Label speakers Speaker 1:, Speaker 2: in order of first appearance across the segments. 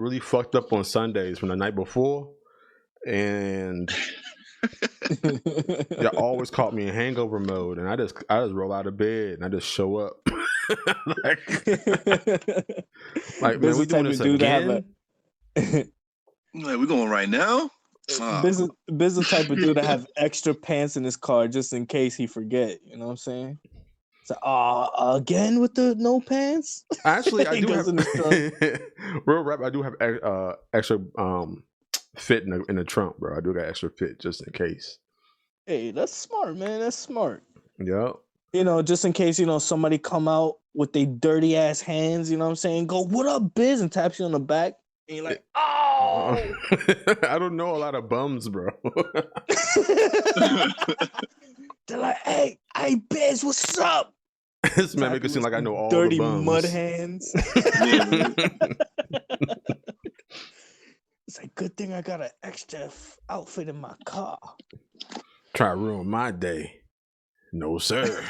Speaker 1: really fucked up on Sundays from the night before, and y'all always caught me in hangover mode, and I just roll out of bed and I just show up. like, man, we doing this again?
Speaker 2: Like, we going right now?
Speaker 3: Business type of dude to have extra pants in his car just in case he forget. You know what I'm saying? So, again with the no pants.
Speaker 1: Actually, I do have real rap. I do have extra fit in the trunk, bro. I do got extra fit just in case.
Speaker 3: Hey, that's smart, man. That's smart.
Speaker 1: Yeah.
Speaker 3: You know, just in case, you know, somebody come out with their dirty ass hands, you know what I'm saying? Go, what up, Biz? And taps you on the back. And you're like, oh!
Speaker 1: I don't know a lot of bums, bro.
Speaker 3: They're like, hey, Biz, what's up?
Speaker 1: This man make it seem like I know all
Speaker 3: dirty
Speaker 1: the bums.
Speaker 3: Mud hands. It's like, good thing I got an extra outfit in my car.
Speaker 1: Try to ruin my day. No, sir.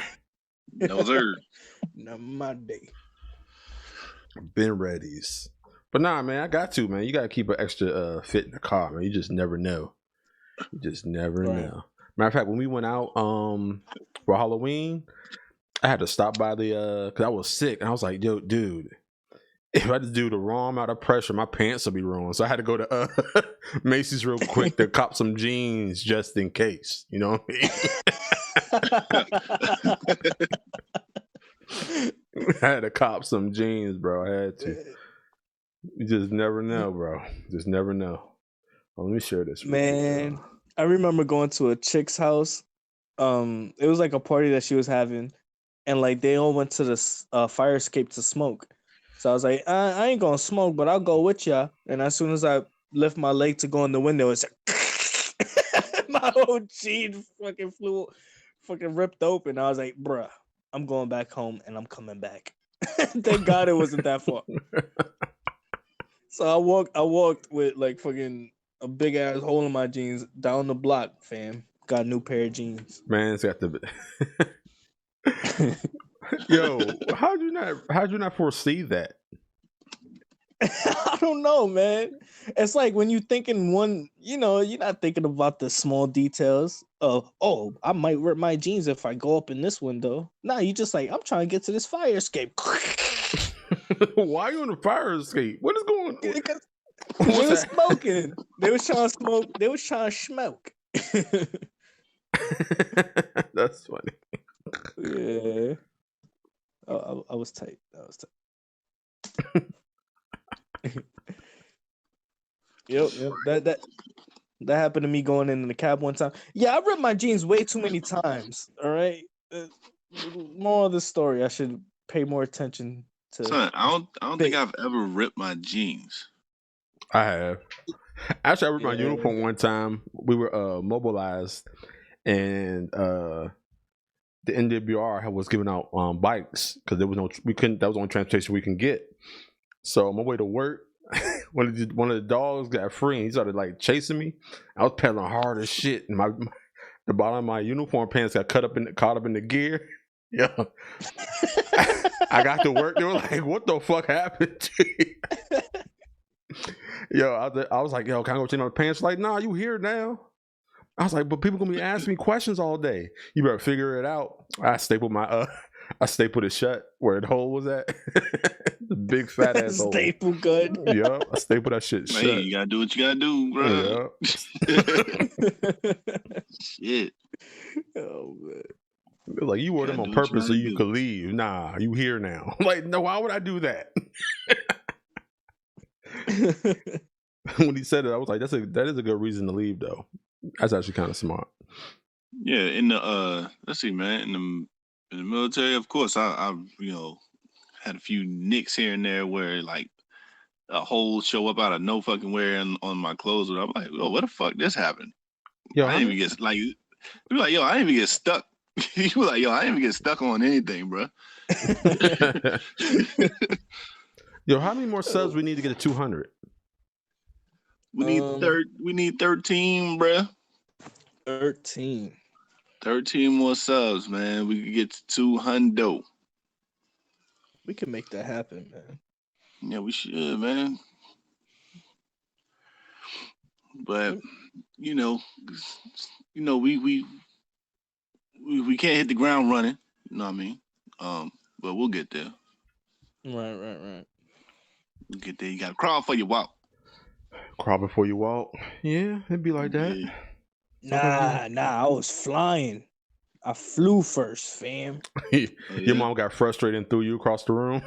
Speaker 2: No, sir.
Speaker 3: Not my day.
Speaker 1: Been readies. But nah, man, I got to, man. You got to keep an extra fit in the car, man. You just never know. You just never know. Matter of fact, when we went out for Halloween, I had to stop by the, because I was sick. And I was like, yo, dude, if I just do the wrong amount of pressure, my pants will be ruined. So I had to go to Macy's real quick to cop some jeans just in case. You know what I mean? I had to cop some jeans, bro. I had to. You just never know, bro. Just never know. Well, let me share this.
Speaker 3: Man, I remember going to a chick's house. It was like a party that she was having, and like they all went to the fire escape to smoke. So I was like, I ain't gonna smoke, but I'll go with ya. And as soon as I lift my leg to go in the window, it's like my whole jean fucking ripped open. I was like, bruh, I'm going back home and I'm coming back. Thank God it wasn't that far. So I walked with like fucking a big ass hole in my jeans down the block, fam. Got a new pair of jeans.
Speaker 1: Man, it's got the Yo, how'd you not foresee that?
Speaker 3: I don't know, man. It's like when you thinking one, you know, you're not thinking about the small details of, oh, I might rip my jeans if I go up in this window. Nah, you just like, I'm trying to get to this fire escape.
Speaker 1: Why are you on the fire escape? What is going on?
Speaker 3: They were smoking. They was trying to smoke. They was trying to smoke.
Speaker 1: That's funny.
Speaker 3: Yeah. I was tight. Yep. That happened to me going in the cab one time. Yeah, I ripped my jeans way too many times. All right. More of the story. I should pay more attention to.
Speaker 2: Son, I don't think I've ever ripped my jeans.
Speaker 1: I have. Actually, I ripped my uniform one time. We were mobilized, and the NWR was giving out bikes because there was that was the only transportation we can get. So on my way to work, one of the dogs got free and he started like chasing me. I was pedaling hard as shit, and the bottom of my uniform pants got caught up in the gear. Yeah. I got to work. They were like, "What the fuck happened to you?" Yo, I was like, "Yo, can I go change my pants?" Like, "Nah, you here now." I was like, "But people gonna be asking me questions all day. You better figure it out." I stapled it shut where the hole was at. The big fat ass hole.
Speaker 3: Staple good.
Speaker 1: Yup, I stapled that shit shut.
Speaker 2: Hey, you gotta do what you gotta do, bro.
Speaker 1: Yep.
Speaker 2: Shit.
Speaker 3: Oh man.
Speaker 1: Like, you wore them on purpose so you could leave. Nah, you here now. Like, no, why would I do that? When he said it, I was like, that is a good reason to leave, though. That's actually kind of smart.
Speaker 2: Yeah, in the let's see, man, in the military, of course, I had a few nicks here and there where like a hole show up out of no fucking where on my clothes, and I'm like, oh, what the fuck this happened?
Speaker 1: Yo,
Speaker 2: I didn't even get like, you be like, yo, I didn't even get stuck. You were like, yo, I didn't even get stuck on anything, bro.
Speaker 1: Yo, how many more subs we need to get to 200?
Speaker 2: We need 13, bro.
Speaker 3: 13
Speaker 2: more subs, man. We could get to 200.
Speaker 3: We can make that happen, man.
Speaker 2: Yeah, we should, man. But you know, we can't hit the ground running. You know what I mean? But we'll get there.
Speaker 3: Right.
Speaker 2: We'll get there. You gotta crawl for your walk.
Speaker 1: Crawl before you walk. Yeah, it'd be like that.
Speaker 2: Yeah.
Speaker 3: Nah. I was flying. I flew first, fam.
Speaker 1: Your mom got frustrated and threw you across the room.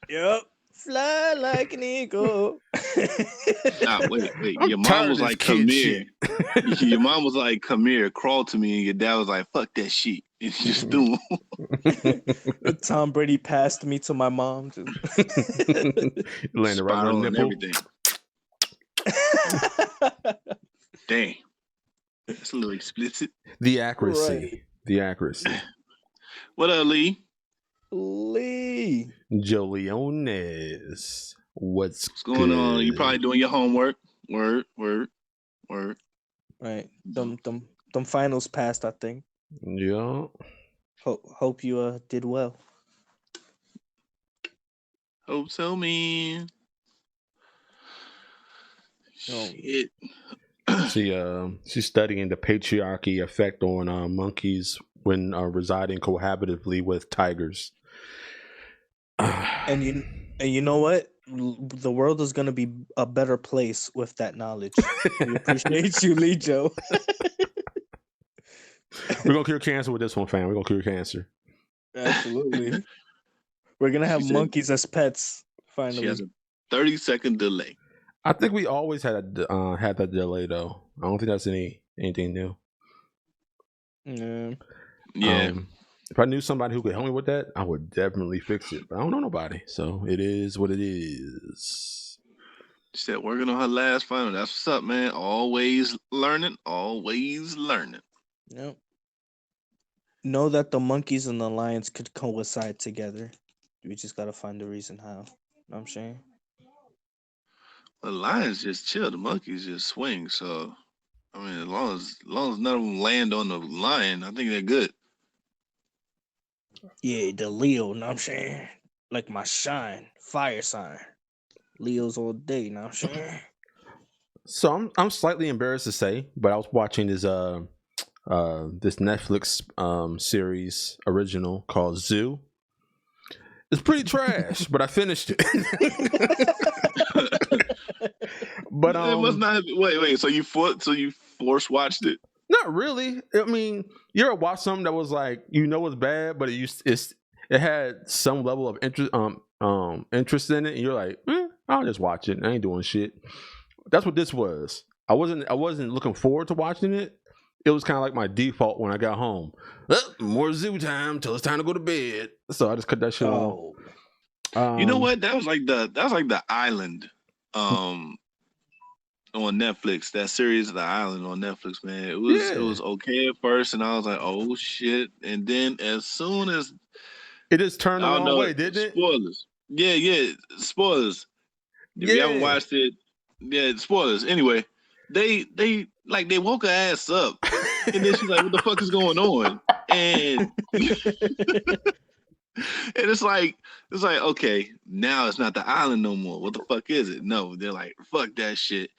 Speaker 3: Yep. Fly like an eagle.
Speaker 2: Nah, wait.
Speaker 1: I'm
Speaker 2: Your mom
Speaker 1: tired
Speaker 2: was
Speaker 1: of this
Speaker 2: like,
Speaker 1: kid
Speaker 2: "Come here." Your mom was like, "Come here, crawl to me," and your dad was like, "Fuck that shit," and he just threw him.
Speaker 3: Tom Brady passed me to my mom.
Speaker 1: Landed right on the
Speaker 2: Spiral and
Speaker 1: nipple.
Speaker 2: everything. Dang, that's a little explicit.
Speaker 1: The accuracy.
Speaker 3: Right.
Speaker 1: The accuracy.
Speaker 2: What up, Lee?
Speaker 3: Lee.
Speaker 1: Joliones. What's
Speaker 2: going
Speaker 1: good?
Speaker 2: on? You probably doing your homework. Word.
Speaker 3: Right. Them finals passed, I think.
Speaker 1: Yeah.
Speaker 3: Hope you did well.
Speaker 2: Hope so, man.
Speaker 3: Oh.
Speaker 2: Shit.
Speaker 1: She's studying the patriarchy effect on monkeys when residing cohabitively with tigers.
Speaker 3: And you know what? The world is gonna be a better place with that knowledge. We appreciate you, Lee Joe.
Speaker 1: We're gonna cure cancer with this one, fam. We're gonna cure cancer.
Speaker 3: Absolutely. We're gonna have monkeys as pets. Finally,
Speaker 2: She has a 30-second delay.
Speaker 1: I think we always had that delay though. I don't think that's anything new.
Speaker 3: Yeah.
Speaker 1: If I knew somebody who could help me with that, I would definitely fix it. But I don't know nobody, so it is what it is.
Speaker 2: She said working on her last final. That's what's up, man. Always learning.
Speaker 3: Yep. Know that the monkeys and the lions could coincide together. We just gotta find the reason how. Know what I'm saying?
Speaker 2: The lions just chill. The monkeys just swing. So, I mean, as long as none of them land on the lion, I think they're good.
Speaker 3: Yeah, the Leo, know what I'm saying? Like my fire sign. Leo's all day, know what I'm saying?
Speaker 1: So I'm slightly embarrassed to say, but I was watching this Netflix series original called Zoo. It's pretty trash, but I finished it. But
Speaker 2: it must not. Wait. So you force watched it?
Speaker 1: Not really. I mean, you ever watch something that was like it's bad, but it had some level of interest in it, and you're like, I'll just watch it. I ain't doing shit. That's what this was. I wasn't looking forward to watching it. It was kind of like my default when I got home. More zoo time till it's time to go to bed. So I just cut that shit off.
Speaker 2: You know what? That was like the Island. On Netflix, that series, The Island on Netflix, man. It was okay at first, and I was like, oh shit. And then as soon as
Speaker 1: it just turned the wrong way, didn't it?
Speaker 2: Spoilers. Yeah, spoilers. If you haven't watched it, spoilers. Anyway, they woke her ass up, and then she's like, what the fuck is going on? And and it's like, okay, now it's not the island no more. What the fuck is it? No, they're like, fuck that shit.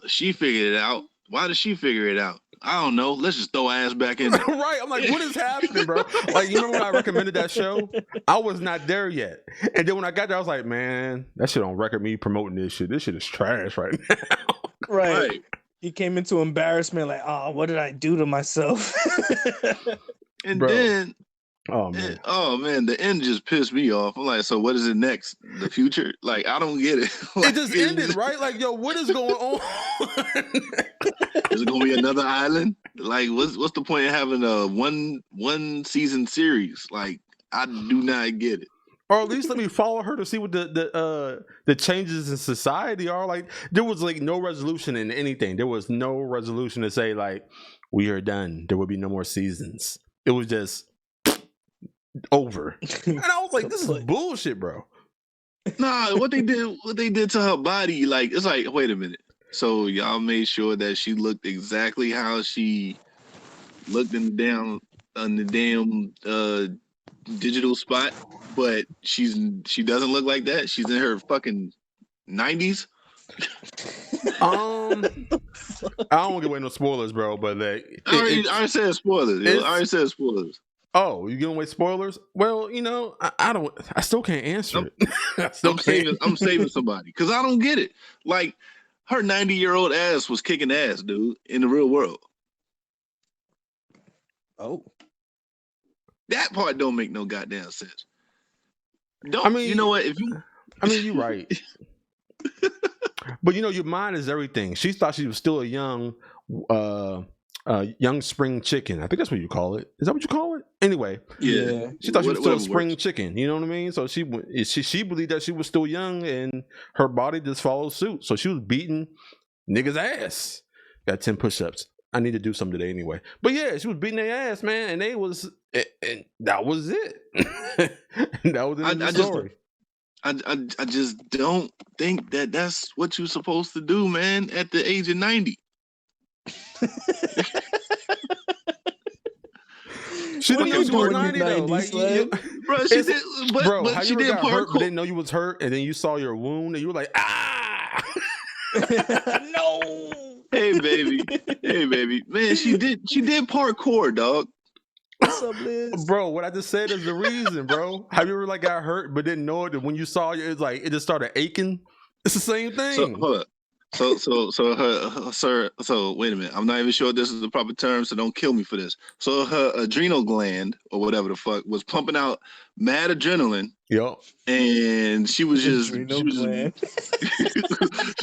Speaker 2: She figured it out. Why did she figure it out? I don't know. Let's just throw ass back in there.
Speaker 1: Right. I'm like, what is happening, bro? Like, you remember when I recommended that show? I was not there yet. And then when I got there, I was like, man, that shit on record me promoting this shit. This shit is trash right now.
Speaker 3: Right. He came into embarrassment like, oh, what did I do to myself?
Speaker 2: And
Speaker 1: bro.
Speaker 2: Then
Speaker 1: oh man,
Speaker 2: the end just pissed me off. I'm like, so what is it next? The future? Like, I don't get it. Like,
Speaker 1: it just ended, right? Like, yo, what is going on?
Speaker 2: Is it gonna be another island? Like, what's the point of having a one season series? Like, I do not get it.
Speaker 1: Or at least let me follow her to see what the changes in society are. Like, there was like no resolution in anything. There was no resolution to say like, we are done. There will be no more seasons. It was just over. And I was like, this is bullshit, bro.
Speaker 2: Nah, what they did to her body, like, it's like, wait a minute. So y'all made sure that she looked exactly how she looked in the damn digital spot, but she doesn't look like that. She's in her fucking 90s.
Speaker 1: I don't want to give away no spoilers, bro. But like,
Speaker 2: I already said spoilers. Yo. I already said spoilers.
Speaker 1: Oh, you giving away spoilers? Well, you know, I still can't answer it.
Speaker 2: I'm saving somebody because I don't get it. Like, her 90-year-old ass was kicking ass, dude, in the real world.
Speaker 3: Oh,
Speaker 2: that part don't make no goddamn sense. You know what?
Speaker 1: You're right. But you know, your mind is everything. She thought she was still a young spring chicken. I think that's what you call it. Is that what you call it? Anyway,
Speaker 2: yeah.
Speaker 1: She thought she was still a spring chicken. You know what I mean? So she believed that she was still young, and her body just followed suit. So she was beating niggas' ass. Got 10 push-ups. I need to do something today anyway. And yeah, she was beating their ass, man, and and that was it. And that was the story.
Speaker 2: I just don't think that that's what you're supposed to do, man, at the age of 90.
Speaker 1: She didn't know she was 90 though. Like,
Speaker 2: bro, she did, but
Speaker 1: how
Speaker 2: she
Speaker 1: you
Speaker 2: did
Speaker 1: got hurt,
Speaker 2: parkour.
Speaker 1: but didn't know you was hurt, and then you saw your wound, and you were like, ah.
Speaker 3: No.
Speaker 2: Hey baby, man, she did parkour, dog.
Speaker 3: What's up, Liz?
Speaker 1: Bro, what I just said is the reason, bro. Have you ever like got hurt but didn't know it, and when you saw it, it's like it just started aching? It's the same thing.
Speaker 2: So hold up. So wait a minute. I'm not even sure this is the proper term, so don't kill me for this. So her adrenal gland or whatever the fuck was pumping out mad adrenaline.
Speaker 1: Yep.
Speaker 2: And she was just
Speaker 3: she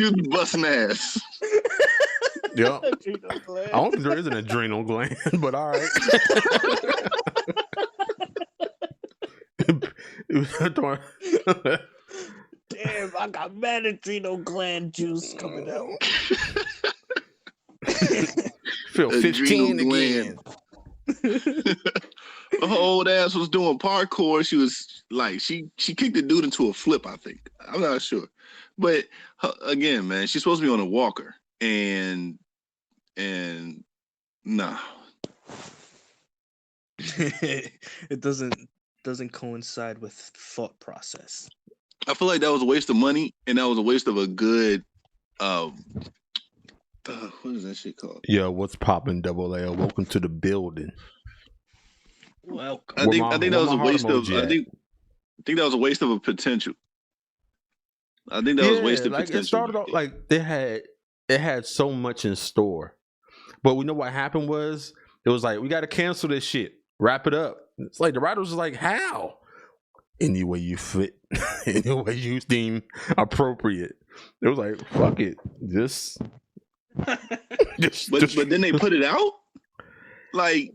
Speaker 2: was busting ass.
Speaker 1: Yep. I don't think there is an adrenal gland, but all right.
Speaker 3: Damn, I got mad adrenal gland juice coming out.
Speaker 1: Feel 15 again.
Speaker 2: Her old ass was doing parkour. She was like, she kicked the dude into a flip, I think. I'm not sure. But again, man, she's supposed to be on a walker. And nah.
Speaker 3: It doesn't coincide with thought process.
Speaker 2: I feel like that was a waste of money, and that was a waste of a good what is that shit called?
Speaker 1: Yeah, what's poppin', Double L? Welcome to the building.
Speaker 3: Welcome.
Speaker 2: I think that was a waste of I think that was a waste of a potential. I think that was wasted potential.
Speaker 1: It started off like it had so much in store. But we know what happened was it was like, we gotta cancel this shit. Wrap it up. It's like the writers was like, how? Any way you fit, any way you deem appropriate. It was like, fuck it.
Speaker 2: But then they put it out? Like,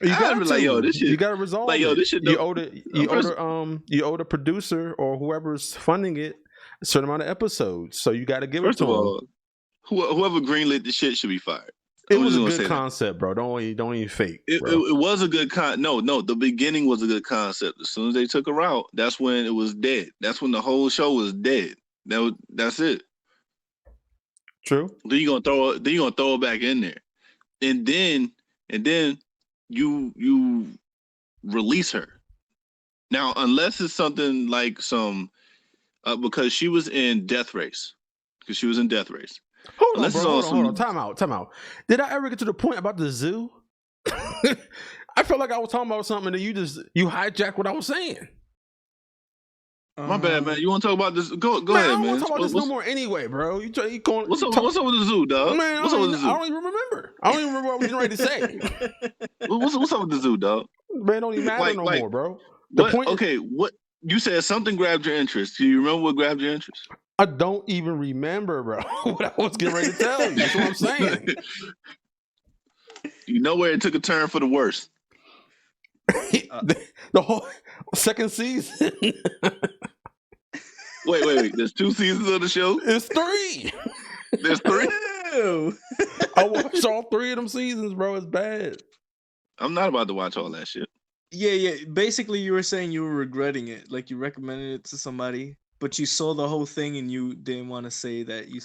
Speaker 1: you gotta be
Speaker 2: like, yo, this shit.
Speaker 1: You gotta resolve
Speaker 2: like, yo, this shit.
Speaker 1: You owe the producer or whoever's funding it a certain amount of episodes. So you gotta give it to them.
Speaker 2: First of all, whoever greenlit the shit should be fired.
Speaker 1: It was a good concept, bro. Don't even fake.
Speaker 2: It was a good No, the beginning was a good concept. As soon as they took her out, that's when it was dead. That's when the whole show was dead. That's it.
Speaker 1: True.
Speaker 2: Then you gonna throw it back in there, and then you release her. Now, unless it's something like some because she was in Death Race.
Speaker 1: Hold on. Time out. Did I ever get to the point about the zoo? I felt like I was talking about something and you hijacked what I was saying.
Speaker 2: My bad, man. You want to talk about this? Go ahead, man.
Speaker 1: I don't want to talk about this no more anyway, bro.
Speaker 2: What's up with the zoo, dog?
Speaker 1: Man,
Speaker 2: what's up with the zoo?
Speaker 1: I don't even remember. I don't even remember what I was getting ready to say.
Speaker 2: What's up with the zoo, dog?
Speaker 1: Man, it don't even matter no more, bro.
Speaker 2: What you said something grabbed your interest. Do you remember what grabbed your interest?
Speaker 1: I don't even remember, bro, what I was getting ready to tell you. That's what I'm saying.
Speaker 2: You know where it took a turn for the worse.
Speaker 1: The whole second season.
Speaker 2: Wait. There's 2 seasons of the show?
Speaker 1: It's 3.
Speaker 2: There's 3?
Speaker 1: I watched all 3 of them seasons, bro. It's bad.
Speaker 2: I'm not about to watch all that shit.
Speaker 3: Yeah. Basically, you were saying you were regretting it. Like, you recommended it to somebody, but you saw the whole thing and you didn't want to say that you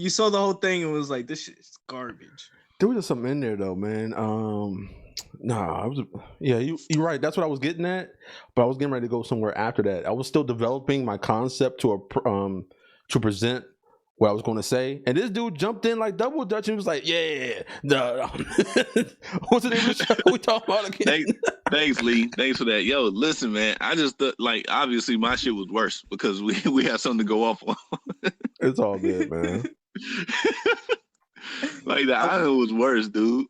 Speaker 3: saw the whole thing and was like, this shit is garbage.
Speaker 1: There was something in there though, man. You're right. That's what I was getting at, but I was getting ready to go somewhere after that. I was still developing my concept to present what I was going to say, and this dude jumped in like double dutch and was like, "Yeah, no." What's the name of the show we talking about again?
Speaker 2: Thanks, Lee. Thanks for that. Yo, listen, man. I just thought, like, obviously my shit was worse because we had something to go off on.
Speaker 1: It's all good, man.
Speaker 2: Like the island was worse, dude.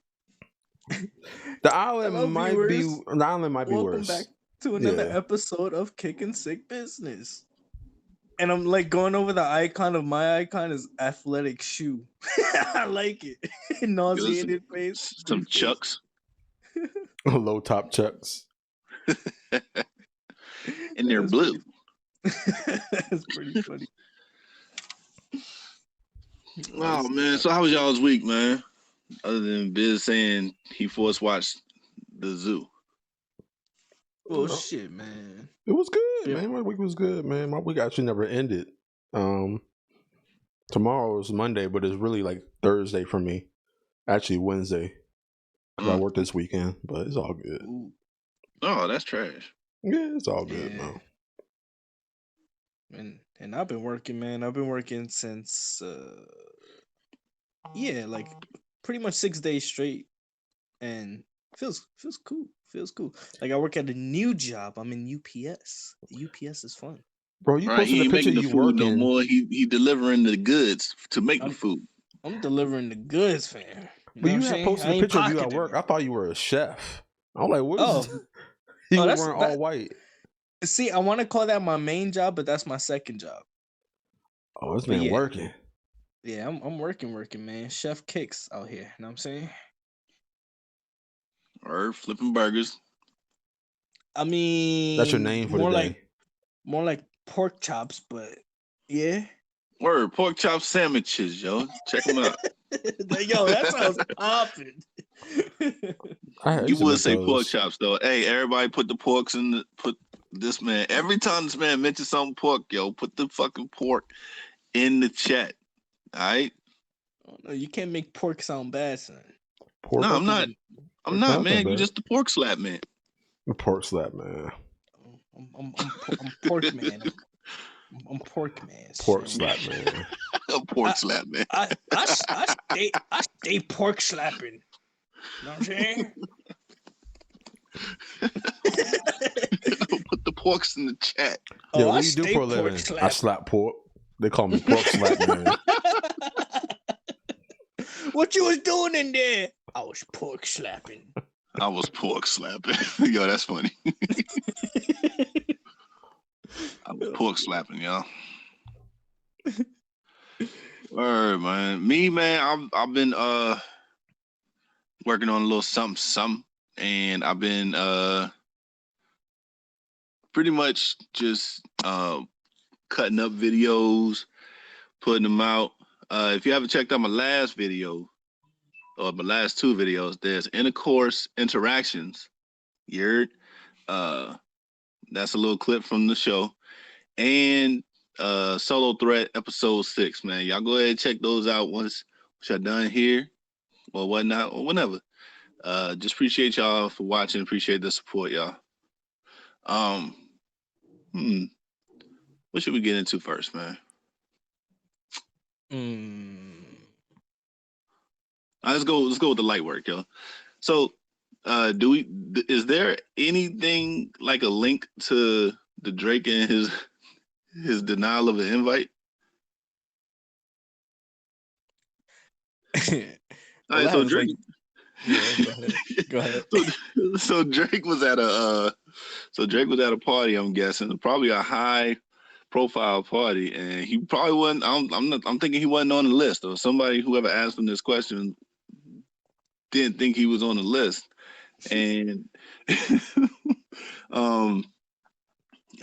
Speaker 1: The island might be.
Speaker 3: viewers.
Speaker 1: The island might be
Speaker 3: Welcome
Speaker 1: worse.
Speaker 3: back to another
Speaker 1: Yeah.
Speaker 3: episode of Kickin' Sick Business. And I'm like going over the icon of my icon is athletic shoe. I like it. Nauseated face.
Speaker 2: Some Chucks.
Speaker 1: Low top chucks.
Speaker 2: And they're blue.
Speaker 3: That's pretty funny.
Speaker 2: Oh man, so how was y'all's week, man? Other than Biz saying he force watched the zoo.
Speaker 3: Oh shit, man.
Speaker 1: It was good,
Speaker 3: Yeah.
Speaker 1: man. My week was good, man. My week actually never ended. Tomorrow is Monday, but it's really like Thursday for me. Actually, Wednesday. 'Cause I work this weekend, but it's all good.
Speaker 3: Ooh.
Speaker 2: Oh, that's trash.
Speaker 1: Yeah, it's all good,
Speaker 3: Yeah.
Speaker 1: man.
Speaker 3: And I've been working, man. I've been working since like pretty much 6 days straight, and feels cool. Feels cool. Like I work at a new job. I'm in UPS. UPS is fun.
Speaker 1: Bro, you
Speaker 2: Right, he
Speaker 1: posted a
Speaker 2: ain't
Speaker 1: picture
Speaker 2: making
Speaker 1: of
Speaker 2: the
Speaker 1: you
Speaker 2: food
Speaker 1: working.
Speaker 2: no more. He delivering the goods to make the food.
Speaker 3: I'm delivering the goods, fam.
Speaker 1: But you
Speaker 3: know what I'm
Speaker 1: had
Speaker 3: saying?
Speaker 1: posted
Speaker 3: I
Speaker 1: a
Speaker 3: ain't
Speaker 1: picture of you at
Speaker 3: pocketing
Speaker 1: work.
Speaker 3: it.
Speaker 1: I thought you were a chef. I'm like, what is
Speaker 3: Oh.
Speaker 1: this? You
Speaker 3: Oh,
Speaker 1: were
Speaker 3: that's-
Speaker 1: wearing
Speaker 3: that-
Speaker 1: all white.
Speaker 3: See, I want to call that my main job, but that's my second job.
Speaker 1: Oh, this
Speaker 3: But
Speaker 1: man
Speaker 3: yeah.
Speaker 1: working.
Speaker 3: Yeah, I'm working, man. Chef Kickz out here. You know what I'm saying?
Speaker 2: Or flipping burgers.
Speaker 3: I mean,
Speaker 1: That's your name for
Speaker 3: more
Speaker 1: the
Speaker 3: like
Speaker 1: day.
Speaker 3: more like pork chops, but yeah.
Speaker 2: Word, pork chop sandwiches, yo. Check them out.
Speaker 3: Yo, that sounds popping.
Speaker 1: I
Speaker 2: You
Speaker 1: used to
Speaker 2: would
Speaker 1: make
Speaker 2: say pork
Speaker 1: those.
Speaker 2: chops though. Hey, everybody put the porks in the put this man. Every time this man mentions something pork, yo, put the fucking pork in the chat. All right?
Speaker 3: Oh, no, you can't make pork sound bad, son.
Speaker 1: Pork.
Speaker 2: No, I'm not. I'm not,
Speaker 1: Not
Speaker 2: man. You
Speaker 1: bad.
Speaker 2: just the pork slap man.
Speaker 1: Pork slap, man.
Speaker 3: I'm pork man. I'm pork man.
Speaker 1: Pork
Speaker 3: son.
Speaker 1: slap, man.
Speaker 2: A pork slap man.
Speaker 3: I stay pork slapping. You know what I'm saying?
Speaker 2: Put the porks in the chat.
Speaker 1: Yeah,
Speaker 3: I
Speaker 1: what do you do
Speaker 3: stay
Speaker 1: for a
Speaker 3: pork
Speaker 1: living? I
Speaker 3: slapping.
Speaker 1: slap pork. They call me pork slap, man.
Speaker 3: What you was doing in there? I was pork slapping.
Speaker 2: I was pork slapping. Yo, that's funny. I was pork slapping, y'all. Word, man. Me, man, I've been working on a little something, and I've been pretty much just cutting up videos, putting them out. If you haven't checked out my last video or my last two videos, there's intercourse interactions. You heard? That's a little clip from the show. And Solo Threat episode 6, man. Y'all go ahead and check those out once y'all done here or whatnot or whenever. Just appreciate y'all for watching. Appreciate the support, y'all. What should we get into first, man? Let's go with the light work, yo. So is there anything like a link to the Drake and his denial of an invite? All right, so Drake.
Speaker 3: Go ahead.
Speaker 2: So Drake was at a party. I'm guessing probably a high profile party, and he probably wasn't. I'm thinking he wasn't on the list, or somebody whoever asked him this question didn't think he was on the list. And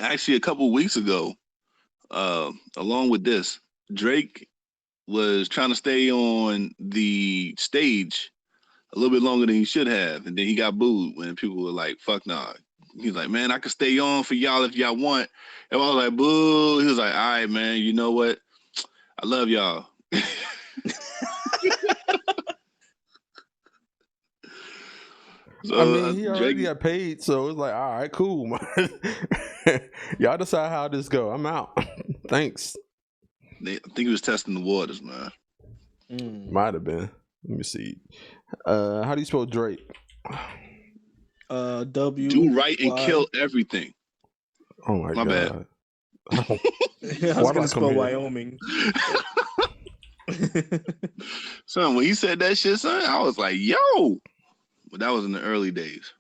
Speaker 2: actually, a couple weeks ago, along with this, Drake was trying to stay on the stage a little bit longer than he should have, and then he got booed when people were like, "Fuck nah." He's like, "Man, I can stay on for y'all if y'all want." And I was like, "Boo!" He was like, "All right, man. You know what? I love y'all."
Speaker 1: So, I mean, he already got paid, so it's like, all right, cool. Y'all decide how this go. I'm out. Thanks.
Speaker 2: I think he was testing the waters, man.
Speaker 1: Might have been. Let me see. How do you spell Drake?
Speaker 3: W.
Speaker 2: Do right and
Speaker 3: Y.
Speaker 2: kill everything.
Speaker 1: Oh my
Speaker 2: My
Speaker 1: god.
Speaker 3: I was gonna spell Wyoming.
Speaker 2: Son, when he said that shit, son, I was like, yo. But that was in the early days.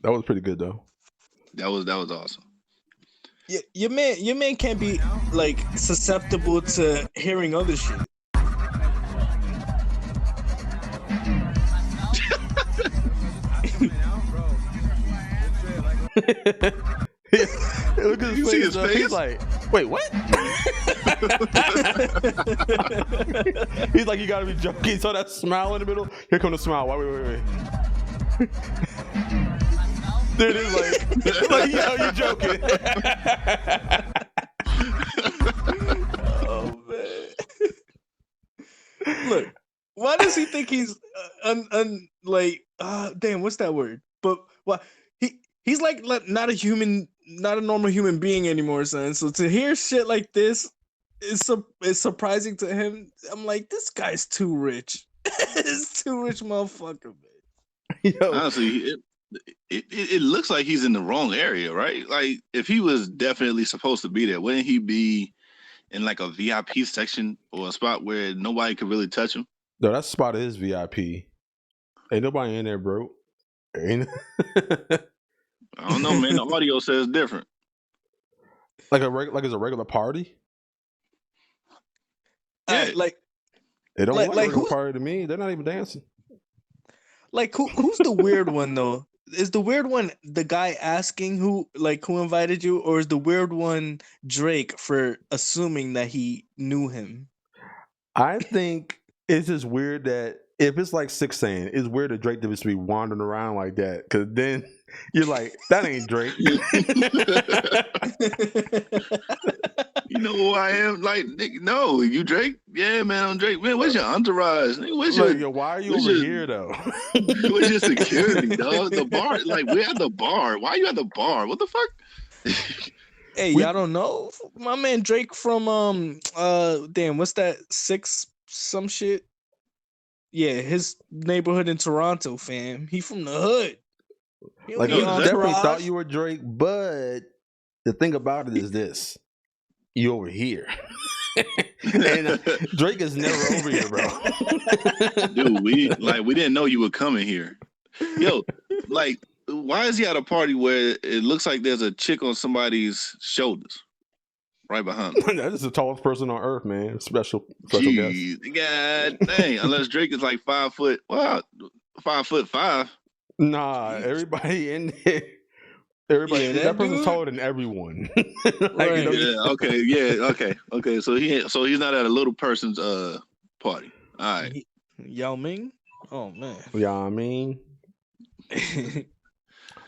Speaker 1: That was pretty good though.
Speaker 2: That was awesome.
Speaker 3: Yeah, your man can't be like susceptible to hearing other shit.
Speaker 1: Look at
Speaker 2: You see his face?
Speaker 1: He's like, wait, what? He's like, you gotta be joking. He saw that smile in the middle. Here comes the smile. Wait. Dude, it's like, yo, you joking.
Speaker 3: Oh man. Look, why does he think he's damn, what's that word? But why he's like not a normal human being anymore, son. So to hear shit like this is surprising to him. I'm like, this guy's too rich. It's too rich, motherfucker, man.
Speaker 2: Yo. Honestly, it looks like he's in the wrong area, right? Like, if he was definitely supposed to be there, wouldn't he be in like a VIP section or a spot where nobody could really touch him?
Speaker 1: No, that spot is VIP. Ain't nobody in there, bro. Ain't.
Speaker 2: I don't know, man. The audio says different.
Speaker 1: Like it's a regular party.
Speaker 2: Yeah,
Speaker 1: it don't look like a regular party to me. They're not even dancing.
Speaker 3: Like who's the weird one though? Is the weird one the guy asking who invited you, or is the weird one Drake for assuming that he knew him?
Speaker 1: I think it's just weird that if it's like 6 saying, it's weird that Drake just be wandering around like that, because then you're like, that ain't Drake.
Speaker 2: You know who I am? Like, no, you Drake? Yeah, man, I'm Drake. Man, what's your entourage?
Speaker 1: Why are you over here though?
Speaker 2: What's your security, dog? The bar, like, we're at the bar. Why are you at the bar? What the fuck?
Speaker 3: Hey, y'all don't know my man Drake from damn, what's that 6 some shit? Yeah, his neighborhood in Toronto, fam. He from the hood.
Speaker 1: Like, I definitely thought you were Drake, but the thing about it is this: you over here, and Drake is never over here, bro.
Speaker 2: Dude, we didn't know you were coming here. Yo, like, why is he at a party where it looks like there's a chick on somebody's shoulders? Right behind him.
Speaker 1: That is the tallest person on earth, man. Special
Speaker 2: Jeez, guest. God dang. Unless Drake is like 5 foot. Well, 5'5".
Speaker 1: Nah, everybody in there. Everybody, that person's taller than everyone.
Speaker 3: Right.
Speaker 2: Okay. So he's not at a little person's party. All right.
Speaker 3: Yao Ming? Oh man.
Speaker 1: Yao Ming.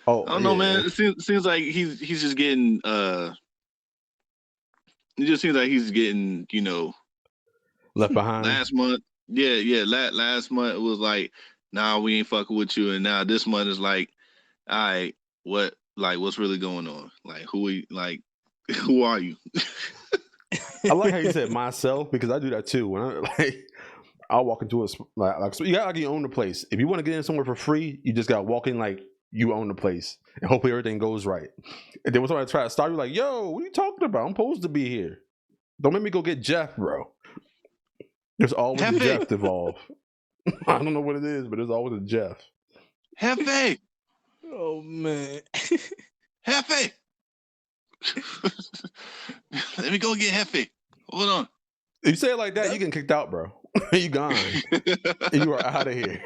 Speaker 2: Oh, I don't know, man. It seems like he's just getting it just seems like he's getting,
Speaker 1: left behind.
Speaker 2: Last month, last month it was like, nah, we ain't fucking with you, and now this month is like, all right, what's really going on? Like, who are you?
Speaker 1: I like how you said myself, because I do that too. When I'll walk into a so you gotta own the place. If you want to get in somewhere for free, you just gotta walk in like you own the place, and hopefully everything goes right. And then when somebody try to stop you, like, yo, what are you talking about? I'm supposed to be here. Don't make me go get Jeff, bro. There's always a Jeff involved. I don't know what it is, but there's always a Jeff.
Speaker 2: Hefe.
Speaker 3: Oh man.
Speaker 2: Hefe. Let me go get Hefe. Hold on.
Speaker 1: If you say it like that, you get kicked out, bro. You gone. You are out of here.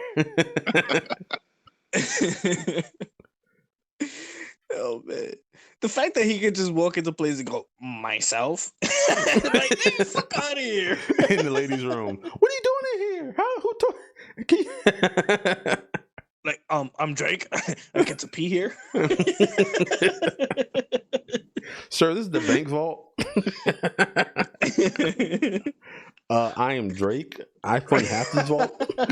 Speaker 3: Oh man, the fact that he could just walk into place and go myself, like, hey, fuck out of here.
Speaker 1: In the ladies' room, what are you doing in here?
Speaker 3: Like, I'm Drake. I get to pee here.
Speaker 1: Sir, this is the bank vault. I am Drake. I fund half this vault.
Speaker 2: I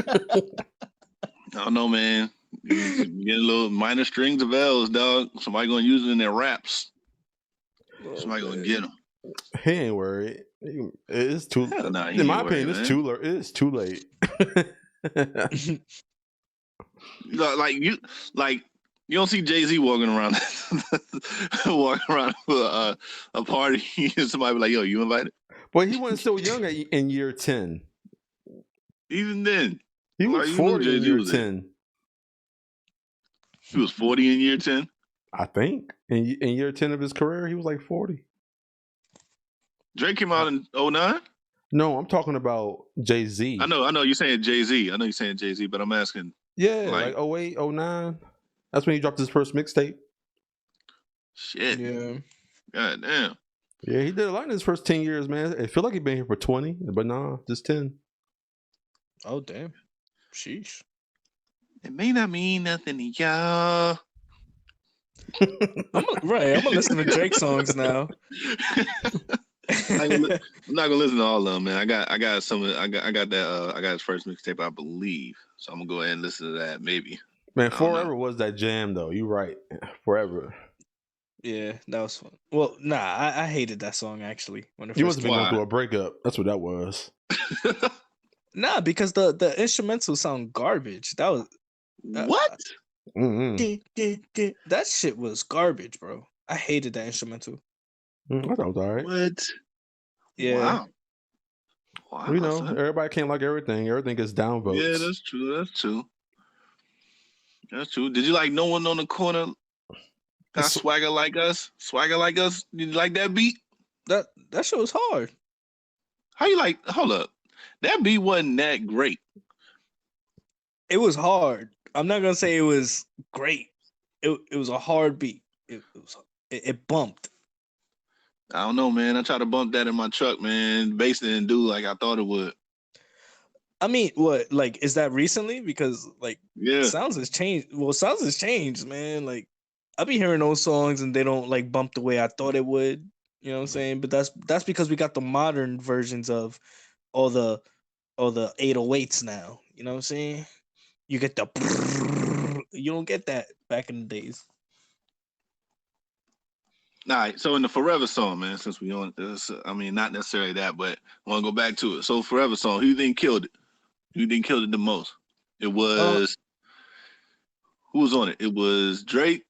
Speaker 2: don't know, man. You get a little minor strings of L's, dog. Somebody gonna use it in their raps. Somebody gonna get them.
Speaker 1: He ain't worried. It's too.
Speaker 2: Hell nah, he
Speaker 1: In my
Speaker 2: ain't worried,
Speaker 1: opinion, it's
Speaker 2: man.
Speaker 1: too. It's too late.
Speaker 2: Like you don't see Jay-Z walking around for a party and somebody be like, "Yo, you invited?"
Speaker 1: But he wasn't so young in year 10.
Speaker 2: Even then,
Speaker 1: He
Speaker 2: like,
Speaker 1: was
Speaker 2: you knew
Speaker 1: 40 in
Speaker 2: Jay-Z
Speaker 1: year
Speaker 2: was there.
Speaker 1: 10.
Speaker 2: He was 40 in year 10.
Speaker 1: I think in year 10 of his career, he was like 40.
Speaker 2: Drake came out in 09?
Speaker 1: No, I'm talking about Jay-Z.
Speaker 2: I know you're saying Jay-Z. I know you're saying Jay-Z, but I'm asking.
Speaker 1: Yeah,
Speaker 2: Like,
Speaker 1: like 08, 09. That's when he dropped his first mixtape.
Speaker 2: shit.
Speaker 3: Yeah.
Speaker 2: God damn.
Speaker 1: Yeah, he did a lot in his first 10 years, man. It feel like he been here for 20, but nah, just 10.
Speaker 3: Oh damn. Sheesh.
Speaker 2: It may not mean nothing to y'all.
Speaker 3: I'm gonna listen to Drake songs now.
Speaker 2: I'm not gonna listen to all of them, man. I got that. I got his first mixtape, I believe. So I'm gonna go ahead and listen to that, maybe.
Speaker 1: Man, Forever was that jam, though. You right. Forever.
Speaker 3: Yeah, that was fun. Well, nah, I hated that song actually when it
Speaker 1: You
Speaker 3: first
Speaker 1: must have
Speaker 3: came
Speaker 1: been going
Speaker 3: out.
Speaker 1: through a breakup. That's what that was.
Speaker 3: Nah, because the instrumentals sound garbage. That was
Speaker 2: What?
Speaker 3: that shit was garbage, bro. I hated that instrumental.
Speaker 1: I thought it was all right.
Speaker 2: What?
Speaker 3: Yeah.
Speaker 2: Wow.
Speaker 1: You know,
Speaker 2: Son.
Speaker 1: everybody can't like everything. Everything gets downvotes.
Speaker 2: Yeah, that's true. That's true. Did you like No One on the Corner? Got swagger like us? Swagger like us? Did you like that beat?
Speaker 3: That shit was hard.
Speaker 2: How you like? Hold up. That beat wasn't that great.
Speaker 3: It was hard. I'm not gonna say it was great. It was a hard beat. It bumped.
Speaker 2: I don't know, man. I tried to bump that in my truck, man. Bass didn't do like I thought it would.
Speaker 3: I mean, what, like, is that recently? Because like,
Speaker 2: Yeah,
Speaker 3: sounds has changed. Well, sounds has changed, man. Like, I be hearing those songs and they don't like bump the way I thought it would. You know what I'm saying? But that's because we got the modern versions of all the 808s now. You know what I'm saying? You get the you don't get that back in the days.
Speaker 2: All right. So in the Forever song, man, since we on this, I mean, not necessarily that, but I want to go back to it. So Forever song, who you think killed it? Who you think killed it the most? It was who was on it? It was Drake,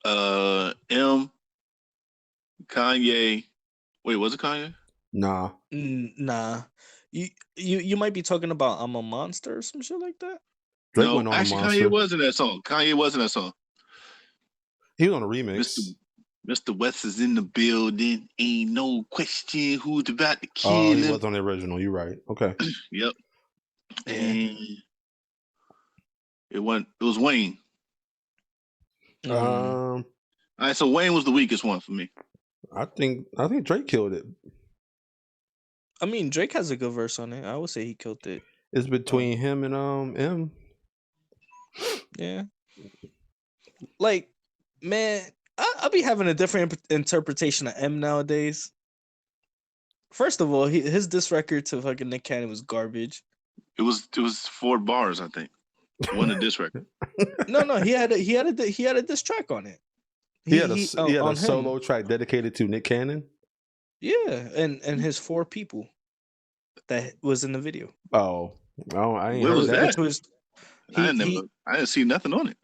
Speaker 2: M, Kanye. Wait, was it Kanye?
Speaker 1: Nah.
Speaker 3: Nah. You might be talking about I'm a Monster or some shit like that.
Speaker 1: Drake
Speaker 2: No,
Speaker 1: went on
Speaker 2: actually,
Speaker 1: a monster.
Speaker 2: Kanye was in that song.
Speaker 1: He was on a remix.
Speaker 2: Mr. West is in the building. Ain't no question who's about to kill
Speaker 1: Oh, he
Speaker 2: him.
Speaker 1: was on the original. You're right. Okay.
Speaker 2: Yep.
Speaker 3: Yeah.
Speaker 2: And it was Wayne.
Speaker 3: Mm.
Speaker 2: All right, so Wayne was the weakest one for me.
Speaker 1: I think Drake killed it.
Speaker 3: I mean, Drake has a good verse on it. I would say he killed it.
Speaker 1: It's between him and M.
Speaker 3: Yeah. Like, man, I'll be having a different interpretation of M nowadays. First of all, his diss record to fucking Nick Cannon was garbage.
Speaker 2: It was 4 bars, I think. One of diss record.
Speaker 3: No, he had a diss track on it.
Speaker 1: He had a solo
Speaker 3: him.
Speaker 1: track dedicated to Nick Cannon.
Speaker 3: Yeah, and his 4 people that was in the video.
Speaker 1: Oh, I ain't
Speaker 2: Where
Speaker 1: heard
Speaker 2: was
Speaker 1: that.
Speaker 3: Which was
Speaker 2: I didn't see nothing on it.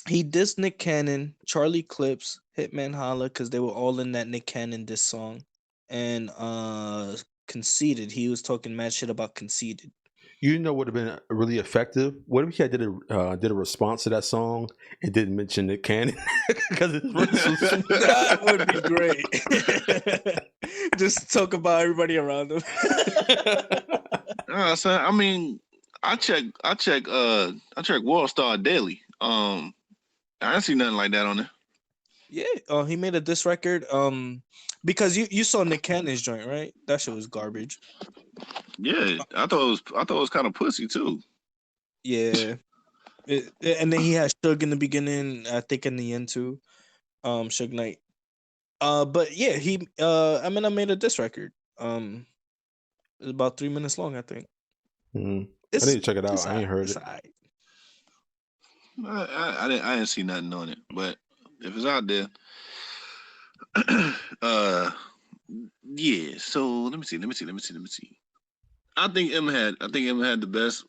Speaker 3: he dissed Nick Cannon, Charlie Clips, Hitman Holla, because they were all in that Nick Cannon diss song, and Conceited. He was talking mad shit about Conceited.
Speaker 1: You know, would have been really effective. What if he had did a response to that song and didn't mention Nick Cannon because
Speaker 3: That would be great. Just talk about everybody around him.
Speaker 2: So I mean, I check World Star daily. I didn't see nothing like that on there.
Speaker 3: Yeah, he made a diss record. Because you saw Nick Cannon's joint, right? That shit was garbage.
Speaker 2: Yeah, I thought it was kind of pussy too.
Speaker 3: Yeah, and then he had Suge in the beginning. I think in the end too. Suge Knight. But yeah, he Eminem made a diss record. It's about 3 minutes long, I think.
Speaker 1: Mm-hmm. I need to check it out. I ain't heard it.
Speaker 3: Right.
Speaker 2: I didn't see nothing on it, but if it's out there, Yeah. So let me see. I think Emma had the best.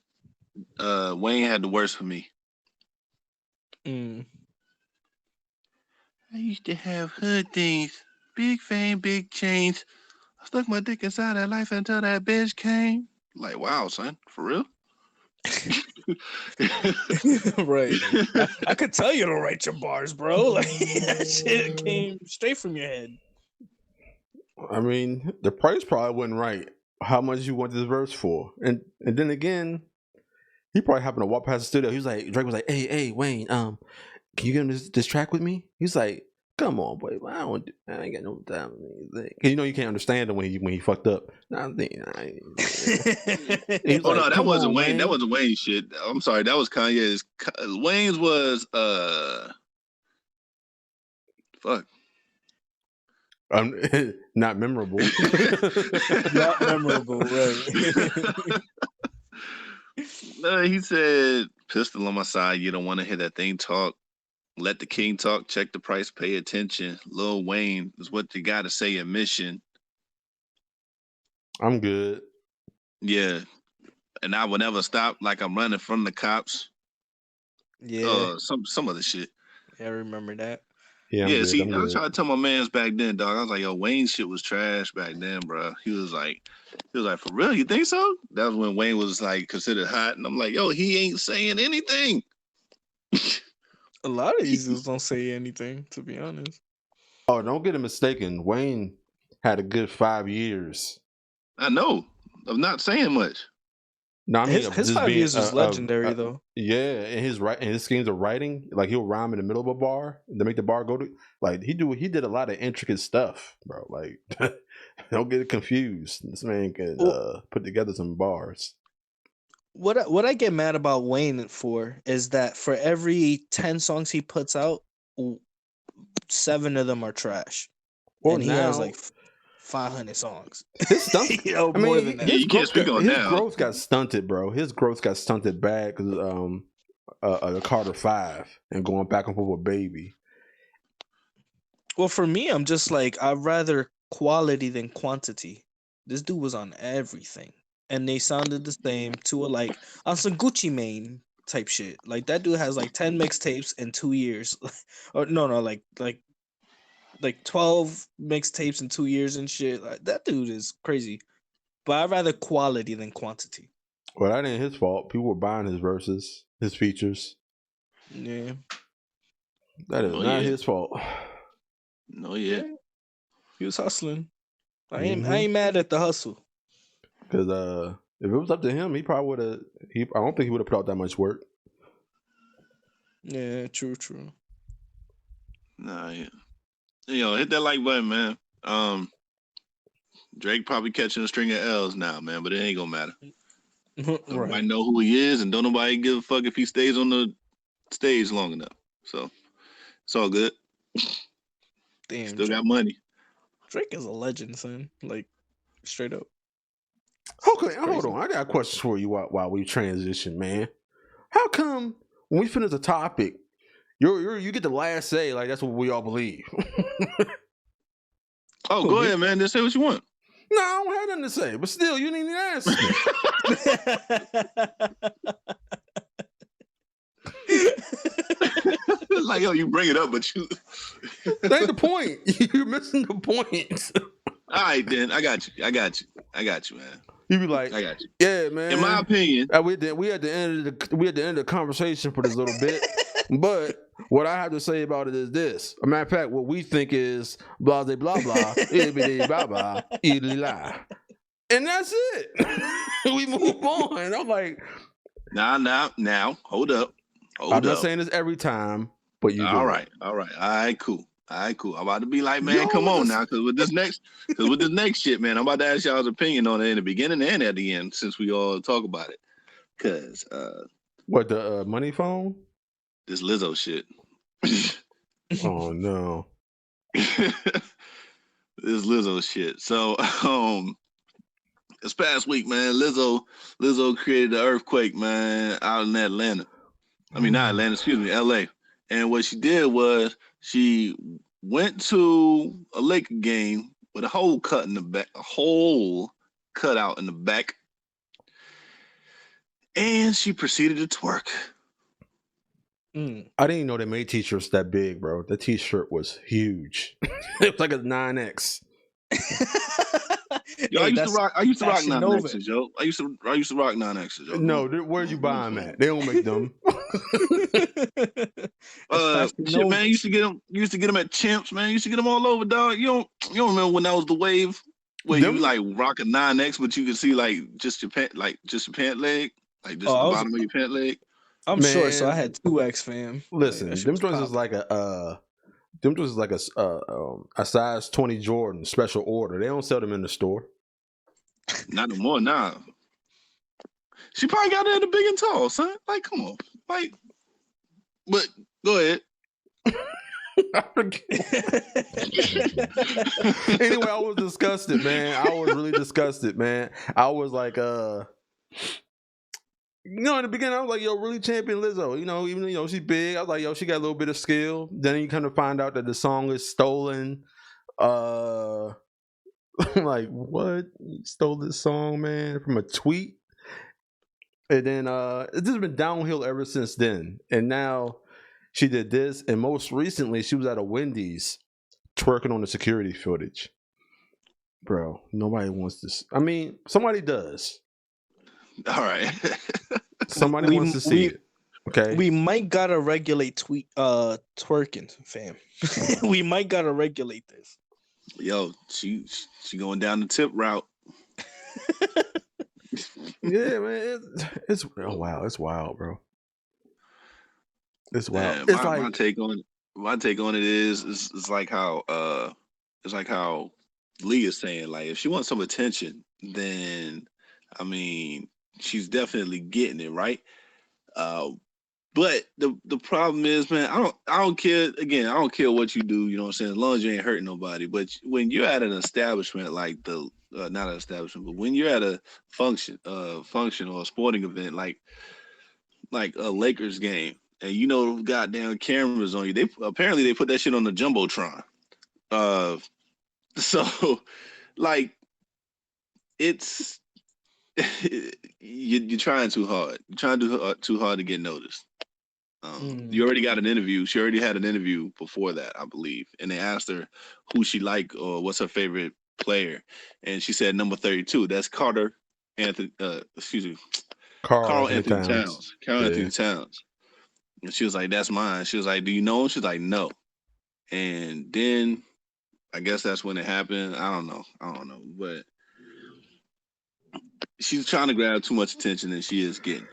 Speaker 2: Wayne had the worst for me.
Speaker 3: Mm.
Speaker 2: I used to have hood things, big fame, big chains. I stuck my dick inside that life until that bitch came. Like, wow, son, for real?
Speaker 3: Right. Like, I could tell you to write your bars, bro. Like that shit came straight from your head.
Speaker 1: I mean, the price probably wasn't right. How much you want this verse for? And then again, he probably happened to walk past the studio. He was like, Drake was like, hey, Wayne, can you get on this track with me? He's like, come on, boy, I ain't got no time. Cause you know you can't understand him when he fucked up. He's
Speaker 2: Oh
Speaker 1: like,
Speaker 2: no, that
Speaker 1: come
Speaker 2: wasn't
Speaker 1: on,
Speaker 2: Wayne. That
Speaker 1: Wayne.
Speaker 2: wasn't Wayne shit. I'm sorry, that was Kanye's. Wayne's was fuck.
Speaker 1: Not memorable.
Speaker 3: Not memorable, right?
Speaker 2: No, he said, "Pistol on my side. You don't want to hear that thing talk. Let the king talk. Check the price. Pay attention. Lil Wayne is what you got to say. A mission.
Speaker 1: I'm good.
Speaker 2: Yeah, and I will never stop. Like I'm running from the cops.
Speaker 3: Yeah.
Speaker 2: Some other shit.
Speaker 3: Yeah, I remember that.
Speaker 1: Yeah, I'm
Speaker 2: Yeah,
Speaker 1: good.
Speaker 2: see,
Speaker 1: I'm
Speaker 2: I was
Speaker 1: good.
Speaker 2: trying to tell my mans back then, dog. I was like, yo, Wayne shit was trash back then, bro. He was like, for real, you think so? That was when Wayne was like considered hot, and I'm like, yo, he ain't saying anything.
Speaker 3: A lot of these dudes don't say anything, to be honest.
Speaker 1: Oh, don't get it mistaken. Wayne had a good 5 years.
Speaker 2: I know. I'm not saying much.
Speaker 1: No, I mean of
Speaker 3: His
Speaker 1: just
Speaker 3: 5
Speaker 1: being
Speaker 3: years was legendary though.
Speaker 1: yeah, and his schemes of writing, like he'll rhyme in the middle of a bar to make the bar go to like he did a lot of intricate stuff, bro. Like don't get it confused. This man can put together some bars.
Speaker 3: What I get mad about Wayne for is that for every 10 songs he puts out, 7 of them are trash.
Speaker 1: Well,
Speaker 3: And he has
Speaker 1: now
Speaker 3: like 500 songs.
Speaker 1: his stunts. I
Speaker 3: More
Speaker 1: mean,
Speaker 3: than that.
Speaker 2: Yeah, you can't speak on
Speaker 1: his
Speaker 2: now.
Speaker 1: growth got stunted, bro. His growth got stunted bad because the Carter 5 and going back and forth with Baby.
Speaker 3: Well, for me, I'm just like, I'd rather quality than quantity. This dude was on everything. And they sounded the same to a like on some Gucci Mane type shit. Like that dude has like 10 mixtapes in 2 years. Or no, like 12 mixtapes in 2 years and shit. Like that dude is crazy. But I'd rather quality than quantity.
Speaker 1: Well, that ain't his fault. People were buying his verses, his features.
Speaker 3: Yeah.
Speaker 1: That is not his fault.
Speaker 2: No, yeah.
Speaker 3: He was hustling. I
Speaker 1: Mm-hmm.
Speaker 3: ain't mad at the hustle.
Speaker 1: Because if it was up to him, he probably would have. I don't think he would have put out that much work.
Speaker 3: Yeah, true.
Speaker 2: Nah, yeah. Hit that like button, man. Drake probably catching a string of L's now, man, but it ain't gonna matter.
Speaker 3: Right.
Speaker 2: Nobody know who he is, and don't nobody give a fuck if he stays on the stage long enough. So it's all good.
Speaker 3: Damn,
Speaker 2: Still got money.
Speaker 3: Drake is a legend, son. Like straight up.
Speaker 1: Okay, hold on. I got a question for you while we transition, man. How come when we finish a topic, you get the last say? Like that's what we all believe.
Speaker 2: Oh, go ahead, man. Just say what you want.
Speaker 1: No, I don't have nothing to say, but still, you need to ask me.
Speaker 2: Like, yo, you bring it up, but you.
Speaker 1: That ain't the point. You're missing the point.
Speaker 2: All right, then. I got you, man.
Speaker 1: You be like,
Speaker 2: I got you.
Speaker 1: Yeah, man.
Speaker 2: In my opinion,
Speaker 1: we at the end of the conversation for this little bit. But what I have to say about it is this. A matter of fact, what we think is blah blah blah blah blah blah and that's it. We move on. I'm like,
Speaker 2: now, hold up.
Speaker 1: I'm not saying this every time, but you do.
Speaker 2: All right. All right, cool. I'm about to be like, man, come on now, because with this next shit, man, I'm about to ask y'all's opinion on it in the beginning and at the end, since we all talk about it. Cause
Speaker 1: what the money phone?
Speaker 2: This Lizzo shit.
Speaker 1: Oh no.
Speaker 2: This Lizzo shit. So this past week, man, Lizzo created an earthquake, man, out in Atlanta. I mean, not Atlanta, excuse me, LA. And what she did was she went to a Laker game with a hole cut in the back, a hole cut out in the back, and she proceeded to twerk.
Speaker 1: I didn't even know they made t-shirts that big, bro. The t-shirt was huge. It was like a 9X.
Speaker 2: Yo, I used to rock 9Xs, yo. I used to rock 9Xs, yo.
Speaker 1: No, where you buy them at? They don't make them.
Speaker 2: Shit, man. You used to get them at Chimps, man. You used to get them all over, dog. You don't remember when that was the wave where you like rock a 9X, but you could see like just your pant leg, like just the bottom of your pant leg.
Speaker 3: I'm short, so I had 2X, fam.
Speaker 1: Listen, them joints is like a size 20 Jordan special order. They don't sell them in the store.
Speaker 2: Not no more, nah. She probably got it at the big and tall, son. Like, come on, like. But go ahead.
Speaker 1: Anyway, I was disgusted, man. I was really disgusted, man. I was like, in the beginning, I was like, yo, really champion Lizzo. Even she's big. I was like, yo, she got a little bit of skill. Then you kind of find out that the song is stolen. I'm like, what? You stole this song, man, from a tweet? And then it's just been downhill ever since then. And now she did this. And most recently, she was at a Wendy's twerking on the security footage. Bro, nobody wants this. I mean, somebody does.
Speaker 2: All right.
Speaker 1: Somebody wants to see it. Okay.
Speaker 3: We might gotta regulate twerking, fam. We might gotta regulate this.
Speaker 2: Yo, she going down the tip route.
Speaker 1: Yeah, man. It's wow. It's wild, bro. It's wild.
Speaker 2: Man, my take on it is it's like how Lee is saying, like, if she wants some attention, then I mean, she's definitely getting it, right? But the problem is, man, I don't care. Again, I don't care what you do. You know what I'm saying? As long as you ain't hurting nobody. But when you're at an establishment like not an establishment, but when you're at a function or a sporting event like a Lakers game, and goddamn cameras on you, they apparently put that shit on the jumbotron. So like it's you're trying too hard. You're trying too hard to get noticed. You already got an interview. She already had an interview before that, I believe, and they asked her who she liked or what's her favorite player, and she said number 32. That's Carl Anthony Towns. Anthony Towns. And she was like, "That's mine." She was like, "Do you know him?" She's like, "No." And then I guess that's when it happened. I don't know, but she's trying to grab too much attention than she is getting.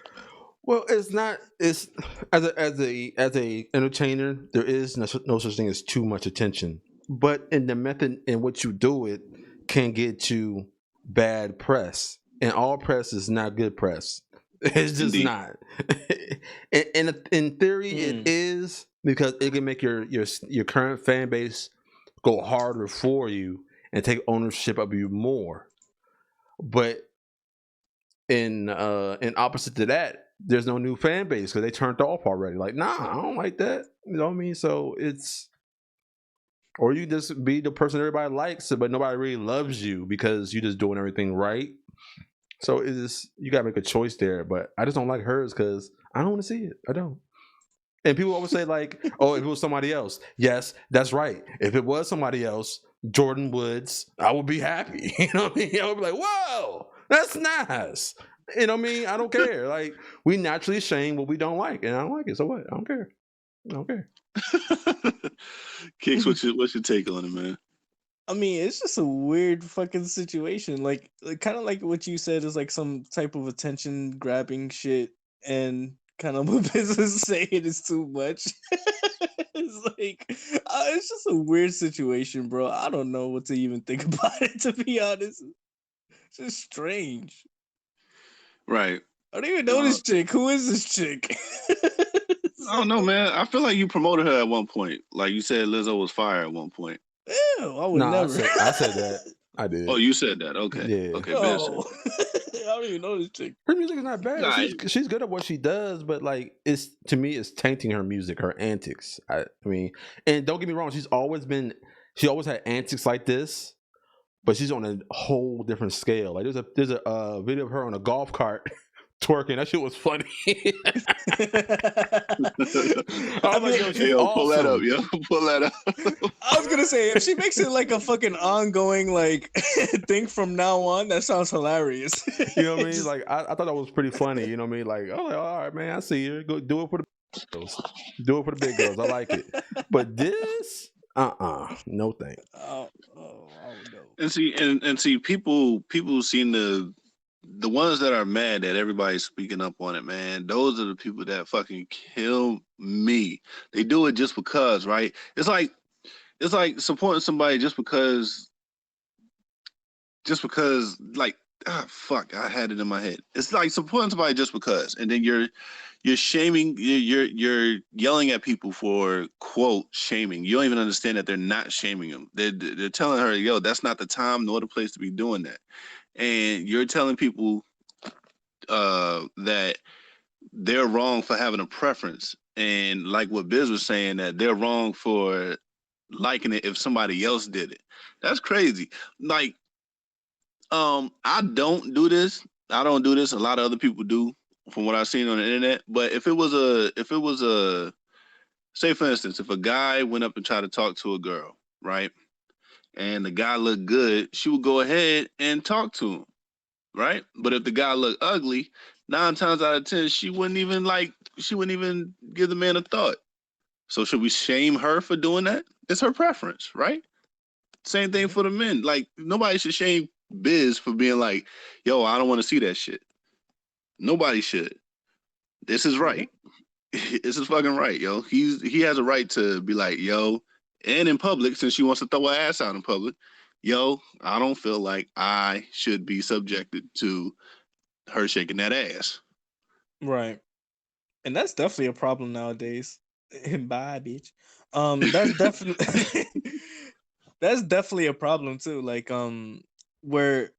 Speaker 1: Well, it's not. It's as a entertainer, there is no such thing as too much attention. But in the method in which you do it, can get you bad press, and all press is not good press. It's just Indeed. Not. In theory, it is, because it can make your current fan base go harder for you and take ownership of you more. But in opposite to that, there's no new fan base because they turned off already. Like, nah, I don't like that. You know what I mean? So it's, or you just be the person everybody likes, but nobody really loves you because you're just doing everything right. So it is, you gotta make a choice there. But I just don't like hers because I don't want to see it. I don't. And people always say like, oh, if it was somebody else. Yes, that's right. If it was somebody else, Jordan Woods, I would be happy. You know what I mean? I would be like, whoa, that's nice. You know what I mean? I don't care. Like, we naturally shame what we don't like, and I don't like it. So what? I don't care.
Speaker 2: Kickz, what's your take on it, man?
Speaker 3: I mean, it's just a weird fucking situation. Like kind of like what you said is like some type of attention grabbing shit, and kind of what BizZness saying is too much. It's like it's just a weird situation, bro. I don't know what to even think about it, to be honest. It's just strange.
Speaker 2: Right.
Speaker 3: I don't even know this chick. Who is this chick?
Speaker 2: I don't know, man. I feel like you promoted her at one point. Like you said, Lizzo was fire at one point.
Speaker 3: Ew, I would never.
Speaker 1: I said that. I did.
Speaker 2: Oh, you said that. Okay.
Speaker 1: Yeah.
Speaker 2: Okay.
Speaker 3: No. I don't even know this chick.
Speaker 1: Her music is not bad. Nah, she's good at what she does, but like, to me, it's tainting her music, her antics. I mean, and don't get me wrong, she always had antics like this, but she's on a whole different scale. Like there's a video of her on a golf cart twerking. That shit was funny. I was like, yo, she's awesome.
Speaker 2: Pull that up, yo. Pull that up.
Speaker 3: I was gonna say, if she makes it like a fucking ongoing like thing from now on, that sounds hilarious.
Speaker 1: You know what I mean? Like I thought that was pretty funny. You know what I mean? Like, oh, all right, man, I see you. Go do it for the girls. Do it for the big girls. I like it. But this, no thanks.
Speaker 3: Oh no.
Speaker 2: And see, people seem to, the ones that are mad that everybody's speaking up on it, man. Those are the people that fucking kill me. They do it just because, right? It's like supporting somebody just because, like, fuck, I had it in my head. It's like supporting somebody just because, and then you're shaming, you're yelling at people for quote shaming. You don't even understand that they're not shaming them. They're telling her, yo, that's not the time nor the place to be doing that. And you're telling people that they're wrong for having a preference, and like what Biz was saying, that they're wrong for liking it if somebody else did it. That's crazy. Like, I don't do this. A lot of other people do, from what I've seen on the internet. But if it was a, say for instance, if a guy went up and tried to talk to a girl, right, and the guy looked good, she would go ahead and talk to him, right? But if the guy looked ugly, 9 times out of 10, she wouldn't even give the man a thought. So should we shame her for doing that? It's her preference, right? Same thing for the men. Like, nobody should shame Biz for being like, yo, I don't want to see that shit. Nobody should. This is right. This is fucking right, yo. He has a right to be like, yo, and in public, since she wants to throw her ass out in public, yo, I don't feel like I should be subjected to her shaking that ass.
Speaker 3: Right. And that's definitely a problem nowadays. Bye, bitch. That's definitely that's definitely a problem too. Like, where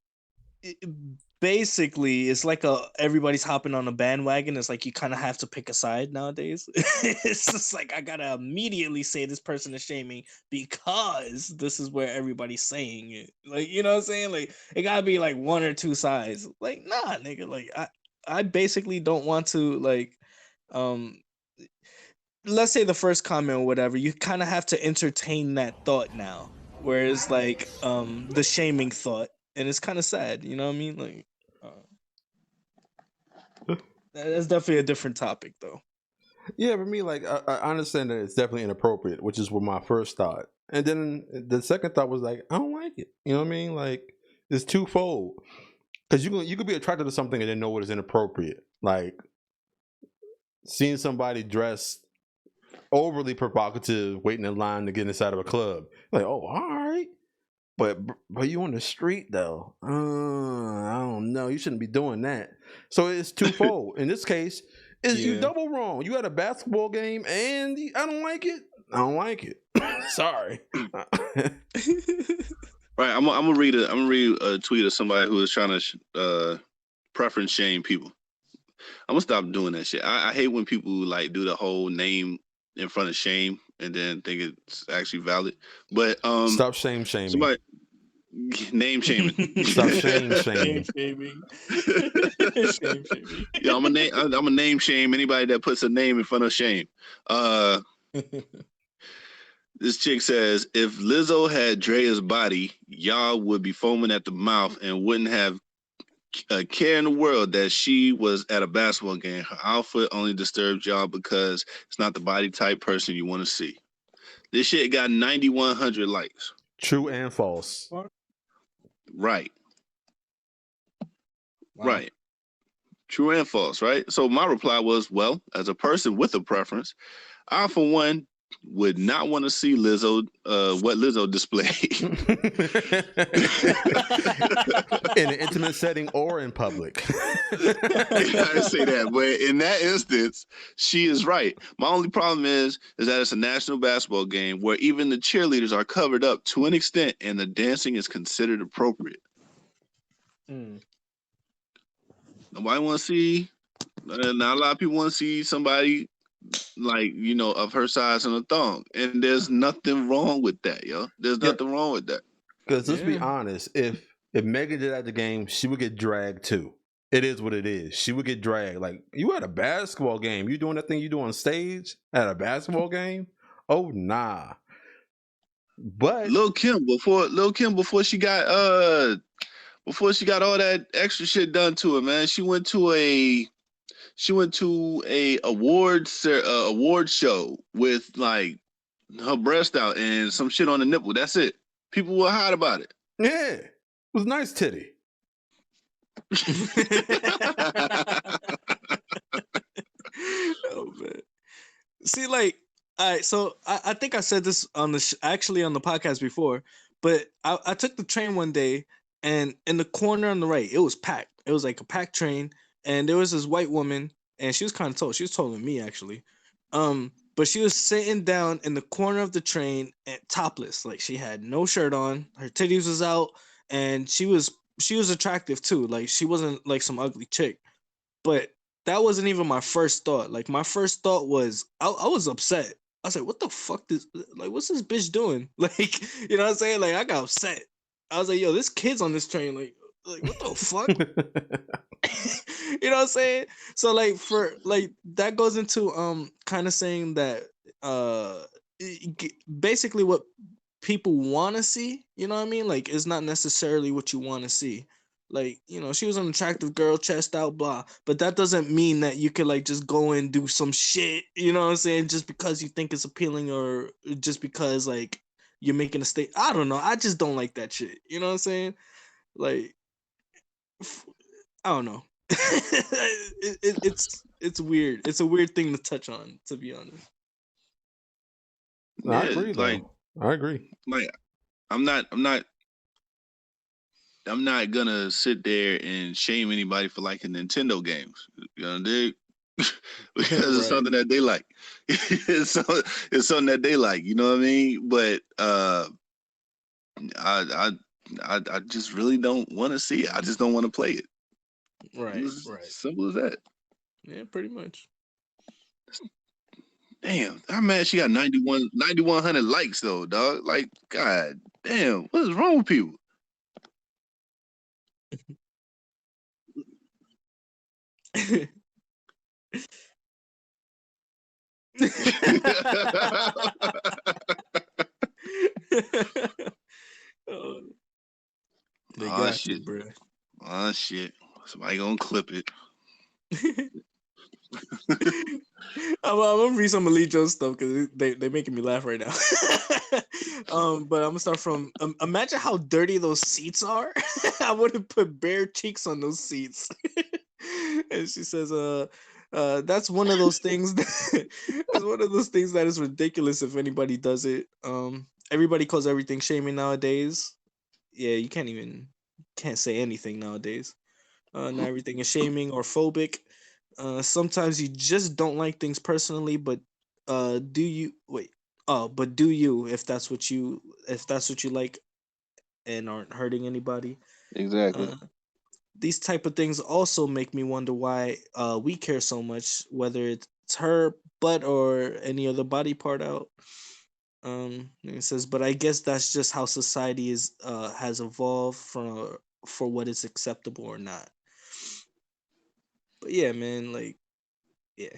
Speaker 3: basically it's like everybody's hopping on a bandwagon. It's like you kind of have to pick a side nowadays. It's just like, I gotta immediately say this person is shaming because this is where everybody's saying it. Like, you know what I'm saying? Like, it gotta be like one or two sides. Like, nah, nigga. Like, I basically don't want to, like, let's say the first comment or whatever, you kind of have to entertain that thought now. Whereas like the shaming thought, and it's kind of sad, you know what I mean? Like, that's definitely a different topic, though.
Speaker 1: Yeah, for me, like I understand that it's definitely inappropriate, which is what my first thought, and then the second thought was like, I don't like it. You know what I mean? Like, it's twofold, because you could be attracted to something and then know what is inappropriate, like seeing somebody dressed overly provocative, waiting in line to get inside of a club. Like, oh, all right. But you on the street though. I don't know. You shouldn't be doing that. So it's twofold. In this case, you double wrong. You had a basketball game and I don't like it. I don't like it. Sorry.
Speaker 2: Right. I'm gonna read a tweet of somebody who is trying to preference shame people. I'm gonna stop doing that shit. I hate when people like do the whole name in front of shame and then think it's actually valid. But
Speaker 1: stop shaming.
Speaker 2: Somebody name shaming.
Speaker 1: Stop shaming.
Speaker 3: Shame shaming.
Speaker 2: Yeah, I'm a name shame anybody that puts a name in front of shame. This chick says, if Lizzo had Drea's body, y'all would be foaming at the mouth and wouldn't have a care in the world that she was at a basketball game. Her outfit only disturbed y'all because it's not the body type person you want to see. This shit got 9,100 likes.
Speaker 1: True and false.
Speaker 2: Right.
Speaker 3: Wow.
Speaker 2: Right. True and false, right? So my reply was, well, as a person with a preference, I, for one, would not want to see Lizzo, what Lizzo displayed.
Speaker 1: In an intimate setting or in public.
Speaker 2: I say that, but in that instance, she is right. My only problem is that it's a national basketball game where even the cheerleaders are covered up to an extent and the dancing is considered appropriate. Nobody want to see, not a lot of people want to see somebody like, you know, of her size in a thong, and there's nothing wrong with that, yo. There's nothing wrong with that.
Speaker 1: Because let's be
Speaker 3: Yeah.
Speaker 1: honest, if Megan did at the game, she would get dragged too. It is what it is. She would get dragged. Like, you at a basketball game, you doing that thing you do on stage at a basketball game? Oh nah. But
Speaker 2: Lil Kim before she got all that extra shit done to her, man. She went to a award show with like her breast out and some shit on the nipple. That's it. People were hot about it.
Speaker 1: yeah, it was nice titty.
Speaker 3: Oh man. See, like, all right, so I think I said this on actually on the podcast before, but I took the train one day, and in the corner on the right, it was packed. It was like a packed train, and there was this white woman, and she was kind of tall. She was taller than me actually, but she was sitting down in the corner of the train, topless. Like, she had no shirt on, her titties was out, and she was attractive too. Like, she wasn't like some ugly chick, but that wasn't even my first thought. Like, my first thought was I was upset. I was like, what the fuck what's this bitch doing? Like, you know what I'm saying? Like, I got upset. I was like, yo, this kid's on this train. Like what the fuck? You know what I'm saying? So like, for like, that goes into kind of saying that basically what people want to see, you know what I mean? Like, it's not necessarily what you want to see. Like, you know, she was an attractive girl, chest out, blah. But that doesn't mean that you could like just go and do some shit, you know what I'm saying? Just because you think it's appealing, or just because like you're making a statement. I don't know. I just don't like that shit. You know what I'm saying? Like, I don't know. It's weird. It's a weird thing to touch on, to be honest.
Speaker 1: No, I agree,
Speaker 2: like,
Speaker 1: I agree.
Speaker 2: like I'm not gonna sit there and shame anybody for liking Nintendo games. You know, because it's something that they like. it's something that they like. You know what I mean? But I just really don't want to see it. I just don't want to play it.
Speaker 3: Right.
Speaker 2: Simple as that.
Speaker 3: Yeah, pretty much.
Speaker 2: Damn, I'm mad she got 9,100 likes though, dog. Like, god damn, what is wrong with people?
Speaker 3: They got you, bro.
Speaker 2: Oh shit! Somebody gonna clip it.
Speaker 3: I'm gonna read some of Lee Joe's stuff because they're making me laugh right now. But I'm gonna start from imagine how dirty those seats are. I wouldn't put bare cheeks on those seats. And she says, that's one of those things that is ridiculous if anybody does it. Everybody calls everything shaming nowadays. Yeah, you can't say anything nowadays. Not everything is shaming or phobic. Sometimes you just don't like things personally, but do you if that's what you like and aren't hurting anybody?
Speaker 2: Exactly.
Speaker 3: These type of things also make me wonder why we care so much, whether it's her butt or any other body part out. It says, but I guess that's just how society has evolved for what is acceptable or not. But yeah, man, like, yeah,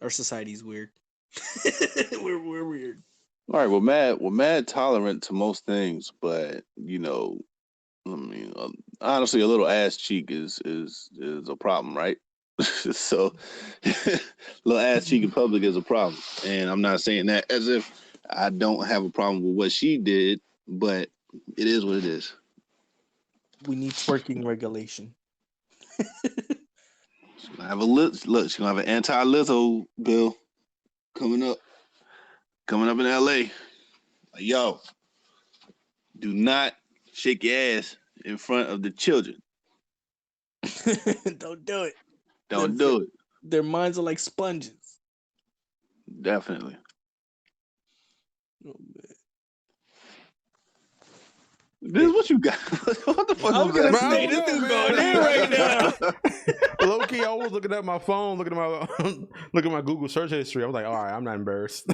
Speaker 3: our society's weird. we're weird.
Speaker 2: All right, we're mad tolerant to most things, but you know, I mean, honestly, a little ass cheek is a problem, right? So, little ass cheek in public is a problem, and I'm not saying that as if I don't have a problem with what she did, but it is what it is.
Speaker 3: We need twerking regulation.
Speaker 2: She's gonna have she's gonna have an anti-Lizzo bill coming up in LA. Like, yo, do not shake your ass in front of the children.
Speaker 3: Don't do it.
Speaker 2: Don't do it.
Speaker 3: Their minds are like sponges.
Speaker 2: Definitely.
Speaker 3: Oh, man.
Speaker 2: This is what you got. What the fuck?
Speaker 3: I'm gonna say this is going in right now.
Speaker 1: Low key, I was looking at my phone, looking at my Google search history. I was like, all right, I'm not embarrassed.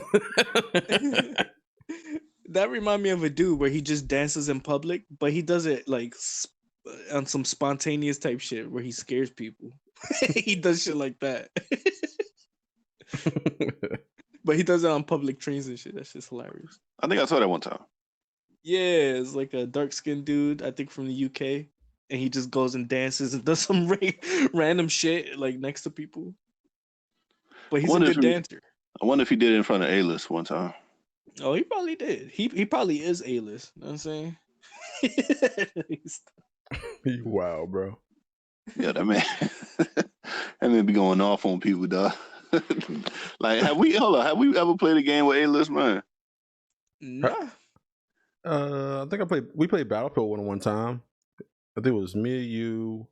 Speaker 3: That remind me of a dude where he just dances in public, but he does it like on some spontaneous type shit where he scares people. He does shit like that. But he does it on public trains and shit. That's just hilarious.
Speaker 2: I think I saw that one time.
Speaker 3: Yeah, it's like a dark skinned dude, I think from the UK. And he just goes and dances and does some random shit like next to people. But he's a good dancer.
Speaker 2: I wonder if he did it in front of A-list one time.
Speaker 3: Oh, he probably did. He probably is A-list. You know what I'm saying?
Speaker 1: You wow, bro.
Speaker 2: Yeah, that man be going off on people, dog. Like, have we ever played a game with A-list, man?
Speaker 3: Nah.
Speaker 1: I think we played Battlefield one time. I think it was me, you,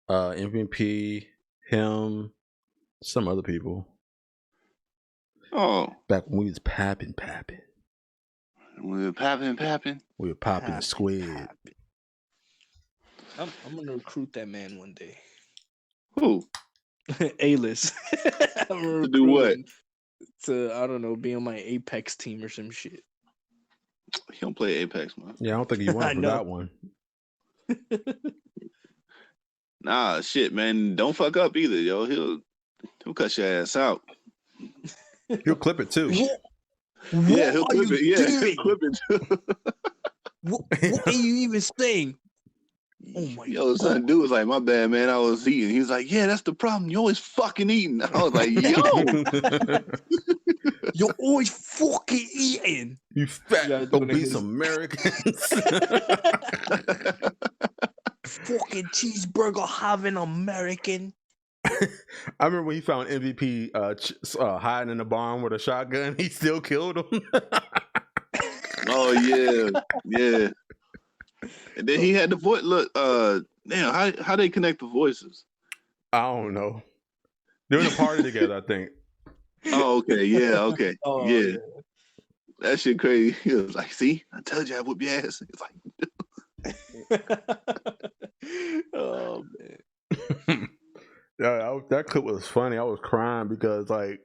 Speaker 1: MVP, him, some other people.
Speaker 2: Oh.
Speaker 1: Back when we was papping.
Speaker 2: We were papping.
Speaker 1: We were popping the squid.
Speaker 3: I'm gonna recruit that man one day.
Speaker 2: Who?
Speaker 3: A-list.
Speaker 2: To do what?
Speaker 3: To, I don't know, be on my Apex team or some shit.
Speaker 2: He don't play Apex, man.
Speaker 1: Yeah, I don't think he won for that one.
Speaker 2: Nah, shit, man. Don't fuck up either, yo. He'll cut your ass out.
Speaker 1: He'll clip it too.
Speaker 2: Yeah, he'll clip it. Yeah, he'll clip it too.
Speaker 3: What are you even saying? Oh my
Speaker 2: Yo, son, dude was like, my bad, man. I was eating. He was like, yeah, that's the problem. You always fucking eating. I was like, yo.
Speaker 3: You're always fucking eating.
Speaker 1: You fat obese Americans.
Speaker 3: Fucking cheeseburger having American.
Speaker 1: I remember when he found MVP hiding in the barn with a shotgun. He still killed him.
Speaker 2: Oh yeah. And then he had the voice. Look, damn, how they connect the voices?
Speaker 1: I don't know. They're in a party together, I think.
Speaker 2: Oh, okay, yeah, okay,
Speaker 3: Oh,
Speaker 2: yeah. That shit crazy. He was like, "See, I told you I whoop your ass." It's like,
Speaker 3: oh man.
Speaker 1: Yeah, that clip was funny. I was crying because like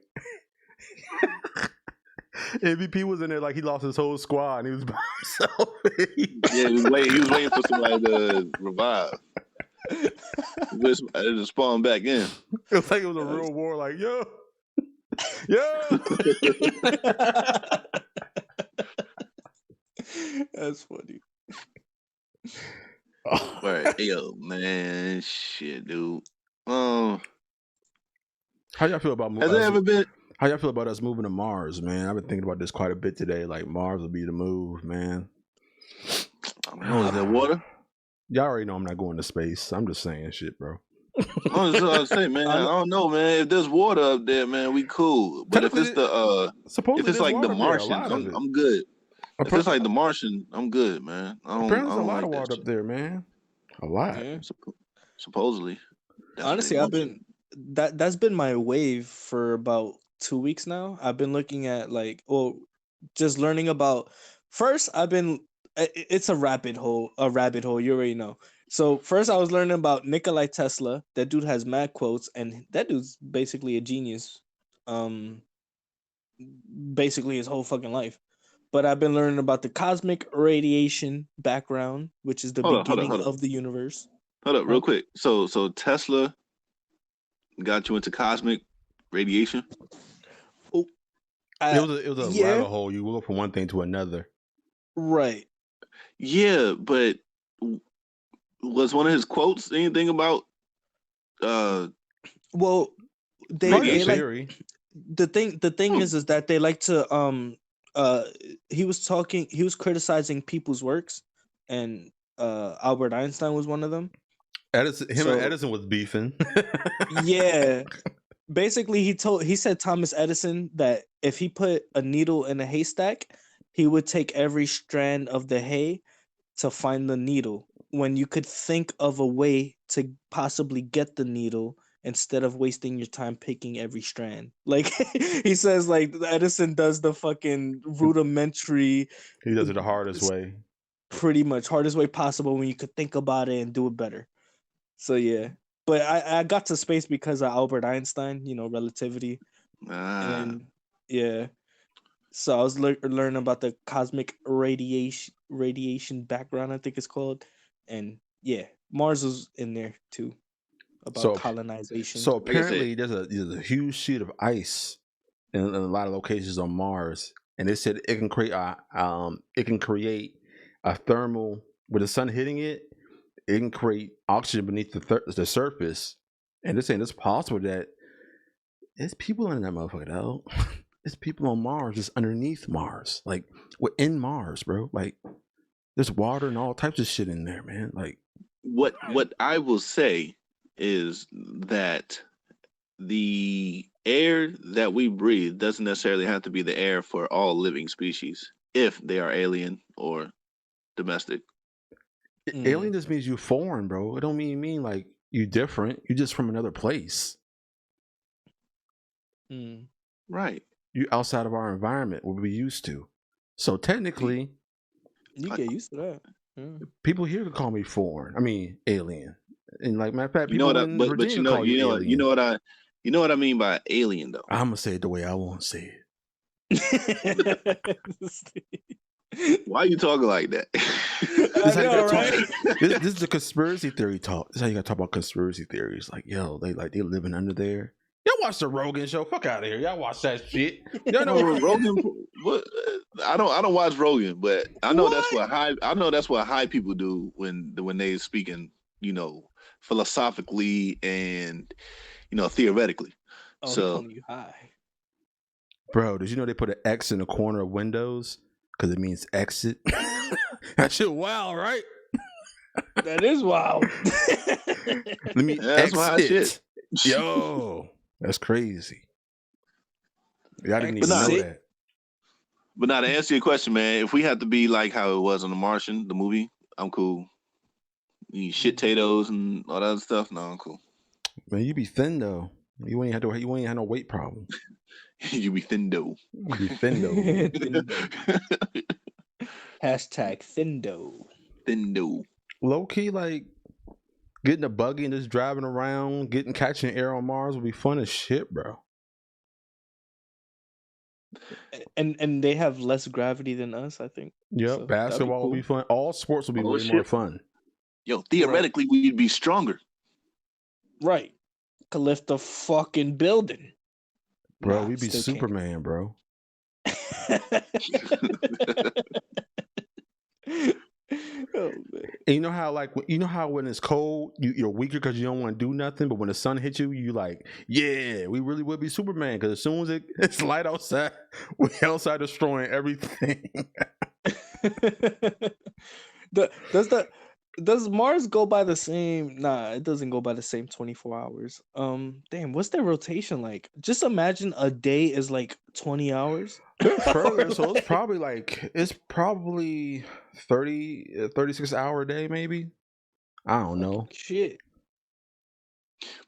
Speaker 1: MVP was in there like he lost his whole squad and he was by himself.
Speaker 2: yeah, he was waiting for somebody to revive. Just spawn back in.
Speaker 1: It was like it was a real war. Like yo.
Speaker 3: That's funny.
Speaker 2: Right, yo, man, shit, dude.
Speaker 1: How y'all feel about
Speaker 2: has there ever been?
Speaker 1: How y'all feel about us moving to Mars, man? I've been thinking about this quite a bit today. Like Mars will be the move, man.
Speaker 2: Oh, is there water?
Speaker 1: Y'all already know I'm not going to space. I'm just saying shit, bro.
Speaker 2: I was saying, man. I don't know, man. If there's water up there, man, we cool. But if it's if it's like the Martians, I'm good. If it's like the Martian, I'm good, man.
Speaker 1: Apparently, there's a lot of water up there, man. A lot.
Speaker 2: Yeah. Supposedly.
Speaker 3: Honestly, that's been my wave for about 2 weeks now. I've been looking at just learning about. First, it's a rabbit hole. You already know. So first, I was learning about Nikola Tesla. That dude has mad quotes, and that dude's basically a genius. Basically his whole fucking life. But I've been learning about the cosmic radiation background, which is the beginning of the universe.
Speaker 2: Hold up, real quick. So Tesla got you into cosmic radiation?
Speaker 3: Oh,
Speaker 1: it was a rabbit hole. You go from one thing to another.
Speaker 3: Right.
Speaker 2: Yeah, but was one of his quotes anything about
Speaker 3: well they like the thing is that they like to he was criticizing people's works, and Albert Einstein was one of them.
Speaker 1: Edison was beefing.
Speaker 3: Yeah. Basically he said Thomas Edison that if he put a needle in a haystack, he would take every strand of the hay to find the needle, when you could think of a way to possibly get the needle instead of wasting your time picking every strand. Like he says, like Edison does the fucking rudimentary.
Speaker 1: He does it the hardest way.
Speaker 3: Pretty much hardest way possible when you could think about it and do it better. So yeah. But I got to space because of Albert Einstein, relativity. And yeah. So I was learning about the cosmic radiation background, I think it's called, and yeah, Mars was in there too about colonization.
Speaker 1: So
Speaker 2: Like I said,
Speaker 1: apparently, there's a huge sheet of ice in a lot of locations on Mars, and they said it can create a thermal with the sun hitting it. It can create oxygen beneath the surface, and they're saying it's possible that there's people in that motherfucker though. It's people on Mars, just underneath Mars, like we're in Mars, bro. Like there's water and all types of shit in there, man. Like
Speaker 2: what I will say is that the air that we breathe doesn't necessarily have to be the air for all living species if they are alien or domestic.
Speaker 1: alien just means you foreign, bro. It don't mean like you different. You just from another place.
Speaker 2: Right.
Speaker 1: You outside of our environment, what we used to. So technically,
Speaker 3: you get used to that.
Speaker 1: People here could call me foreign. I mean, alien. And like matter of fact,
Speaker 2: You know
Speaker 1: people
Speaker 2: what?
Speaker 1: in
Speaker 2: But
Speaker 1: Virginia
Speaker 2: you know
Speaker 1: call you alien.
Speaker 2: you know what I mean by alien though.
Speaker 1: I'm gonna say it the way I want to say
Speaker 3: it.
Speaker 2: Why are you talking like that?
Speaker 1: This is the conspiracy theory talk. This is how you gotta talk about conspiracy theories. Like, yo, they living under there. Y'all watch the Rogan show. Fuck out of here. Y'all watch that shit. Y'all know
Speaker 2: Rogan. What? I don't watch Rogan, but I know that's what high people do when they speaking, philosophically and theoretically.
Speaker 3: Oh,
Speaker 2: so
Speaker 3: you high.
Speaker 1: Bro, did you know they put an X in the corner of Windows because it means exit? That shit wild, right?
Speaker 3: That is wild.
Speaker 1: Let me exit. Yo, that's crazy. Y'all didn't even know that.
Speaker 2: But now to answer your question, man, if we had to be like how it was on The Martian, the movie, I'm cool. You eat shit potatoes and all that other stuff. No, I'm cool.
Speaker 1: Man, you be thin though. You ain't had no weight problem.
Speaker 2: You be thin though.
Speaker 1: You be thin though.
Speaker 3: Hashtag Thindo.
Speaker 2: Thindo.
Speaker 1: Low key, like getting a buggy and just driving around, catching air on Mars would be fun as shit, bro.
Speaker 3: And they have less gravity than us, I think.
Speaker 1: Yep, so basketball will be fun. All sports will be way more fun.
Speaker 2: Yo, theoretically, we'd be stronger.
Speaker 3: Right. Could lift a fucking building.
Speaker 1: Bro, we'd be Superman, bro. Oh, man. And you know how when it's cold, you're weaker because you don't want to do nothing, but when the sun hits you, you like, yeah, we really would be Superman because as soon as it's light outside, we're outside destroying everything.
Speaker 3: Does Mars go by the same? Nah, it doesn't go by the same 24 hours. Damn, what's their rotation like? Just imagine a day is like 20 hours.
Speaker 1: Further, so it's probably 36 hour a day, maybe. I don't know.
Speaker 3: Shit.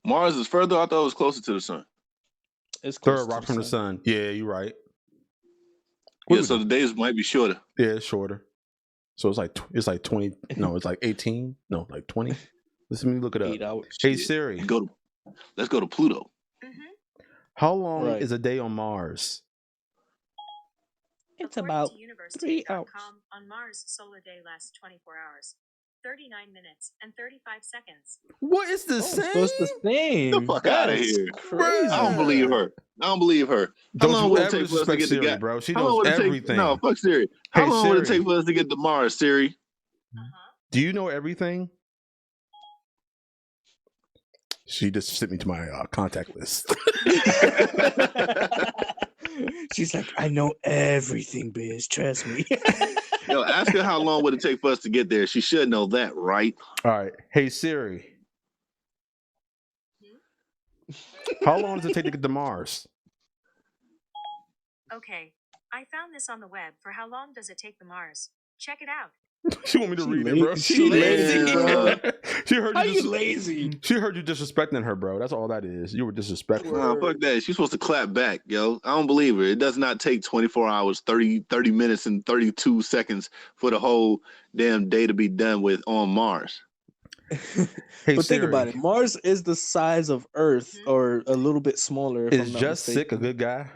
Speaker 2: Mars is further. I thought it was closer to the sun.
Speaker 3: It's
Speaker 1: third rock from the sun. Yeah, you're right.
Speaker 2: Yeah, so the days might be shorter.
Speaker 1: Yeah, it's shorter. So it's like 20. No, it's like 18. No, like 20. Let me look it up.
Speaker 3: 8 hours.
Speaker 1: Hey Siri,
Speaker 2: let's go to Pluto.
Speaker 4: Mm-hmm.
Speaker 1: How long is a day on Mars?
Speaker 3: It's about 3 hours.
Speaker 4: On Mars, solar day lasts 24 hours, 39 minutes, and 35 seconds.
Speaker 1: What is the same?
Speaker 3: It's the same.
Speaker 2: Get the fuck out of here.
Speaker 3: Crazy.
Speaker 2: I don't believe her. How long would it take for us to get
Speaker 1: Siri,
Speaker 2: to
Speaker 1: bro? She knows everything.
Speaker 2: No, fuck Siri. How long would it take for us to get to Mars, Siri?
Speaker 1: Do you know everything? She just sent me to my contact list.
Speaker 3: She's like, I know everything, bitch. Trust me.
Speaker 2: Yo, ask her how long would it take for us to get there. She should know that, right?
Speaker 1: All right. Hey, Siri. How long does it take to get to Mars?
Speaker 4: Okay. I found this on the web. For how long does it take to Mars? Check it out.
Speaker 1: She want me to read it, bro.
Speaker 3: She lazy.
Speaker 1: She heard you.
Speaker 3: Lazy?
Speaker 1: She heard you disrespecting her, bro. That's all that is. You were disrespectful.
Speaker 2: Nah, fuck that. She's supposed to clap back, yo. I don't believe her. It does not take 24 hours, 30 minutes, and 32 seconds for the whole damn day to be done with on Mars.
Speaker 1: Hey,
Speaker 3: but think about it. Mars is the size of Earth, or a little bit smaller.
Speaker 1: Is Just Sick a good guy?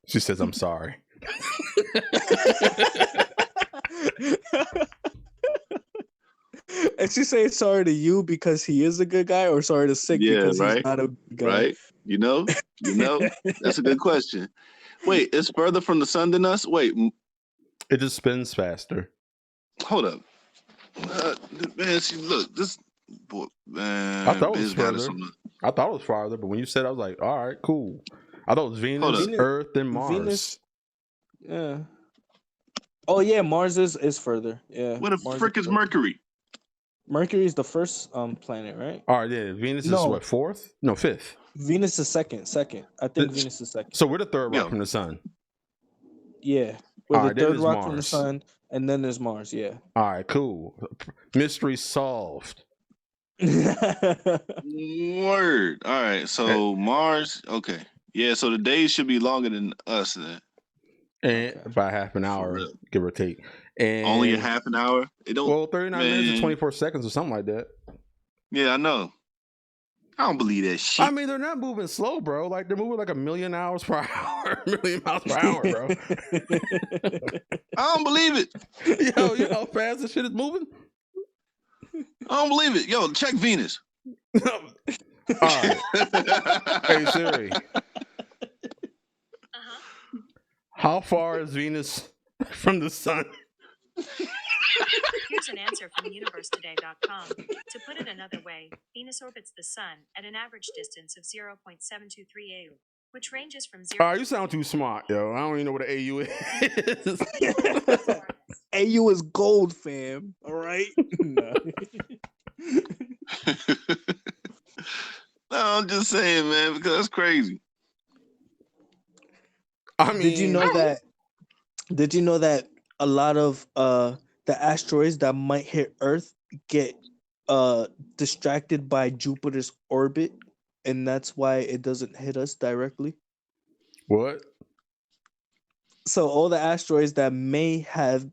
Speaker 1: She says, "I'm sorry."
Speaker 3: And she say sorry to you because he is a good guy, or sorry to Sick
Speaker 2: Yeah,
Speaker 3: because he's
Speaker 2: right.
Speaker 3: not a good guy.
Speaker 2: Right? You know, that's a good question. Wait, it's further from the sun than us. Wait,
Speaker 1: It just spins faster.
Speaker 2: hold up, man. See, look, this boy, man.
Speaker 1: I thought it was
Speaker 2: Biz got us
Speaker 1: further.
Speaker 2: on
Speaker 1: I thought it was farther, but when you said, it, I was like, "All right, cool." I thought it was Venus,
Speaker 2: Hold
Speaker 3: up.
Speaker 1: Earth, and Mars.
Speaker 3: Venus. Yeah. Oh yeah, Mars is further. Yeah.
Speaker 2: Where the
Speaker 3: Mars
Speaker 2: frick is
Speaker 3: further.
Speaker 2: Mercury?
Speaker 3: Mercury is the first planet, right?
Speaker 1: All right, yeah. Venus is
Speaker 3: No.
Speaker 1: what, fourth? No, fifth.
Speaker 3: Venus is second. I think Venus is second.
Speaker 1: So we're the third rock
Speaker 2: Yeah.
Speaker 1: from the sun.
Speaker 3: Yeah. We're
Speaker 1: All
Speaker 3: the
Speaker 1: right, then
Speaker 3: third
Speaker 1: there's
Speaker 3: rock from the
Speaker 1: Mars.
Speaker 3: sun, and then there's Mars. Yeah.
Speaker 1: All right, cool. Mystery solved.
Speaker 2: Word. All right. So Mars. Okay. Yeah. So the days should be longer than us then.
Speaker 1: And
Speaker 3: Okay.
Speaker 1: by half an hour,
Speaker 2: real.
Speaker 1: give or take. And
Speaker 2: Only a half an hour. It don't.
Speaker 1: Well, 39 minutes and
Speaker 2: man.
Speaker 1: 24 seconds or something like that.
Speaker 2: Yeah, I know. I don't believe that shit.
Speaker 1: I mean, they're not moving slow, bro. Like they're moving like a million miles per hour, bro.
Speaker 2: I don't believe it.
Speaker 1: Yo, you know how fast this shit is moving?
Speaker 2: I don't believe it. Yo, check Venus.
Speaker 1: All right. Hey Siri,
Speaker 4: Uh-huh.
Speaker 1: how far is Venus from the sun?
Speaker 4: Here's an answer from universetoday.com. To put it another way, Venus orbits the sun at an average distance of 0.723 AU, which ranges from 0
Speaker 1: All right, you sound too smart, yo. I don't even know what an AU is.
Speaker 3: AU is gold, fam. All right. No.
Speaker 2: No, I'm just saying, man, because that's crazy.
Speaker 1: I mean,
Speaker 3: Did you know that? Did you know that a lot of the asteroids that might hit Earth get distracted by Jupiter's orbit, and that's why it doesn't hit us directly?
Speaker 1: What?
Speaker 3: So all the asteroids that may have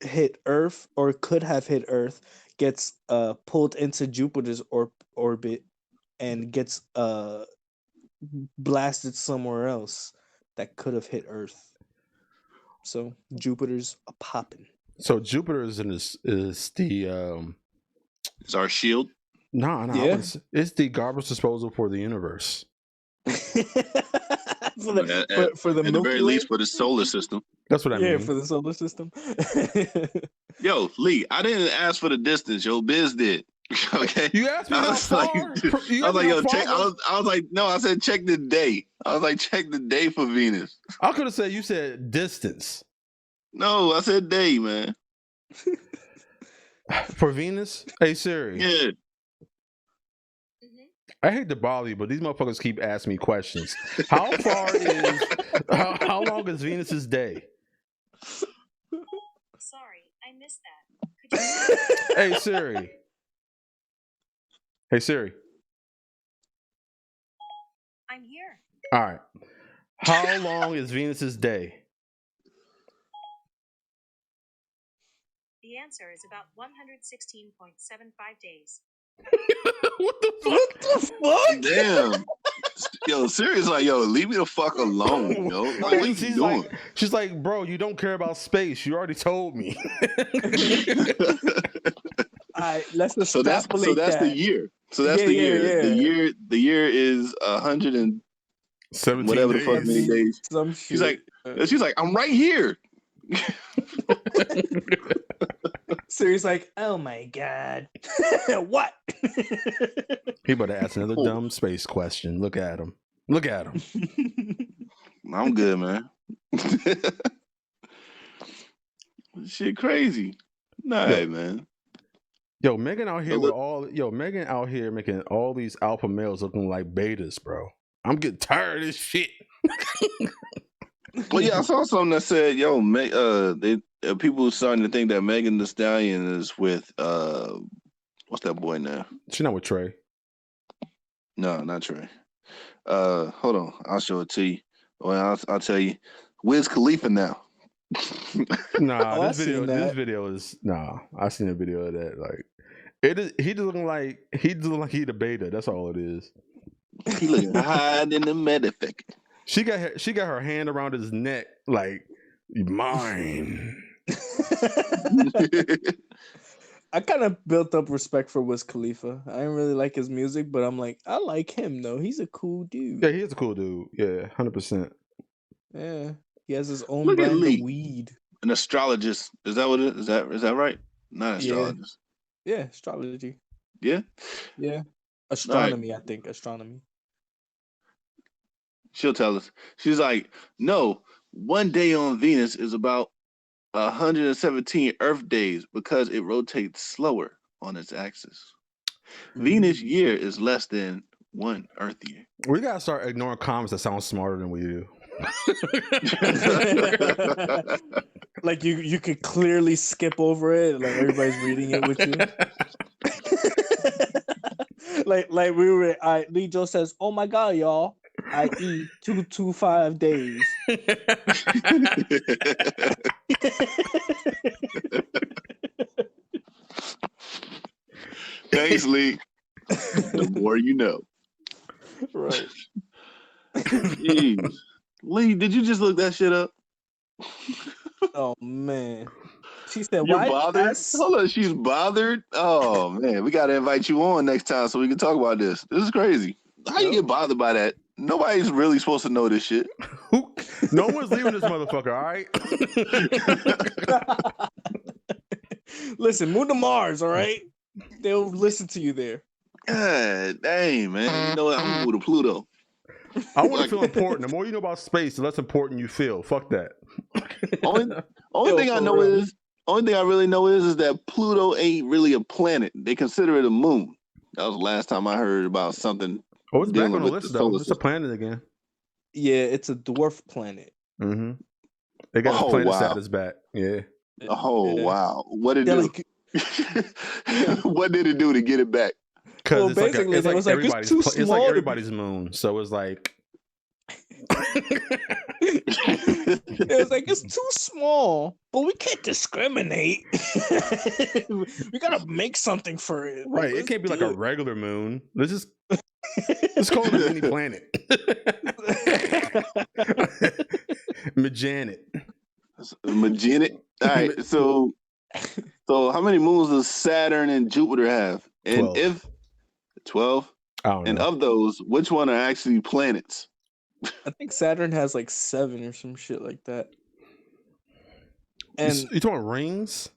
Speaker 3: hit Earth or could have hit Earth gets pulled into Jupiter's orbit and gets blasted somewhere else that could have hit Earth. So Jupiter's a popping.
Speaker 1: So Jupiter is in this is the
Speaker 2: It's our shield.
Speaker 1: no,
Speaker 3: Yeah.
Speaker 1: it's the garbage disposal for the universe.
Speaker 3: for the for the
Speaker 2: At the
Speaker 3: Milky
Speaker 2: very
Speaker 3: Way?
Speaker 2: least for the solar system.
Speaker 1: That's what I
Speaker 3: Yeah,
Speaker 1: mean.
Speaker 3: for the solar system.
Speaker 2: Yo, Lee, I didn't ask for the distance. Yo, Biz did. Okay.
Speaker 1: You asked me
Speaker 2: I
Speaker 1: how
Speaker 2: was like,
Speaker 1: far. You
Speaker 2: I
Speaker 1: asked
Speaker 2: was like,
Speaker 1: me
Speaker 2: yo,
Speaker 1: how far
Speaker 2: check. I was like, no, I said check the day. I was like, check the day for Venus.
Speaker 1: I could have said you said distance
Speaker 2: No, I said day, man.
Speaker 1: for Venus. Hey Siri,
Speaker 2: Yeah.
Speaker 1: I hate to bother you, but these motherfuckers keep asking me questions. How far is how long is Venus's day?
Speaker 4: Sorry, I missed that. Could you
Speaker 1: Hey Siri. Hey Siri.
Speaker 4: I'm here.
Speaker 1: All right. How long is Venus's day?
Speaker 4: The answer is about 116.75 days.
Speaker 1: What the fuck?
Speaker 3: What the fuck?
Speaker 2: Damn. Yo, serious, like, yo, leave me the fuck alone, yo. Like, what you doing?
Speaker 1: She's like, bro, you don't care about space. You already told me.
Speaker 3: All right, let's
Speaker 2: So that's
Speaker 3: extrapolate
Speaker 2: the year. So that's
Speaker 3: Yeah,
Speaker 2: the
Speaker 3: yeah,
Speaker 2: year.
Speaker 3: yeah.
Speaker 2: The year is 100 and
Speaker 1: 17
Speaker 2: whatever the fuck
Speaker 1: days.
Speaker 2: many days.
Speaker 3: Some
Speaker 2: She's
Speaker 3: shit.
Speaker 2: like, I'm right here.
Speaker 3: Siri's like, oh my god. What?
Speaker 1: He about to ask another dumb space question. Look at him. Look at him.
Speaker 2: I'm good, man. Shit crazy. Nah,
Speaker 1: Yo.
Speaker 2: man.
Speaker 1: Yo, Megan out here
Speaker 2: Yo,
Speaker 1: with
Speaker 2: look-
Speaker 1: Megan out here making all these alpha males looking like betas, bro. I'm getting tired of this shit.
Speaker 2: Well, yeah, I saw something that said, yo, people starting to think that Megan Thee Stallion is with what's that boy now?
Speaker 1: She's not with Trey.
Speaker 2: No, not Trey. Hold on, I'll show it to you. Well, I'll tell you, Wiz Khalifa now.
Speaker 1: Nah,
Speaker 3: Oh, I
Speaker 1: this video.
Speaker 3: seen that.
Speaker 1: This video is nah. I seen a video of that. Like, it is. He just looking like he the beta. That's all it is.
Speaker 2: He looking high in the metaphor.
Speaker 1: She got her hand around his neck, like mine.
Speaker 3: I kind of built up respect for Wiz Khalifa. I didn't really like his music, but I'm like, I like him though. He's a cool dude.
Speaker 1: Yeah, he is a cool dude. Yeah, 100%.
Speaker 3: Yeah, he has his own
Speaker 2: Look at
Speaker 3: brand
Speaker 2: Lee.
Speaker 3: of weed.
Speaker 2: An astrologist. Is that what it is? Is that right? Not astrologist.
Speaker 3: Yeah, astrology.
Speaker 2: Yeah.
Speaker 3: Yeah, astronomy. I think astronomy.
Speaker 2: She'll tell us. She's like, no, one day on Venus is about 117 Earth days because it rotates slower on its axis. Venus year is less than one Earth year.
Speaker 1: We gotta start ignoring comments that sound smarter than we do.
Speaker 3: Like you could clearly skip over it. Like everybody's reading it with you. like we were. Lee Joe says, "Oh my God, y'all! I eat 225 days."
Speaker 2: Thanks, Lee. The more you know.
Speaker 3: Right.
Speaker 2: Jeez. Lee, did you just look that shit up?
Speaker 3: Oh man. She said,
Speaker 2: You're
Speaker 3: "Why?"
Speaker 2: bothered? Hold on, she's bothered? Oh man, we gotta invite you on next time so we can talk about this. This is crazy. How you get bothered by that? Nobody's really supposed to know this shit.
Speaker 1: No one's leaving this motherfucker, all right?
Speaker 3: Listen, move to Mars, all right? They'll listen to you there.
Speaker 2: God dang, man. You know what? I'm gonna move to Pluto.
Speaker 1: I want to feel important. The more you know about space, the less important you feel. Fuck that.
Speaker 2: Only thing I know is, only thing I really know is that Pluto ain't really a planet. They consider it a moon. That was the last time I heard about something.
Speaker 1: Oh, it's back on the
Speaker 2: with
Speaker 1: list
Speaker 2: the
Speaker 1: though.
Speaker 2: solar
Speaker 1: It's a planet again.
Speaker 3: Yeah, it's a dwarf planet.
Speaker 1: Mm-hmm. They got
Speaker 2: Oh,
Speaker 1: a planet
Speaker 2: wow.
Speaker 1: status back. Yeah.
Speaker 2: Oh
Speaker 3: Yeah.
Speaker 2: wow! What did it
Speaker 3: They're
Speaker 2: do?
Speaker 3: like,
Speaker 2: What did it do to get it back?
Speaker 1: Because
Speaker 3: Well,
Speaker 1: it's like
Speaker 3: basically, they was like, it's
Speaker 1: everybody's
Speaker 3: too
Speaker 1: it's like
Speaker 3: small to-
Speaker 1: everybody's moon. So it's like
Speaker 3: it was like, it's too small, but we can't discriminate. We gotta make something for it.
Speaker 1: right. It can't be like a regular moon. Let's call it a mini planet. Majanet.
Speaker 2: Magenic. All right. So how many moons does Saturn and Jupiter have? And
Speaker 1: 12.
Speaker 2: if 12,
Speaker 1: I don't
Speaker 2: and
Speaker 1: know.
Speaker 2: of those, which one are actually planets?
Speaker 3: I think Saturn has like 7 or some shit like that. And
Speaker 1: You talking rings?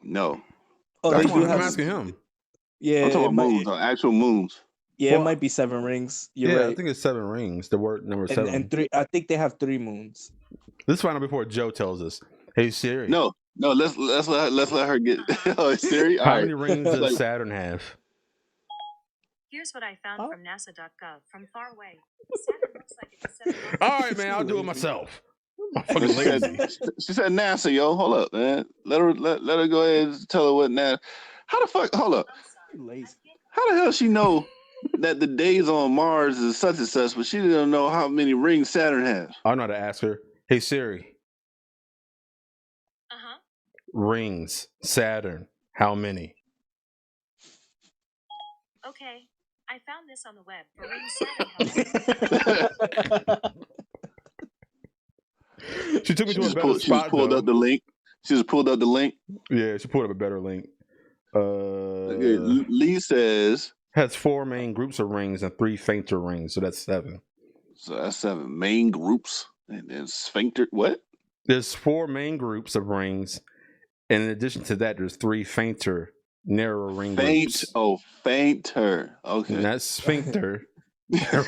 Speaker 2: No.
Speaker 3: oh,
Speaker 1: That's
Speaker 3: they
Speaker 1: why
Speaker 3: do
Speaker 1: I'm
Speaker 3: have.
Speaker 1: asking him.
Speaker 3: Yeah,
Speaker 2: I'm talking
Speaker 3: it
Speaker 2: about
Speaker 3: might,
Speaker 2: moons, actual moons.
Speaker 3: yeah,
Speaker 1: Well,
Speaker 3: it might be 7 rings. You're
Speaker 1: Yeah,
Speaker 3: right.
Speaker 1: I think it's 7 rings. The word number 7.
Speaker 3: and 3. I think they have 3 moons.
Speaker 1: Let's find out before Joe tells us. Hey Siri.
Speaker 2: No. Let's let her get. Oh, Siri. All
Speaker 1: How
Speaker 2: right.
Speaker 1: many rings does
Speaker 2: Like-
Speaker 1: Saturn have?
Speaker 4: Here's what I found
Speaker 3: Huh?
Speaker 4: from NASA.gov from far away. Saturn looks like it's 7 months.
Speaker 1: All right, man. I'll do it myself. I'm fucking
Speaker 2: She said,
Speaker 1: lazy.
Speaker 2: she said NASA, yo. Hold up, man. Let her go ahead and tell her what NASA. How the fuck? Hold up.
Speaker 4: I'm sorry.
Speaker 3: Lazy.
Speaker 2: How the hell she know that the days on Mars is such and such, but she didn't know how many rings Saturn has?
Speaker 1: I know how to ask her. Hey Siri.
Speaker 4: Uh-huh.
Speaker 1: Rings. Saturn. How many?
Speaker 4: Okay. I found this on the web for ring Saturn.
Speaker 1: She took me to a better
Speaker 2: She just
Speaker 1: spot.
Speaker 2: pulled
Speaker 1: though.
Speaker 2: up the link. She just pulled up the link.
Speaker 1: Yeah, she pulled up a better link.
Speaker 2: Okay, Lee says,
Speaker 1: Has 4 main groups of rings and 3 fainter rings, so that's 7.
Speaker 2: so that's 7 main groups. And then sphincter, what?
Speaker 1: There's 4 main groups of rings, and in addition to that, there's 3 fainter, narrower ring groups.
Speaker 2: Fainter. Okay.
Speaker 1: And that's sphincter.
Speaker 3: Yeah,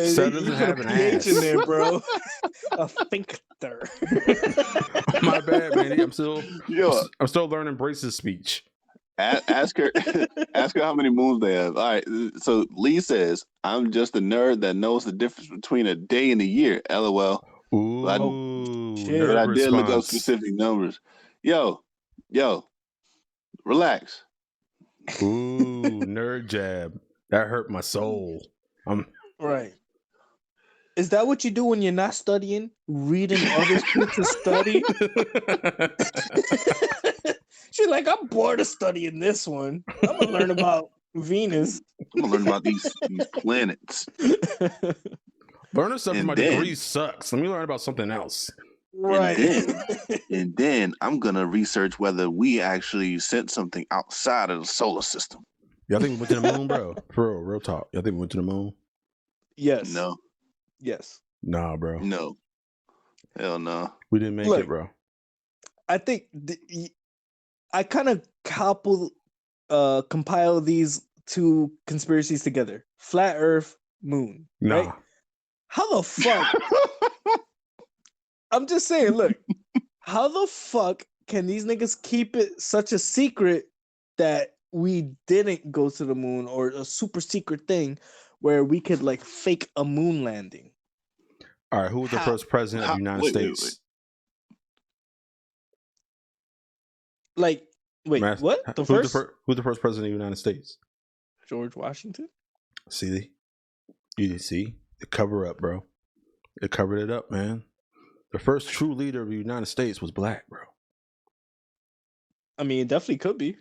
Speaker 1: So
Speaker 3: you
Speaker 1: doesn't
Speaker 3: put
Speaker 1: have
Speaker 3: a
Speaker 1: an
Speaker 3: PH in
Speaker 1: ass.
Speaker 3: there, bro. A sphincter.
Speaker 1: My bad, man. I'm still
Speaker 2: Yo,
Speaker 1: learning braces speech.
Speaker 2: ask her how many moons they have. All right. So Lee says, I'm just a nerd that knows the difference between a day and a year. LOL.
Speaker 1: Ooh,
Speaker 2: But
Speaker 3: shit.
Speaker 2: But I
Speaker 1: nerd
Speaker 2: did look up
Speaker 1: response.
Speaker 2: specific numbers. Yo, relax.
Speaker 1: Ooh, nerd jab. That hurt my soul.
Speaker 3: Right. Is that what you do when you're not studying? Reading other shit to study? She's like, I'm bored of studying this one. I'm gonna learn about Venus.
Speaker 2: I'm gonna learn about these planets.
Speaker 1: Learning stuff from my
Speaker 2: And then-
Speaker 1: degree sucks. Let me learn about something else.
Speaker 3: Right.
Speaker 2: And then I'm gonna research whether we actually sent something outside of the solar system.
Speaker 1: Y'all think we went to the moon, bro? For real talk. Y'all think we went to the moon?
Speaker 3: Yes.
Speaker 2: No,
Speaker 3: Yes.
Speaker 1: Nah, bro.
Speaker 2: no, hell no.
Speaker 1: We didn't make
Speaker 3: Look.
Speaker 1: it, bro.
Speaker 3: I think I kind of compile these two conspiracies together: flat Earth, moon.
Speaker 1: Nah.
Speaker 3: Right? How the fuck? I'm just saying. Look, how the fuck can these niggas keep it such a secret that we didn't go to the moon, or a super secret thing where we could like fake a moon landing?
Speaker 1: All right, who was the
Speaker 3: How?
Speaker 1: first president of the United
Speaker 2: Wait.
Speaker 1: States?
Speaker 3: Like, wait,
Speaker 1: Mass-
Speaker 3: what? The
Speaker 1: who's
Speaker 3: first
Speaker 1: who's the first president of the United States?
Speaker 3: George Washington?
Speaker 1: See, you see the cover up, bro. It covered it up, man. The first true leader of the United States was black, bro.
Speaker 3: I mean, it definitely could be.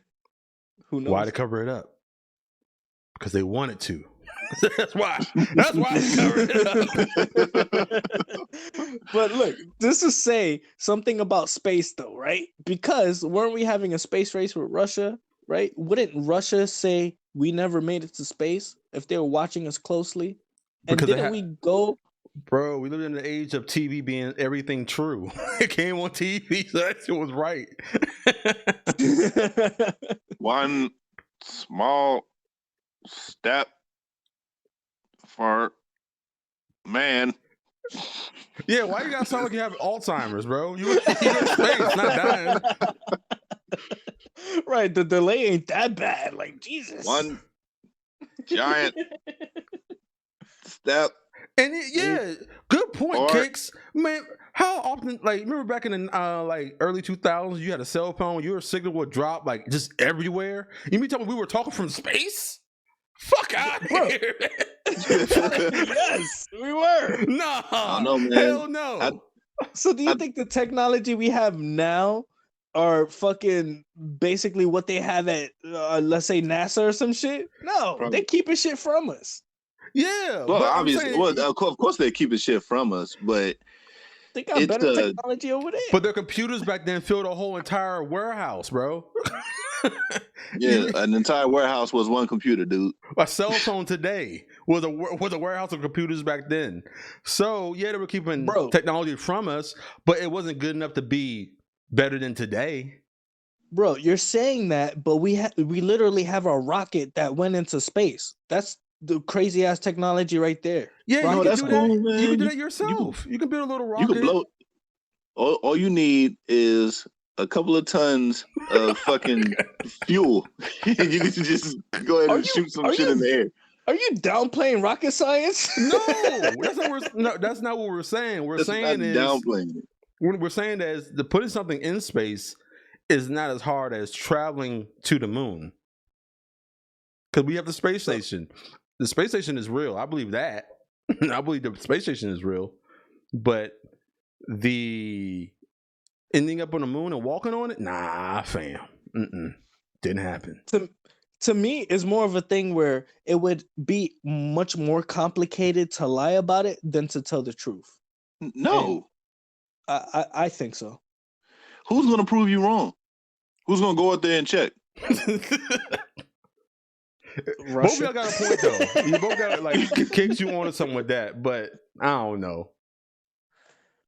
Speaker 3: Who knows?
Speaker 1: Why to cover it up? Because they wanted to. That's why. That's why they covered it up.
Speaker 3: But look, this is say something about space, though, right? Because weren't we having a space race with Russia, right? Wouldn't Russia say we never made it to space if they were watching us closely? And
Speaker 1: Because they
Speaker 3: didn't we go?
Speaker 1: Bro, we live in the age of TV being everything true. It came on TV, so that shit was right.
Speaker 2: One small step for man.
Speaker 1: Yeah, why you gotta sound like you have Alzheimer's, bro? You in space, not dying.
Speaker 3: Right, the delay ain't that bad. Like Jesus.
Speaker 2: One giant step.
Speaker 1: And good point,
Speaker 2: Or-
Speaker 1: Kickz. Man, how often? Like, remember back in the like early 2000s, you had a cell phone, your signal would drop like just everywhere. You mean telling me we were talking from space? Fuck out of here!
Speaker 3: Yes, we were.
Speaker 1: No,
Speaker 2: I don't know, man.
Speaker 1: hell no.
Speaker 3: So do you think the technology we have now are fucking basically what they have at let's say NASA or some shit? No,
Speaker 2: Probably.
Speaker 3: they keeping shit from us.
Speaker 1: Yeah,
Speaker 2: Well,
Speaker 1: but I'm
Speaker 2: obviously,
Speaker 1: saying-
Speaker 2: well, of course they're keeping shit from us, but
Speaker 3: They got
Speaker 2: It's,
Speaker 3: better technology over there.
Speaker 1: But their computers back then filled a whole entire warehouse, bro.
Speaker 2: yeah, an entire warehouse was one computer, dude.
Speaker 1: A cell phone today was a warehouse of computers back then. So yeah, they were keeping
Speaker 3: Bro.
Speaker 1: technology from us, but it wasn't good enough to be better than today.
Speaker 3: Bro, you're saying that, but we literally have a rocket that went into space. That's the crazy ass technology right there.
Speaker 1: Yeah,
Speaker 3: Bro,
Speaker 1: you can
Speaker 2: that's
Speaker 1: do
Speaker 2: cool,
Speaker 1: that.
Speaker 2: man.
Speaker 1: You can do
Speaker 2: You-
Speaker 1: that yourself. You can build a little rocket.
Speaker 2: You could blow. All you need is a couple of tons of fucking fuel, and you can just go ahead
Speaker 3: Are
Speaker 2: and
Speaker 3: you-
Speaker 2: shoot some
Speaker 3: are
Speaker 2: shit
Speaker 3: you-
Speaker 2: in the air.
Speaker 3: Are you downplaying rocket science?
Speaker 1: No, that's not what we're saying. We're
Speaker 2: That's
Speaker 1: saying
Speaker 2: not
Speaker 1: is
Speaker 2: downplaying it.
Speaker 1: we're saying that is the putting something in space is not as hard as traveling to the moon. Because we have the space station. The space station is real. I believe that. I believe the space station is real. But the ending up on the moon and walking on it, nah, fam. Didn't happen.
Speaker 3: To me, it's more of a thing where it would be much more complicated to lie about it than to tell the truth.
Speaker 2: No,
Speaker 3: I think so.
Speaker 2: who's gonna prove you wrong? Who's gonna go out there and check?
Speaker 1: Both of y'all got a point though. You both got like Kickz you wanted something with that, but I don't know.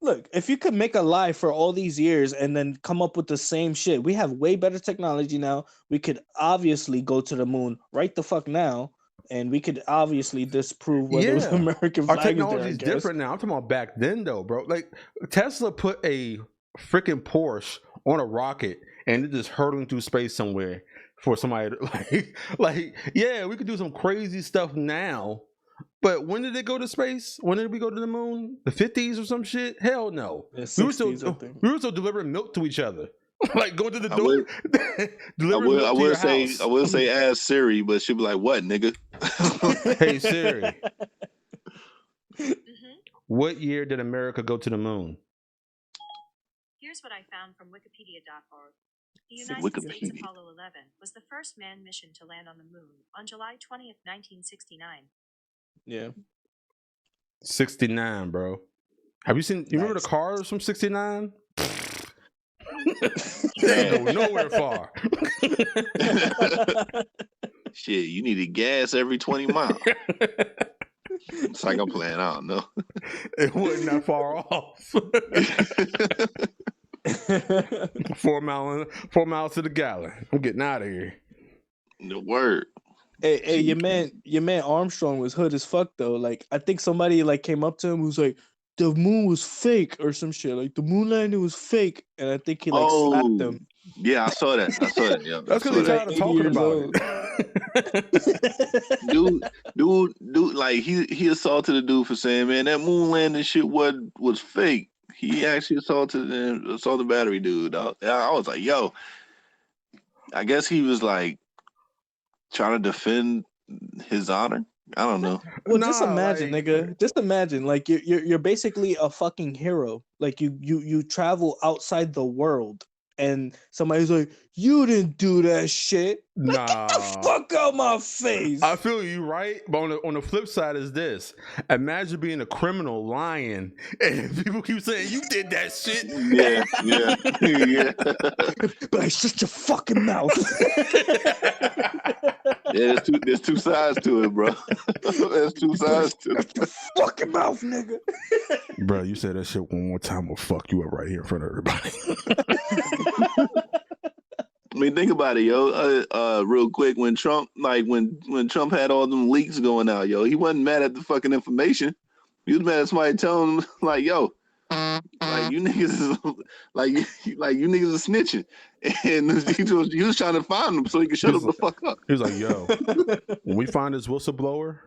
Speaker 3: Look, if you could make a lie for all these years and then come up with the same shit, we have way better technology now. We could obviously go to the moon right the fuck now, and we could obviously disprove whether it was
Speaker 1: Yeah.
Speaker 3: American
Speaker 1: Our
Speaker 3: flag.
Speaker 1: technology is different now. I'm talking about back then though, bro. Like Tesla put a freaking Porsche on a rocket and it just hurtling through space somewhere for somebody to, like yeah, we could do some crazy stuff now. But when did it go to space? When did we go to the moon? The 50s or some shit? Hell no.
Speaker 3: The
Speaker 1: We were
Speaker 3: 60s, I
Speaker 1: still
Speaker 3: think.
Speaker 1: delivering milk to each other. Like going to the
Speaker 2: I
Speaker 1: door.
Speaker 2: would-
Speaker 1: delivering milk to your house.
Speaker 2: I will say ask Siri, but she'll be like, "What, nigga?"
Speaker 1: Hey Siri,
Speaker 4: hmm
Speaker 1: what year did America go to the moon?
Speaker 4: Here's what I found from Wikipedia.org. The
Speaker 3: It's
Speaker 4: United States
Speaker 2: Wikipedia.
Speaker 4: Apollo 11 was the first manned mission to land on the moon on July 20th, 1969.
Speaker 3: Yeah.
Speaker 1: 69, bro. Have you seen? You remember the
Speaker 3: Nice.
Speaker 1: cars from 69? They ain't go nowhere far.
Speaker 2: Shit, you needed gas every 20 miles. It's like I'm playing. I don't know.
Speaker 1: It wasn't that far off. 4 miles to the gallon. I'm getting out of here.
Speaker 2: The word.
Speaker 3: Hey, your man Armstrong was hood as fuck though. Like, I think somebody like came up to him who's like, the moon was fake or some shit. Like, the moon landing was fake, and I think he like slapped him.
Speaker 2: Yeah, I saw that. Yeah,
Speaker 1: That's because
Speaker 2: I saw
Speaker 1: he's
Speaker 2: that.
Speaker 1: tired of
Speaker 3: 80
Speaker 1: talking
Speaker 3: years
Speaker 1: about
Speaker 3: old.
Speaker 1: it.
Speaker 2: dude, like he assaulted a dude for saying, man, that moon landing shit was fake. He actually assaulted the battery dude. I was like, yo, I guess he was like trying to defend his honor. I don't know.
Speaker 3: Well, just imagine,
Speaker 1: like,
Speaker 3: nigga. Just imagine, like you're basically a fucking hero. Like you travel outside the world, and somebody's like, "You didn't do that shit." Like, get the fuck out my face.
Speaker 1: I feel you, right? But on the flip side is this: imagine being a criminal lying, and people keep saying you did that shit.
Speaker 2: Yeah.
Speaker 3: But I shut your fucking mouth.
Speaker 2: Yeah, there's two sides to it, bro. There's two sides to it.
Speaker 3: Shut your fucking mouth, nigga.
Speaker 1: Bro, you say that shit one more time, we'll fuck you up right here in front of everybody.
Speaker 2: I mean, think about it, yo. Real quick, when Trump Trump had all them leaks going out, yo, he wasn't mad at the fucking information. He was mad at somebody telling him, like, yo, like you niggas is like you niggas are snitching, and he was trying to find them so he could shut them the fuck up.
Speaker 1: He was like, yo, when we find this whistleblower,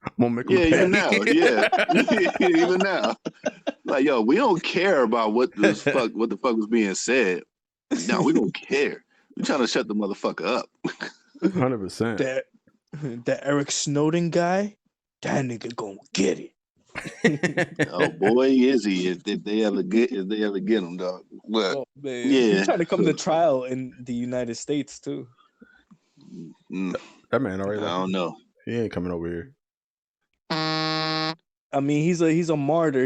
Speaker 1: I'm gonna make him
Speaker 2: Yeah,
Speaker 1: pay.
Speaker 2: even now, even now, like, yo, we don't care about what the fuck was being said. No, we don't care. We're trying to shut the motherfucker up.
Speaker 1: 100%.
Speaker 3: That Eric Snowden guy, that nigga gonna get it.
Speaker 2: Oh boy, is he? If they ever get him, dog. But
Speaker 3: man.
Speaker 2: yeah,
Speaker 3: He's trying to come to trial in the United States too.
Speaker 1: That man already.
Speaker 2: I don't know.
Speaker 1: He ain't coming over here.
Speaker 3: I mean, he's a martyr.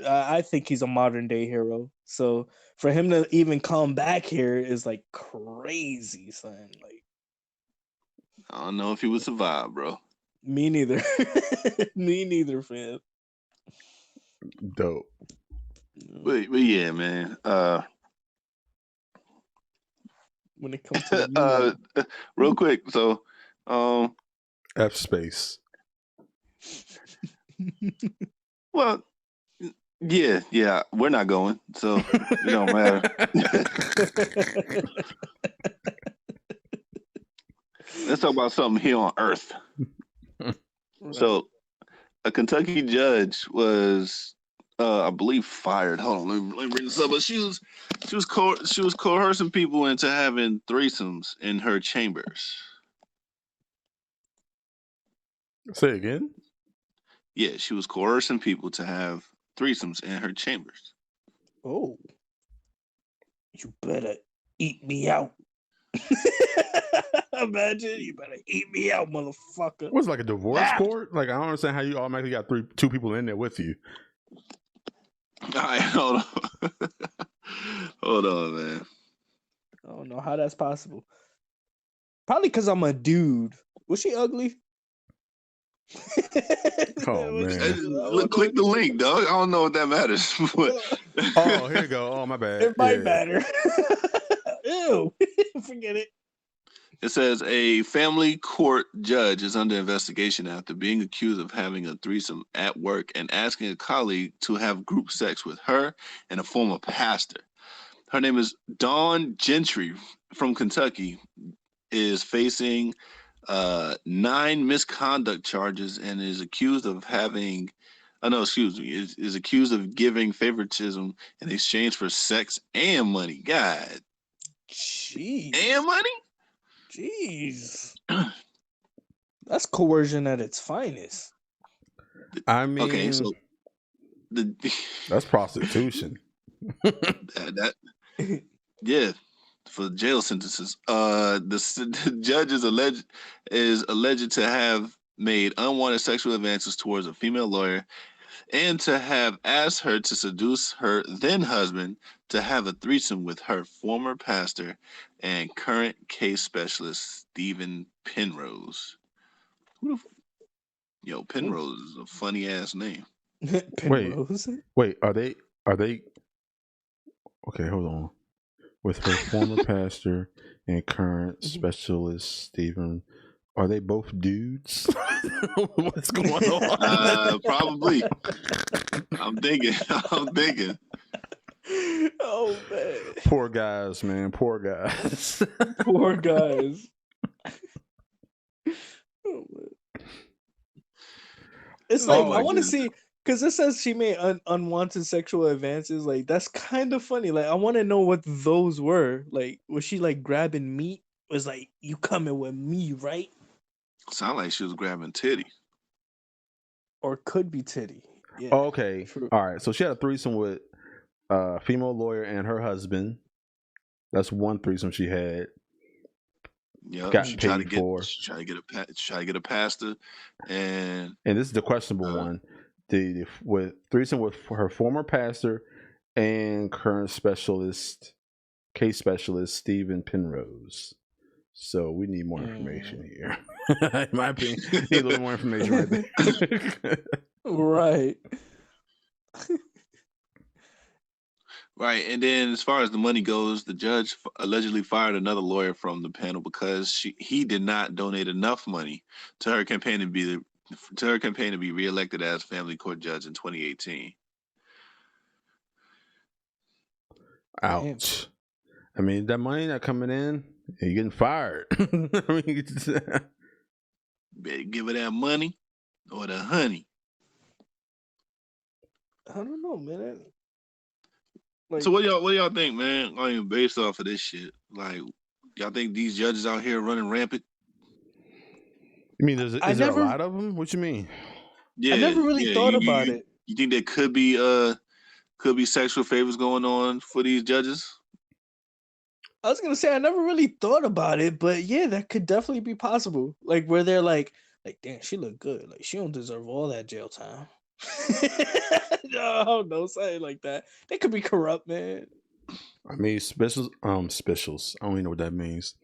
Speaker 3: I think he's a modern day hero. So for him to even come back here is like crazy, son. Like,
Speaker 2: I don't know if he would survive, bro.
Speaker 3: me neither. Me neither, fam.
Speaker 1: Dope.
Speaker 2: But yeah, man.
Speaker 3: When it comes to the
Speaker 2: real quick, so
Speaker 1: F space.
Speaker 2: well, yeah, we're not going, so it don't matter. Let's talk about something here on Earth. So, a Kentucky judge was, I believe, fired. Hold on, let me bring this up. But she was coercing people into having threesomes in her chambers.
Speaker 1: Say again.
Speaker 2: Yeah, she was coercing people to have threesomes in her chambers.
Speaker 3: Oh, you better eat me out. Imagine, you better eat me out, motherfucker.
Speaker 1: What's like a divorce court? Like, I don't understand how you automatically got two people in there with you.
Speaker 2: All right, hold on. Hold on, man.
Speaker 3: I don't know how that's possible. Probably because I'm a dude. Was she ugly?
Speaker 1: Oh man!
Speaker 2: Click the link, dog. I don't know what that matters.
Speaker 1: Oh, here you go. Oh, my bad.
Speaker 3: It might matter. Ew. Forget it.
Speaker 2: It says a family court judge is under investigation after being accused of having a threesome at work and asking a colleague to have group sex with her and a former pastor. Her name is Dawn Gentry from Kentucky, is facing 9 misconduct charges and is accused of having, is accused of giving favoritism in exchange for sex and money. God.
Speaker 3: Jeez.
Speaker 2: And money?
Speaker 3: Jeez. That's coercion at its finest.
Speaker 1: I mean,
Speaker 2: okay, so
Speaker 1: that's prostitution.
Speaker 2: that yeah, for jail sentences. The judge is alleged to have made unwanted sexual advances towards a female lawyer and to have asked her to seduce her then husband to have a threesome with her former pastor and current case specialist, Stephen Penrose. Who the Yo, Penrose is a funny ass name.
Speaker 3: Penrose.
Speaker 1: Wait, are they okay, hold on. With her former pastor and current specialist Stephen, are they both dudes? What's going on?
Speaker 2: Probably. I'm thinking.
Speaker 3: Oh man.
Speaker 1: Poor guys, man. Poor guys.
Speaker 3: Poor guys. Oh, man. It's like I want to see because it says she made unwanted sexual advances. Like that's kind of funny. Like I want to know what those were. Like was she like grabbing meat? Was like you coming with me, right?
Speaker 2: Sound like she was grabbing titty.
Speaker 3: Or could be titty. Yeah.
Speaker 1: Oh, okay.
Speaker 3: True.
Speaker 1: All right. So she had a threesome with a female lawyer and her husband. That's one threesome she had.
Speaker 2: Yeah,
Speaker 1: Got
Speaker 2: she
Speaker 1: paid for.
Speaker 2: She tried to get a pastor, and
Speaker 1: this is the questionable one. With threesome with her former pastor and current case specialist Stephen Penrose. So we need more information here. In my opinion, need a little more information right there.
Speaker 3: Right.
Speaker 2: Right, and then as far as the money goes, the judge allegedly fired another lawyer from the panel because he did not donate enough money to her campaign to be reelected as family court judge in 2018.
Speaker 1: Ouch! I mean, that money not coming in, you're getting fired. I mean,
Speaker 2: better give her that money or the honey.
Speaker 3: I don't know, man. Like,
Speaker 2: so what do y'all think, man? I mean, based off of this shit, like, y'all think these judges out here running rampant?
Speaker 1: You mean is there a lot of them? What you mean?
Speaker 3: Yeah, I never really thought about it.
Speaker 2: You think there could be sexual favors going on for these judges?
Speaker 3: I was gonna say I never really thought about it, but yeah, that could definitely be possible. Like where they're like, damn, she look good. Like she don't deserve all that jail time. No, something like that. They could be corrupt, man.
Speaker 1: I mean, specials. I don't even know what that means.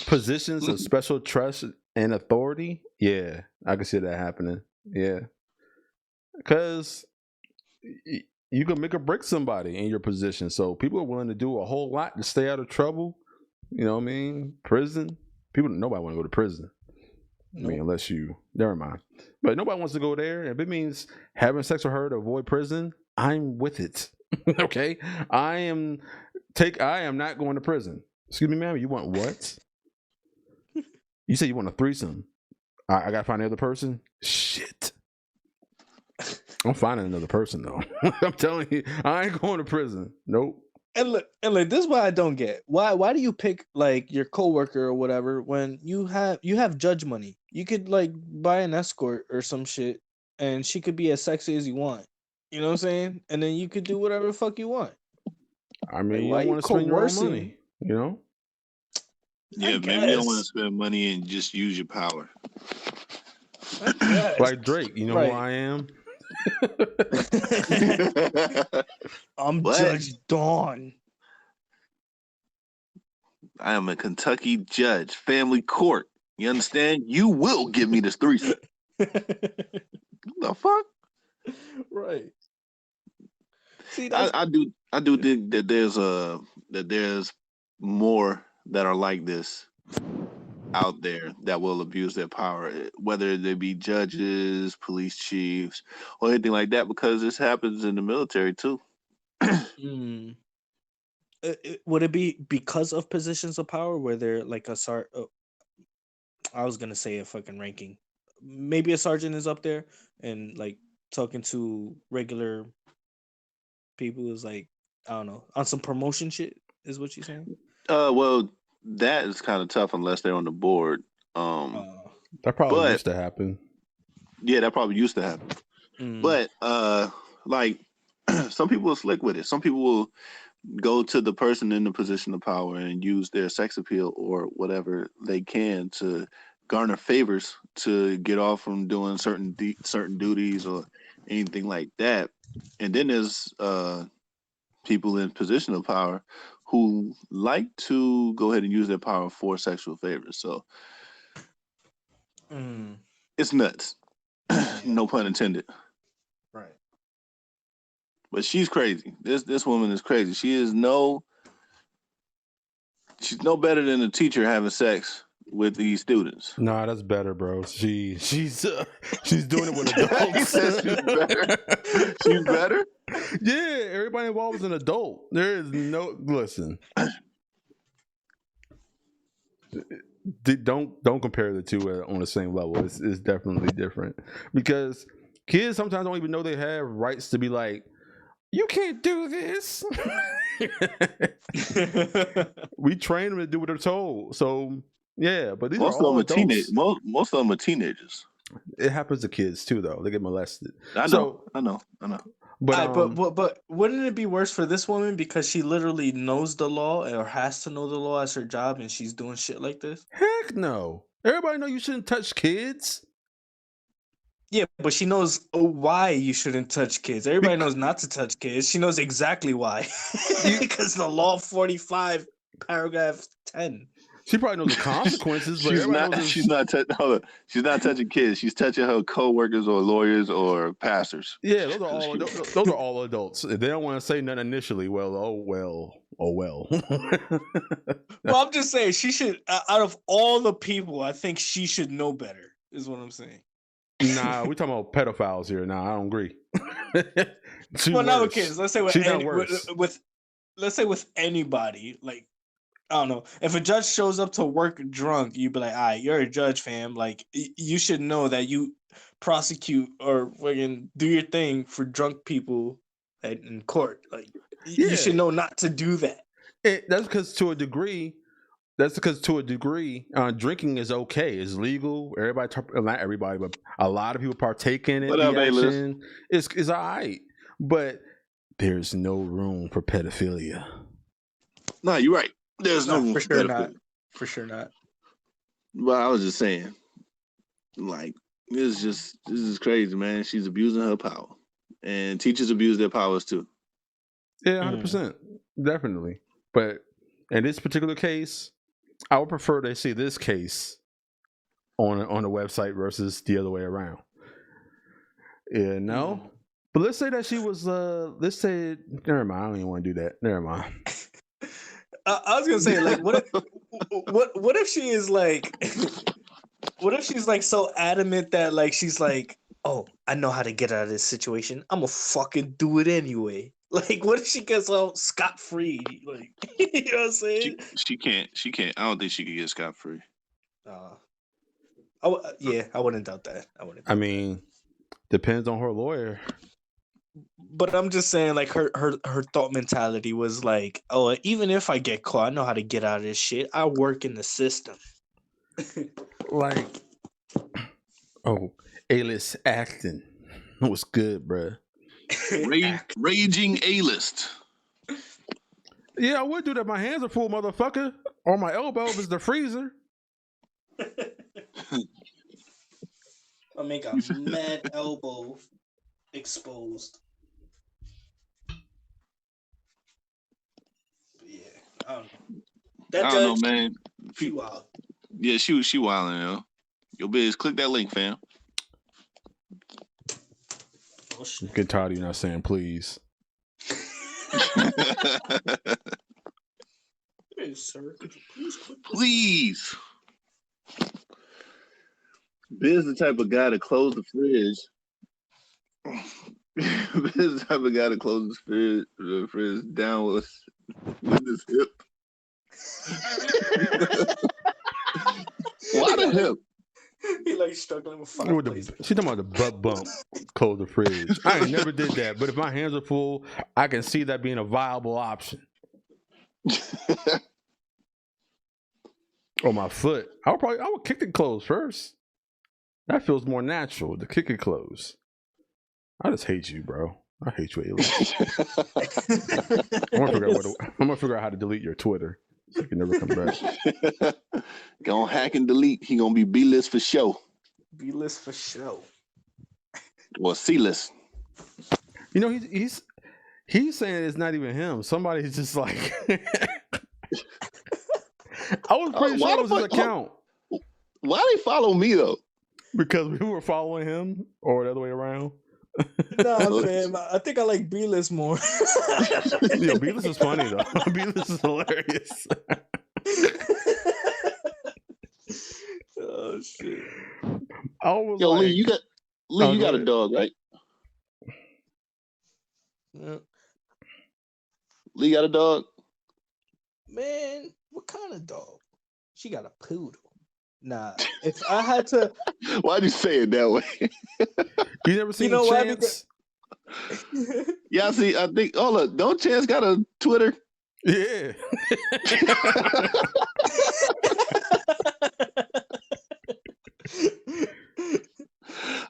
Speaker 1: Positions of special trust and authority. Yeah, I can see that happening. Yeah, because you can make or break somebody in your position. So people are willing to do a whole lot to stay out of trouble. You know what I mean? Prison. Nobody want to go to prison. Nope. I mean, unless you, never mind. But nobody wants to go there. If it means having sex with her to avoid prison, I'm with it. Okay? I am not going to prison. Excuse me, ma'am, you want what? You said you want a threesome. I gotta find another person? Shit. I'm finding another person though. I'm telling you, I ain't going to prison. Nope.
Speaker 3: And look, this is what I don't get. Why do you pick like your coworker or whatever when you have judge money? You could like buy an escort or some shit, and she could be as sexy as you want. You know what I'm saying? And then you could do whatever the fuck you want.
Speaker 1: I mean, like, you don't want to spend your own money, you know?
Speaker 2: Yeah, maybe you don't want to spend money and just use your power.
Speaker 1: Like Drake, you know who I am?
Speaker 3: I'm Judge Dawn.
Speaker 2: I am a Kentucky judge, family court. You understand? You will give me this threesome. The fuck?
Speaker 3: Right. See,
Speaker 2: I do think that there's more that are like this out there that will abuse their power, whether they be judges, police chiefs, or anything like that, because this happens in the military too.
Speaker 3: Would it be because of positions of power where they're like a I was gonna say a fucking ranking. Maybe a sergeant is up there and like talking to regular people is like, I don't know, on some promotion shit is what you're saying?
Speaker 2: Well, that is kind of tough unless they're on the board.
Speaker 1: That probably used to happen.
Speaker 2: Yeah, that probably used to happen. But like some people are slick with it. Some people will go to the person in the position of power and use their sex appeal or whatever they can to garner favors to get off from doing certain duties or anything like that. And then there's people in position of power who like to go ahead and use their power for sexual favors. So it's nuts. No pun intended.
Speaker 3: Right.
Speaker 2: But she's crazy. This woman is crazy. She's no better than a teacher having sex with these students.
Speaker 1: Nah, that's better, bro. She's doing it with adults.
Speaker 2: He said she's better. She's better?
Speaker 1: Yeah, everybody involved is an adult. There is no listen. Don't compare the two on the same level. It's definitely different because kids sometimes don't even know they have rights to be like, you can't do this. We train them to do what they're told. So yeah, but these
Speaker 2: most
Speaker 1: are all
Speaker 2: of them are
Speaker 1: adults.
Speaker 2: Most of them are teenagers.
Speaker 1: It happens to kids too, though. They get molested.
Speaker 2: I know.
Speaker 3: But wouldn't it be worse for this woman because she literally knows the law or has to know the law as her job, and she's doing shit like this?
Speaker 1: Heck no. Everybody know you shouldn't touch kids.
Speaker 3: Yeah, but she knows why you shouldn't touch kids. Everybody knows not to touch kids. She knows exactly why. Because the law 45, paragraph 10.
Speaker 1: She probably knows the consequences, but
Speaker 2: she's not touching kids. She's touching her co-workers or lawyers or pastors.
Speaker 1: Yeah, those are all adults. If they don't want to say nothing initially, well.
Speaker 3: Well, I'm just saying she should. Out of all the people, I think she should know better. Is what I'm saying.
Speaker 1: Nah, we talking about pedophiles here. Nah, I don't agree.
Speaker 3: Not with kids. Let's say with anybody. Like, I don't know. If a judge shows up to work drunk, you'd be like, all right, you're a judge, fam. Like, you should know that you prosecute or fucking do your thing for drunk people in court. Like, you should know not to do that.
Speaker 1: That's because to a degree, drinking is okay. It's legal. Not everybody, but a lot of people partake in it.
Speaker 2: What up, A-list?
Speaker 1: It's all right. But there's no room for pedophilia.
Speaker 2: No, you're right. There's no room
Speaker 3: for sure not. For sure not.
Speaker 2: But I was just saying, like, this is crazy, man. She's abusing her power. And teachers abuse their powers too.
Speaker 1: Yeah, 100%. Definitely. But in this particular case, I would prefer they see this case on the website versus the other way around. Yeah, no. But let's say that she was never mind, I don't even want to do that. Never mind.
Speaker 3: I was gonna say, like, what if she is like, what if she's like so adamant that like she's like, oh, I know how to get out of this situation. I'm gonna fucking do it anyway. Like, what if she gets all scot free? Like, you know what I'm saying?
Speaker 2: She can't. I don't think she could get scot free.
Speaker 3: I wouldn't doubt that.
Speaker 1: I mean, depends on her lawyer.
Speaker 3: But I'm just saying, like, her thought mentality was like, oh, even if I get caught, I know how to get out of this shit. I work in the system.
Speaker 1: Like, oh, A-list acting was good, bruh.
Speaker 2: Raging A-list.
Speaker 1: Yeah, I would do that. My hands are full, motherfucker. Or my elbow is the freezer.
Speaker 3: I'll make a mad elbow exposed. But yeah, I don't know.
Speaker 2: I don't know, man.
Speaker 3: She wild.
Speaker 2: Yeah, she wilding, yo. Yo, Biz, click that link, fam.
Speaker 1: I'm getting tired of you not saying please.
Speaker 3: Hey, sir, could you please click this?
Speaker 2: Please. Biz the type of guy to close the fridge. Biz the type of guy to close the fridge down with his hip. Why the hip?
Speaker 3: He like struggling with five
Speaker 1: She's talking about the butt bump, close the fridge. I ain't never did that, but if my hands are full, I can see that being a viable option. Or my foot. I would kick it closed first. That feels more natural, the kick it closed. I just hate you, bro. I hate you, A-list. I'm gonna figure out how to delete your Twitter so you can never come back.
Speaker 2: Gonna hack and delete. He gonna be B-list for show.
Speaker 3: B-list for show.
Speaker 2: Or C-list.
Speaker 1: You know, he's saying it's not even him. Somebody's just like. I was pretty sure it was his account.
Speaker 2: Why they follow me though?
Speaker 1: Because we were following him, or the other way around.
Speaker 3: Nah, man, I think I like B-list more.
Speaker 1: Yo, B-list is funny though. B-list is hilarious.
Speaker 3: Oh shit!
Speaker 2: Yo, like, Lee, you got a dog, right?
Speaker 3: Yeah.
Speaker 2: Lee got a dog.
Speaker 3: Man, what kind of dog? She got a poodle. Nah, if I had to,
Speaker 2: why'd you say it that way?
Speaker 1: You never seen Chance?
Speaker 2: Yeah, see, I think. Oh look, don't Chance got a Twitter?
Speaker 1: Yeah.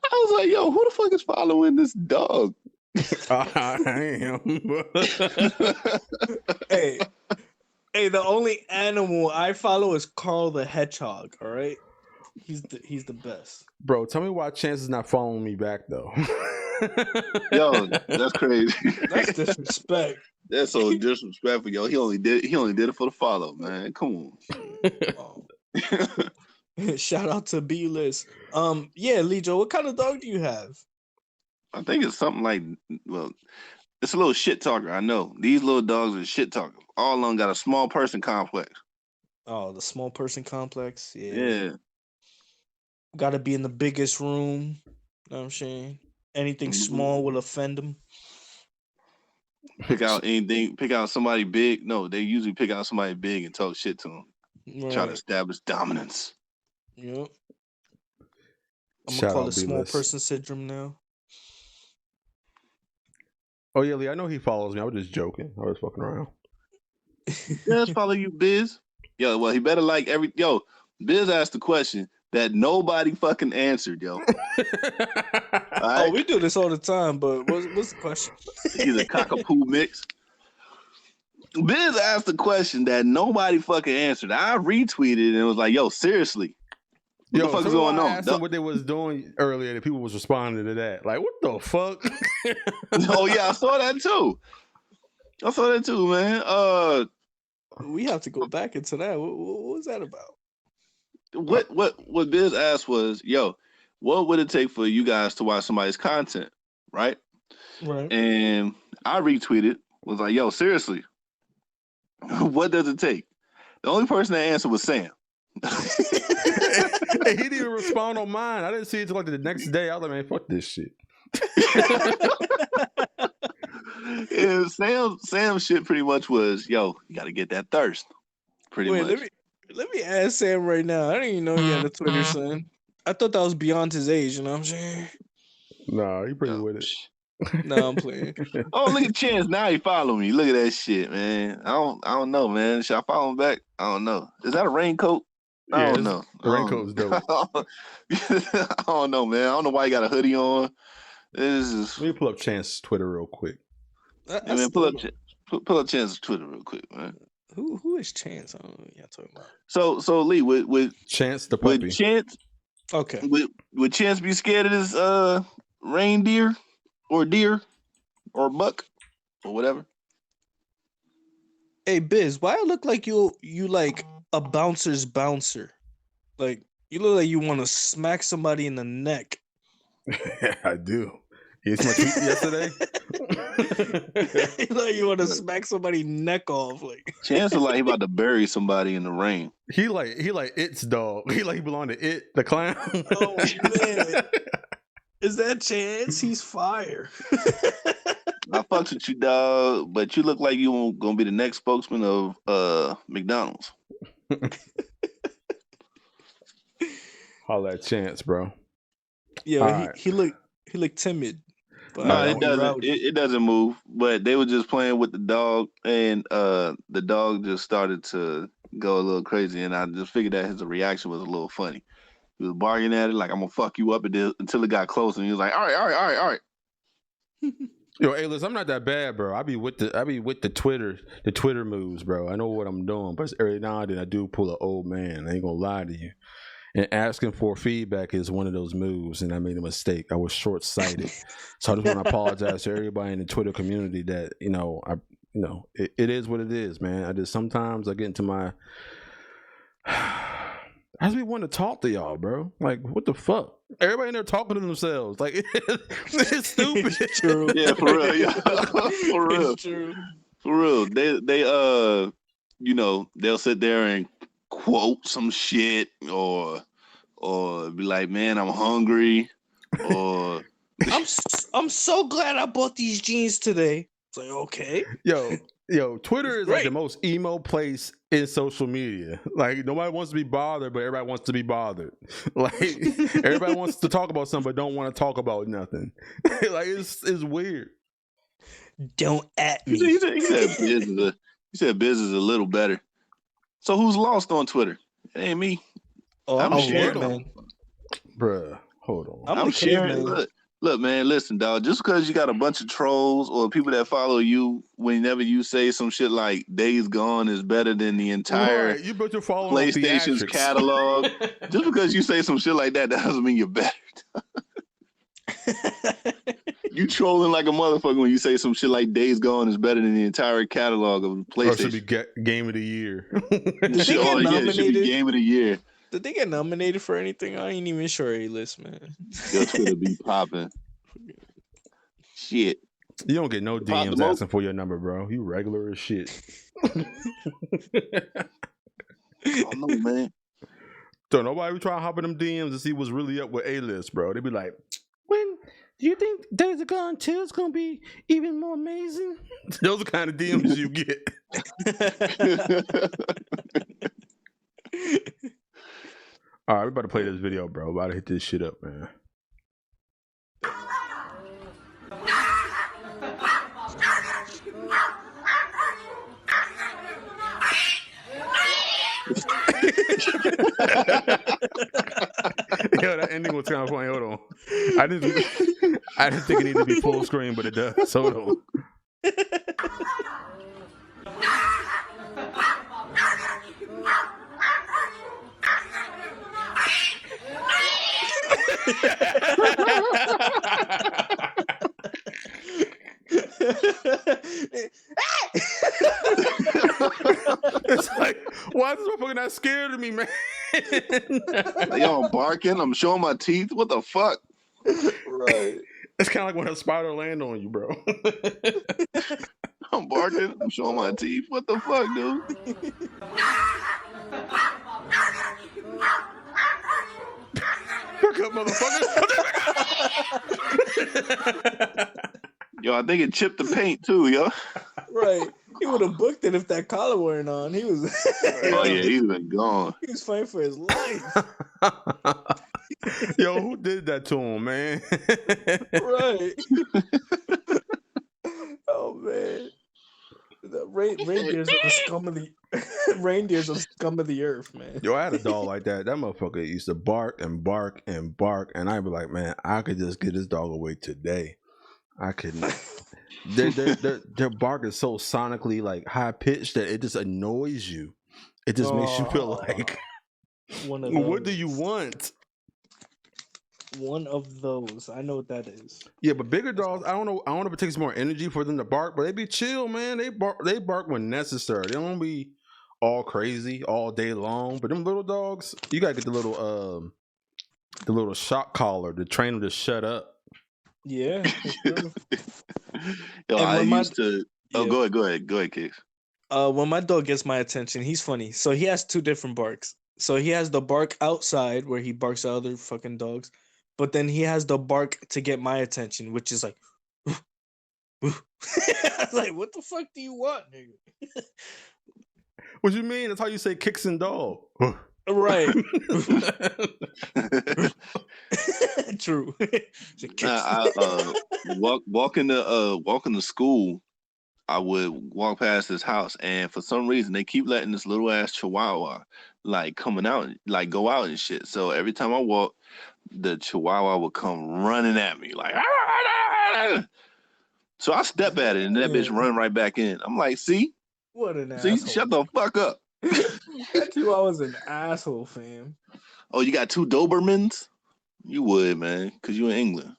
Speaker 2: I was like, yo, who the fuck is following this dog?
Speaker 1: I am.
Speaker 3: Hey, the only animal I follow is Carl the Hedgehog. All right, he's the best.
Speaker 1: Bro, tell me why Chance is not following me back though.
Speaker 2: Yo, that's crazy.
Speaker 3: That's disrespect.
Speaker 2: That's so disrespectful, yo. He only did it for the follow, man. Come on.
Speaker 3: Shout out to B-list. Yeah, Lizzo, what kind of dog do you have?
Speaker 2: I think it's something like, well, it's a little shit talker. I know these little dogs are shit talkers. All of them got a small person complex.
Speaker 3: Oh, the small person complex.
Speaker 2: Yeah.
Speaker 3: Got to be in the biggest room. Know what I'm saying? Anything small will offend them.
Speaker 2: Pick out anything. Pick out somebody big. No, they usually pick out somebody big and talk shit to them.
Speaker 3: Right.
Speaker 2: Try to establish dominance.
Speaker 3: Yep. I'm
Speaker 1: Shout
Speaker 3: gonna call
Speaker 1: out
Speaker 3: it small
Speaker 1: B-list.
Speaker 3: person syndrome now.
Speaker 1: Oh yeah, Lee, I know he follows me. I was just joking. I was fucking around.
Speaker 2: Yeah, let's follow you, Biz. Yo, well, he better like Yo, Biz asked the question that nobody fucking answered, yo.
Speaker 3: Right? Oh, we do this all the time, but what's the question?
Speaker 2: He's a cockapoo mix. Biz asked the question that nobody fucking answered. I retweeted and it was like, yo, seriously. What the fuck is going on?
Speaker 1: I asked them what they was doing earlier, that people was responding to that. Like, what the fuck?
Speaker 2: Oh yeah, I saw that too, man.
Speaker 3: We have to go back into that. What was that about?
Speaker 2: What Biz asked was, yo, what would it take for you guys to watch somebody's content, right?
Speaker 3: Right.
Speaker 2: And I retweeted, was like, yo, seriously, what does it take? The only person that answered was Sam.
Speaker 1: He didn't even respond on mine. I didn't see it till like the next day. I was like, man, fuck this shit.
Speaker 2: And Sam's shit pretty much was, yo, you got to get that thirst. Pretty much.
Speaker 3: Let me ask Sam right now. I didn't even know he had a Twitter, son. I thought that was beyond his age. You know what I'm saying?
Speaker 1: No, he pretty with it.
Speaker 3: No, I'm playing.
Speaker 2: Oh, look at Chance. Now he follow me. Look at that shit, man. I don't know, man. Should I follow him back? I don't know. Is that a raincoat? I don't know.
Speaker 1: The raincoat's dope.
Speaker 2: I don't know, man. I don't know why you got a hoodie on. This is.
Speaker 1: Let me pull up Chance's Twitter real quick.
Speaker 2: Man, pull up Chance's Twitter real quick, man.
Speaker 3: Who is Chance? I don't know what y'all talking about.
Speaker 2: So Lee, with
Speaker 1: Chance the puppy.
Speaker 2: Would Chance,
Speaker 3: okay.
Speaker 2: Would Chance be scared of this reindeer or deer or buck or whatever?
Speaker 3: Hey Biz, why I look like you like a bouncer's bouncer? Like you look like you want to smack somebody in the neck.
Speaker 1: I do. You see my tweet yesterday?
Speaker 3: Like you want to smack somebody's neck off. Like
Speaker 2: Chance look like he about to bury somebody in the rain.
Speaker 1: He like It's dog. He belonged to It, the clown.
Speaker 3: Oh man. Is that Chance? He's fire.
Speaker 2: I fucks with you, dog, but you look like you gonna be the next spokesman of McDonald's.
Speaker 1: Holla at Chance, bro.
Speaker 3: Yeah, he looked timid. But
Speaker 2: No, it doesn't. It doesn't move. But they were just playing with the dog, and the dog just started to go a little crazy, and I just figured that his reaction was a little funny. He was barking at it like, "I'm gonna fuck you up," until it got close, and he was like, "All right."
Speaker 1: Yo, hey, listen, I'm not that bad, bro. I be with the Twitter moves, bro. I know what I'm doing, but every now and then I do pull an old man. I ain't gonna lie to you. And asking for feedback is one of those moves, and I made a mistake. I was short sighted, so I just want to apologize to everybody in the Twitter community that it is what it is, man. I just sometimes I get into my I just be wanting to talk to y'all, bro. Like, what the fuck? Everybody in there talking to themselves. Like, it's stupid.
Speaker 3: It's true.
Speaker 2: Yeah, for real. Yeah. For real.
Speaker 3: It's true.
Speaker 2: For real. They they'll sit there and quote some shit or be like, man, I'm hungry. Or
Speaker 3: I'm so glad I bought these jeans today. It's like, okay.
Speaker 1: Yo, Twitter is
Speaker 3: Great.
Speaker 1: like the most emo place in social media. Like, nobody wants to be bothered, but everybody wants to be bothered. Like, everybody wants to talk about something, but don't want to talk about nothing. Like, it's weird.
Speaker 3: Don't at me.
Speaker 2: He said Biz is a little better. So who's lost on Twitter? It ain't me.
Speaker 3: Oh,
Speaker 2: I'm
Speaker 3: I'm
Speaker 2: sharing
Speaker 3: sharing, man.
Speaker 1: Bruh, hold on.
Speaker 3: I'm
Speaker 2: sharing. Look, man, listen, dog. Just because you got a bunch of trolls or people that follow you, whenever you say some shit like "Days Gone" is better than the entire
Speaker 1: Right, you built your following
Speaker 2: PlayStation's
Speaker 1: theatrics.
Speaker 2: catalog, just because you say some shit like that doesn't mean you're better. You trolling like a motherfucker when you say some shit like "Days Gone" is better than the entire catalog of PlayStation.
Speaker 1: Or it should be game of the year.
Speaker 2: It should be game of the year.
Speaker 3: Did they get nominated for anything? I ain't even sure A-list, man.
Speaker 2: Your Twitter be popping. Shit.
Speaker 1: You don't get no
Speaker 2: Pop
Speaker 1: DMs
Speaker 2: the
Speaker 1: asking for your number, bro. You regular as shit.
Speaker 2: I don't know, man.
Speaker 1: So nobody be trying to hop in them DMs to see what's really up with A-list, bro. They be like, when do you think Days of Gone 2 is going to be even more amazing? Those are the kind of DMs you get. All right, we about to play this video, bro. About to hit this shit up, man. Yo, that ending was kind of funny. Hold on. I didn't think it needed to be full screen, but it does. Hold on. It's like, why is this motherfucker not scared of me, man?
Speaker 2: Yo, I'm barking. I'm showing my teeth. What the fuck?
Speaker 3: Right.
Speaker 1: It's kind of like when a spider land on you, bro.
Speaker 2: I'm barking. I'm showing my teeth. What the fuck, dude?
Speaker 1: Look up, motherfucker.
Speaker 2: Yo, I think it chipped the paint too, yo.
Speaker 3: Right. He would have booked it if that collar weren't on. He was.
Speaker 2: Oh yeah, he's been gone.
Speaker 3: He was fighting for his life.
Speaker 1: Yo, who did that to him, man?
Speaker 3: Right. Oh man. The reindeers are the scum of the reindeers are the scum of the earth, man.
Speaker 1: Yo, I had a dog like that. That motherfucker used to bark and bark and bark, and I'd be like, man, I could just get this dog away today. I couldn't. Their bark is so sonically like high pitched that it just annoys you. It just makes you feel like, what do you want?
Speaker 3: One of those. I know what that is.
Speaker 1: Yeah, but bigger dogs, I don't know if it takes more energy for them to bark, but they be chill, man. They bark when necessary. They don't be all crazy all day long. But them little dogs, you gotta get the little shock collar to train them to shut up.
Speaker 3: Yeah.
Speaker 2: Yo, I used to. Oh,
Speaker 3: Yeah.
Speaker 2: go ahead, Kickz.
Speaker 3: When my dog gets my attention, he's funny. So he has two different barks. So he has the bark outside where he barks at other fucking dogs, but then he has the bark to get my attention, which is like, I was like, what the fuck do you want, nigga?
Speaker 1: What you mean? That's how you say Kickz and dog.
Speaker 3: Right. True.
Speaker 2: Walking to school, I would walk past this house, and for some reason they keep letting this little ass chihuahua like coming out, like go out and shit. So every time I walk, the chihuahua would come running at me like. So I step at it, and that bitch run right back in. I'm like, see,
Speaker 3: what an asshole.
Speaker 2: Shut the fuck up.
Speaker 3: That chihuahua's an asshole, fam.
Speaker 2: Oh, you got 2 Dobermans? You would, man, because you in England.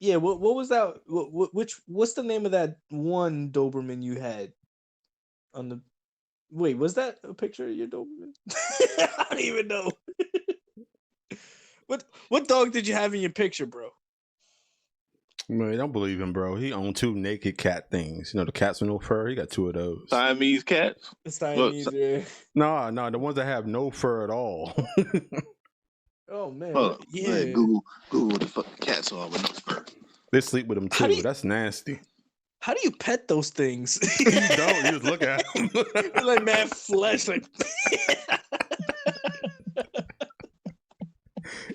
Speaker 3: Yeah, what was that? What's the name of that one Doberman you had on the? Wait, was that a picture of your Doberman? I don't even know. What dog did you have in your picture, bro?
Speaker 1: Man, don't believe him, bro. He owned 2 naked cat things. You know, the cats with no fur. He got 2 of those.
Speaker 2: Siamese cats?
Speaker 3: Siamese, yeah.
Speaker 1: No, the ones that have no fur at all.
Speaker 3: Oh man,
Speaker 2: Hold on,
Speaker 3: yeah.
Speaker 2: man, Google what the fuck cats are with no fur.
Speaker 1: They sleep with them too. That's nasty.
Speaker 3: How do you pet those things?
Speaker 1: You don't. You just look at them.
Speaker 3: Like mad flesh, like.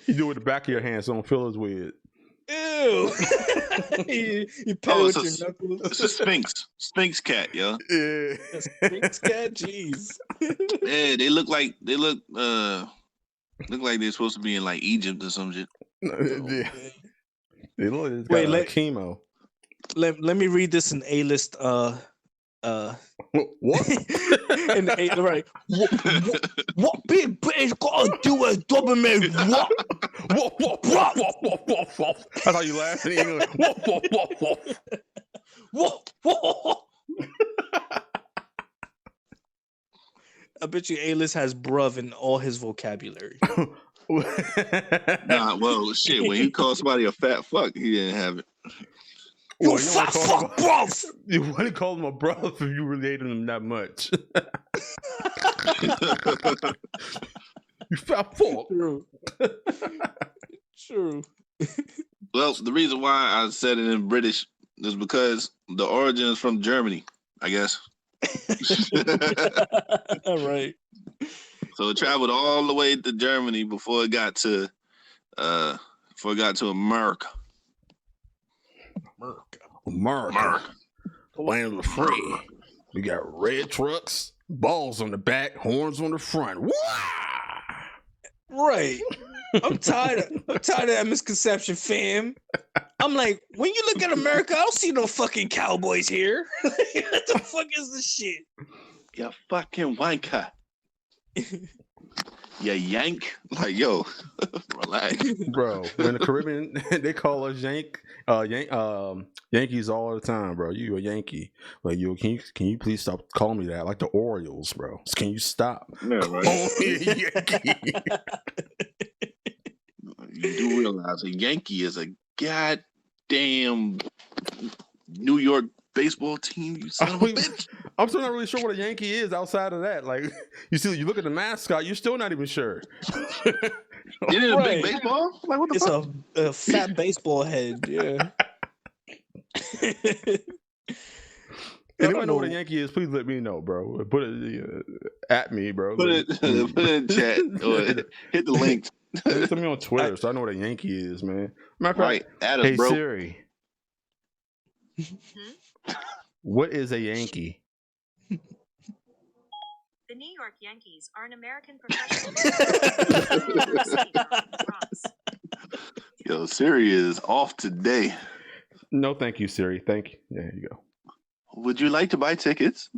Speaker 1: You do it with the back of your hand, so don't feel as weird.
Speaker 3: Ew. you pet it with your knuckles.
Speaker 2: It's a Sphinx cat, yo.
Speaker 1: Yeah.
Speaker 3: A Sphinx cat, jeez.
Speaker 2: Yeah, they look like they're supposed to be in like Egypt or some shit.
Speaker 1: Yeah. They look
Speaker 3: Wait,
Speaker 1: chemo.
Speaker 3: Let me read this in A-list.
Speaker 1: What?
Speaker 3: In the right. What Big British got to do with Doberman? What?
Speaker 1: That's how you laugh in English.
Speaker 3: What? I bet you A-list has bruv in all his vocabulary.
Speaker 2: Nah, well, shit. When he called somebody a fat fuck, he didn't have it.
Speaker 3: You fat fuck, bruv!
Speaker 1: You wouldn't call him a brother if you really hated him that much. You fat fuck.
Speaker 3: True.
Speaker 2: Well, the reason why I said it in British is because the origin is from Germany, I guess.
Speaker 3: All right.
Speaker 2: So it traveled all the way to Germany before it got to America.
Speaker 1: America. Land of the free. We got red trucks, balls on the back, horns on the front. Wah!
Speaker 3: Right. I'm tired of that misconception, fam. I'm like, when you look at America, I don't see no fucking cowboys here. What the fuck is this shit?
Speaker 2: You fucking wanker. You yank. Like, yo, relax.
Speaker 1: Bro, in the Caribbean, they call us Yankees all the time, bro. You a Yankee. Like, yo, can you please stop calling me that? Like the Orioles, bro. Can you stop?
Speaker 2: Yeah, right.
Speaker 1: Calling me a Yankee.
Speaker 2: You do realize a Yankee is a goddamn New York baseball team, you son of a bitch.
Speaker 1: I'm still not really sure what a Yankee is outside of that. Like, you look at the mascot, you're still not even sure.
Speaker 2: Isn't it a big baseball? Like, what the fuck?
Speaker 3: It's a fat baseball head, yeah.
Speaker 1: Anyone know what a Yankee is? Please let me know, bro. Put it at me, bro.
Speaker 2: Put it in chat or hit the link.
Speaker 1: Send me on Twitter so I know what a Yankee is, man. Matter of
Speaker 2: Right,
Speaker 1: fact,
Speaker 2: at us,
Speaker 1: hey
Speaker 2: bro.
Speaker 1: Siri, what is a Yankee?
Speaker 4: The New York Yankees are an American professional city from the Bronx.
Speaker 2: Yo, Siri is off today.
Speaker 1: No, thank you, Siri. Thank you. There you go.
Speaker 2: Would you like to buy tickets?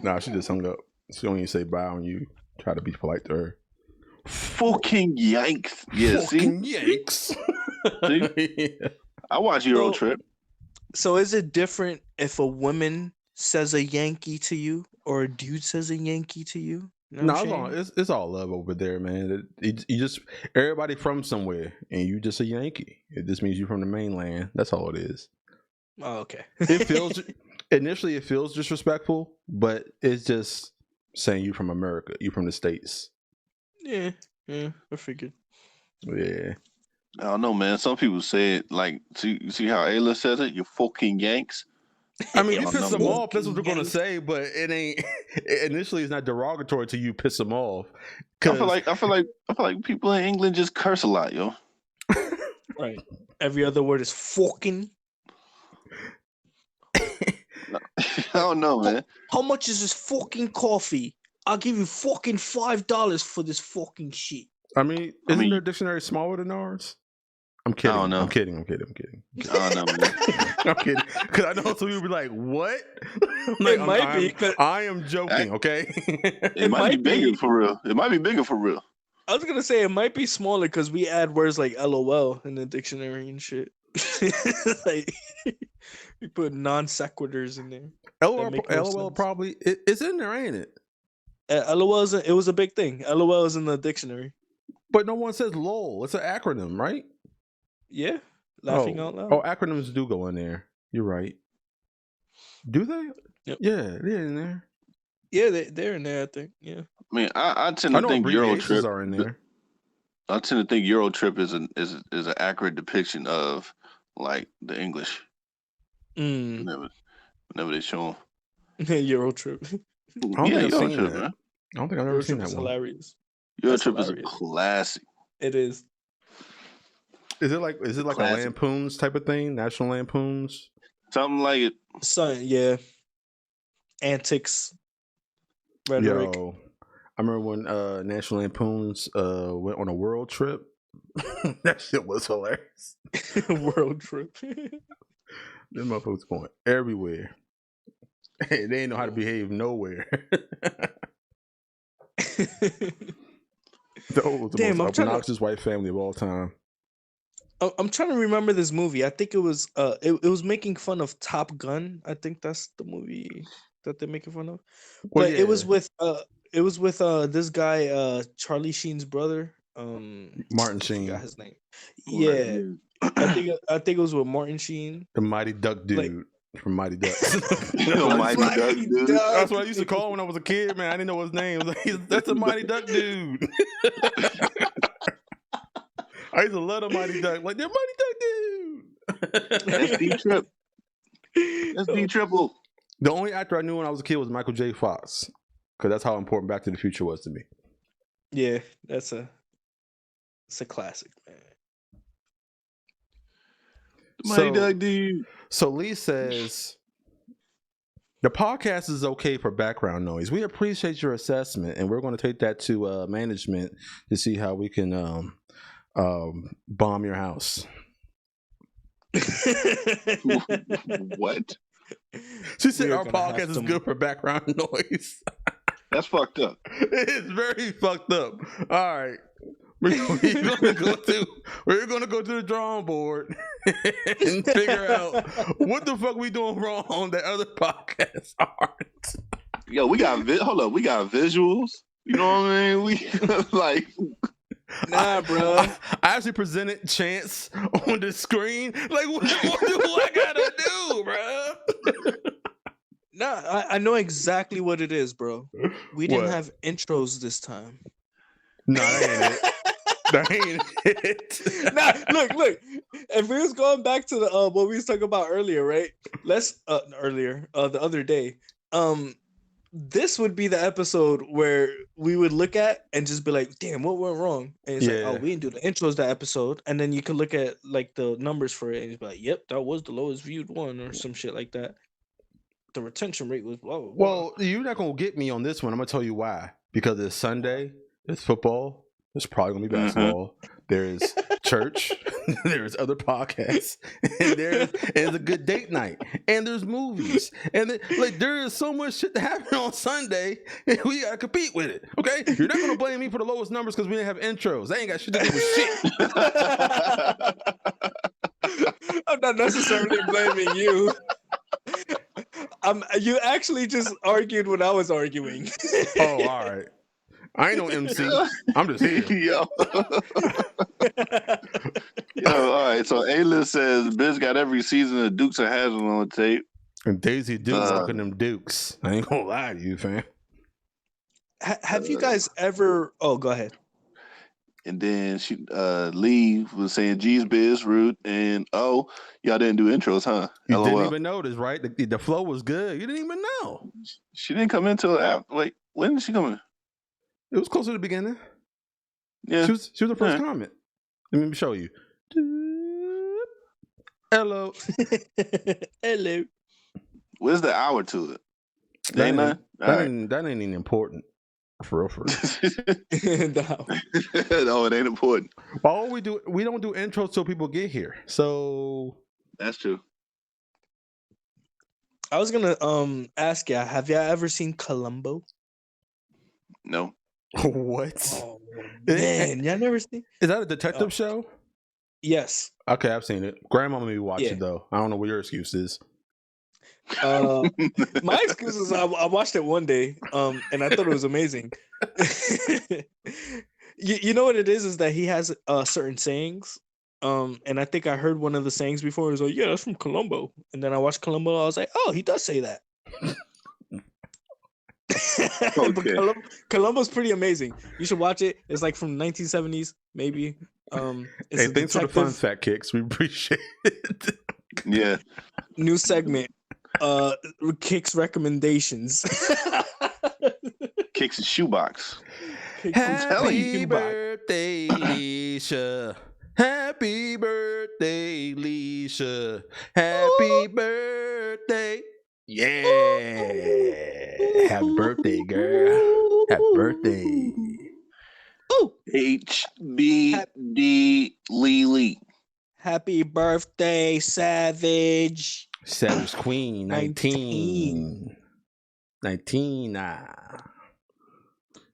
Speaker 1: Nah, she just hung up. She don't even say bye when you try to be polite to her.
Speaker 2: Fucking Yanks. Yeah,
Speaker 1: Fucking
Speaker 2: see?
Speaker 1: Yanks.
Speaker 2: See? I watch Euro Trip.
Speaker 3: So is it different if a woman says a Yankee to you or a dude says a Yankee to you?
Speaker 1: No, it's all love over there, man. You just everybody from somewhere, and you just a Yankee. It just means you're from the mainland. That's all it is.
Speaker 3: Oh, okay.
Speaker 1: It feels initially it feels disrespectful, but it's just saying you from America, you from the States.
Speaker 3: Yeah, I figured.
Speaker 1: Yeah.
Speaker 2: I don't know, man. Some people say it like, see how Ayla says it? You fucking Yanks.
Speaker 1: I mean, you
Speaker 2: Yeah,
Speaker 1: piss them
Speaker 2: no,
Speaker 1: off. That's what they're gonna say, but it ain't. Initially, it's not derogatory to you. Piss them off.
Speaker 2: I feel like people in England just curse a lot, yo.
Speaker 3: Right. Every other word is fucking.
Speaker 2: I don't know, man.
Speaker 3: How much is this fucking coffee? I'll give you fucking $5 for this fucking shit.
Speaker 1: I mean, isn't their dictionary smaller than ours? I'm kidding.
Speaker 2: I don't know.
Speaker 1: I'm kidding.
Speaker 2: I don't know, man.
Speaker 1: I'm kidding. Because I know some people be like, "What?"
Speaker 3: It might be.
Speaker 1: I am joking. Okay.
Speaker 2: It might be bigger for real. It might be bigger for real.
Speaker 3: I was gonna say it might be smaller because we add words like LOL in the dictionary and shit. Like we put non sequiturs in there.
Speaker 1: LOL,
Speaker 3: make no
Speaker 1: LOL
Speaker 3: sense.
Speaker 1: probably it's in there, ain't it?
Speaker 3: LOL it was a big thing. LOL is in the dictionary.
Speaker 1: But no one says LOL. It's an acronym, right?
Speaker 3: Yeah, laughing out loud.
Speaker 1: Oh, acronyms do go in there. You're right. Do they?
Speaker 3: Yep.
Speaker 1: Yeah, they're in there.
Speaker 3: Yeah, they're in there. I think. Yeah.
Speaker 2: I mean, I tend
Speaker 1: I
Speaker 2: to
Speaker 1: know
Speaker 2: think
Speaker 1: abbreviations
Speaker 2: Eurotrip
Speaker 1: are in there.
Speaker 2: I tend to think Eurotrip is an accurate depiction of like the English. Whenever they show them.
Speaker 3: Euro trip.
Speaker 1: I don't think I've seen
Speaker 2: Eurotrip,
Speaker 1: that.
Speaker 2: man.
Speaker 1: I don't think I've ever seen that
Speaker 3: is
Speaker 1: one.
Speaker 3: hilarious.
Speaker 2: Eurotrip is a classic.
Speaker 3: It is.
Speaker 1: Is it like a Lampoons type of thing? National Lampoons?
Speaker 2: Something like it.
Speaker 3: Yeah. Antics. Rhetoric.
Speaker 1: Yo, I remember when National Lampoons went on a world trip. That shit was hilarious.
Speaker 3: World trip.
Speaker 1: Them motherfuckers going everywhere. Hey, they ain't know how to behave nowhere. The
Speaker 3: Damn,
Speaker 1: most obnoxious white family of all time.
Speaker 3: I'm trying to remember this movie. I think it was it was making fun of Top Gun. I think that's the movie that they're making fun of. But it was with this guy Charlie Sheen's brother.
Speaker 1: Martin Sheen.
Speaker 3: I forgot his name. Yeah. I think it was with Martin Sheen.
Speaker 1: The Mighty Duck dude from Mighty Ducks.
Speaker 2: Mighty Duck dude.
Speaker 1: That's what I used to call him when I was a kid, man. I didn't know his name. That's a Mighty Duck dude. I used to love the Mighty Duck. Like, they're Mighty Duck dude.
Speaker 2: That's D-Trip. That's D-Triple.
Speaker 1: The only actor I knew when I was a kid was Michael J. Fox. Because that's how important Back to the Future was to me.
Speaker 3: Yeah, it's a classic, man.
Speaker 2: Mighty Duck dude.
Speaker 1: So Lee says the podcast is okay for background noise. We appreciate your assessment, and we're going to take that to management to see how we can bomb your house.
Speaker 2: What?
Speaker 1: She said our podcast is good for background noise.
Speaker 2: That's fucked up.
Speaker 1: It's very fucked up. All right. We're gonna go to the drawing board and figure out what the fuck we doing wrong that other podcasts aren't.
Speaker 2: Yo, we got we got visuals. You know what I mean? We like,
Speaker 3: nah, bro.
Speaker 1: I actually presented Chance on the screen. Like, what do I gotta do, bro?
Speaker 3: Nah, I know exactly what it is, bro. We didn't have intros this time.
Speaker 1: No, that ain't it. That ain't it.
Speaker 3: Nah, look. If we was going back to the what we was talking about earlier, right? Let's the other day. This would be the episode where we would look at and just be like, damn, what went wrong? And it's like, oh, we didn't do the intros that episode. And then you can look at like the numbers for it and you'd be like, yep, that was the lowest viewed one or some shit like that. The retention rate was low.
Speaker 1: Well, you're not gonna get me on this one. I'm gonna tell you why. Because it's Sunday, it's football, there's probably gonna be basketball, there's church, there's other podcasts, and there's a good date night, and there's movies, and there is so much shit to happen on Sunday, and we gotta compete with it. Okay, you're not gonna blame me for the lowest numbers because we didn't have intros. They ain't got shit to do with shit.
Speaker 3: I'm not necessarily blaming you. You actually just argued when I was arguing.
Speaker 1: Oh, all right. I ain't no MC. I'm just here.
Speaker 2: Yo, all right. So A-List says Biz got every season of Dukes of Hazzard on tape.
Speaker 1: And Daisy Dukes looking them Dukes. I ain't gonna lie to you, fam.
Speaker 3: Have you guys ever? Oh, go ahead.
Speaker 2: And then Lee was saying G's Biz, Root, and y'all didn't do intros, huh?
Speaker 1: You
Speaker 2: LOL.
Speaker 1: didn't even notice, right? The flow was good. You didn't even know.
Speaker 2: She didn't come in until after. Wait, when did she come in?
Speaker 1: It was close to the beginning.
Speaker 2: Yeah.
Speaker 1: She was the first comment. Let me show you. Hello.
Speaker 3: Hello.
Speaker 2: Where's the hour to it?
Speaker 1: That ain't even important. For real.
Speaker 2: No, it ain't important.
Speaker 1: All we don't do intros till people get here. So
Speaker 2: that's true.
Speaker 3: I was gonna ask ya, have y'all ever seen Columbo?
Speaker 2: No.
Speaker 1: What?
Speaker 3: Oh Man, y'all never seen?
Speaker 1: Is that a detective show?
Speaker 3: Yes.
Speaker 1: Okay, I've seen it. Grandma made me watch
Speaker 3: Yeah.
Speaker 1: it though. I don't know what your excuse is.
Speaker 3: My excuse is I watched it one day, and I thought it was amazing. You know what it is that he has certain sayings, and I think I heard one of the sayings before. It was like, yeah, that's from Columbo, and then I watched Columbo. I was like, oh, he does say that. But Columbo's pretty amazing. You should watch it. It's like from 1970s, maybe. It's
Speaker 1: Hey, thanks for the fun fact, Kickz. We appreciate it.
Speaker 2: Yeah.
Speaker 3: New segment. Kickz recommendations.
Speaker 2: Kickz shoebox.
Speaker 1: Happy birthday, Leisha. Happy birthday, Leisha. Happy birthday. Yeah. Happy birthday, girl. Happy birthday.
Speaker 3: Ooh.
Speaker 2: HBD Lee.
Speaker 3: Happy birthday, Savage.
Speaker 1: Savage Queen, 19. 19.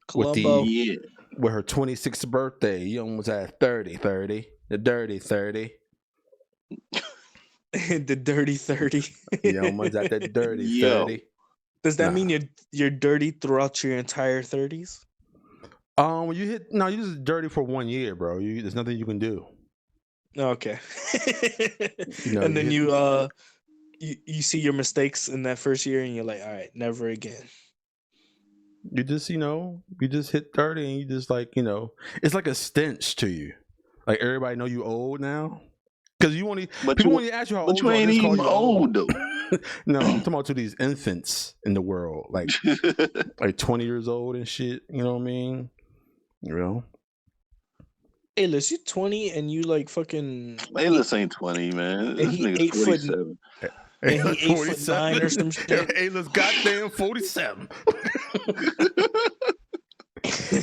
Speaker 3: Columbo.
Speaker 1: With her 26th birthday, you almost had 30. The dirty 30.
Speaker 3: The dirty 30.
Speaker 1: You almost at that dirty 30.
Speaker 3: Does that mean you're dirty throughout your entire 30s?
Speaker 1: When you you're just dirty for 1 year, bro. There's nothing you can do.
Speaker 3: Okay.
Speaker 1: And
Speaker 3: then you see your mistakes in that first year and you're like, all right, never again.
Speaker 1: You just, you just hit 30 and you just like, it's like a stench to you. Like everybody know you old now. Because people want to ask you how old you are.
Speaker 2: But you ain't even old though.
Speaker 1: No, I'm talking about to these infants in the world. Like 20 years old and shit. You know what I mean?
Speaker 3: Hey, listen, you 20 and you like fucking.
Speaker 2: Aylis ain't 20, man. This nigga's 47.
Speaker 3: And he 8'9" or some shit.
Speaker 1: Aylis goddamn 47.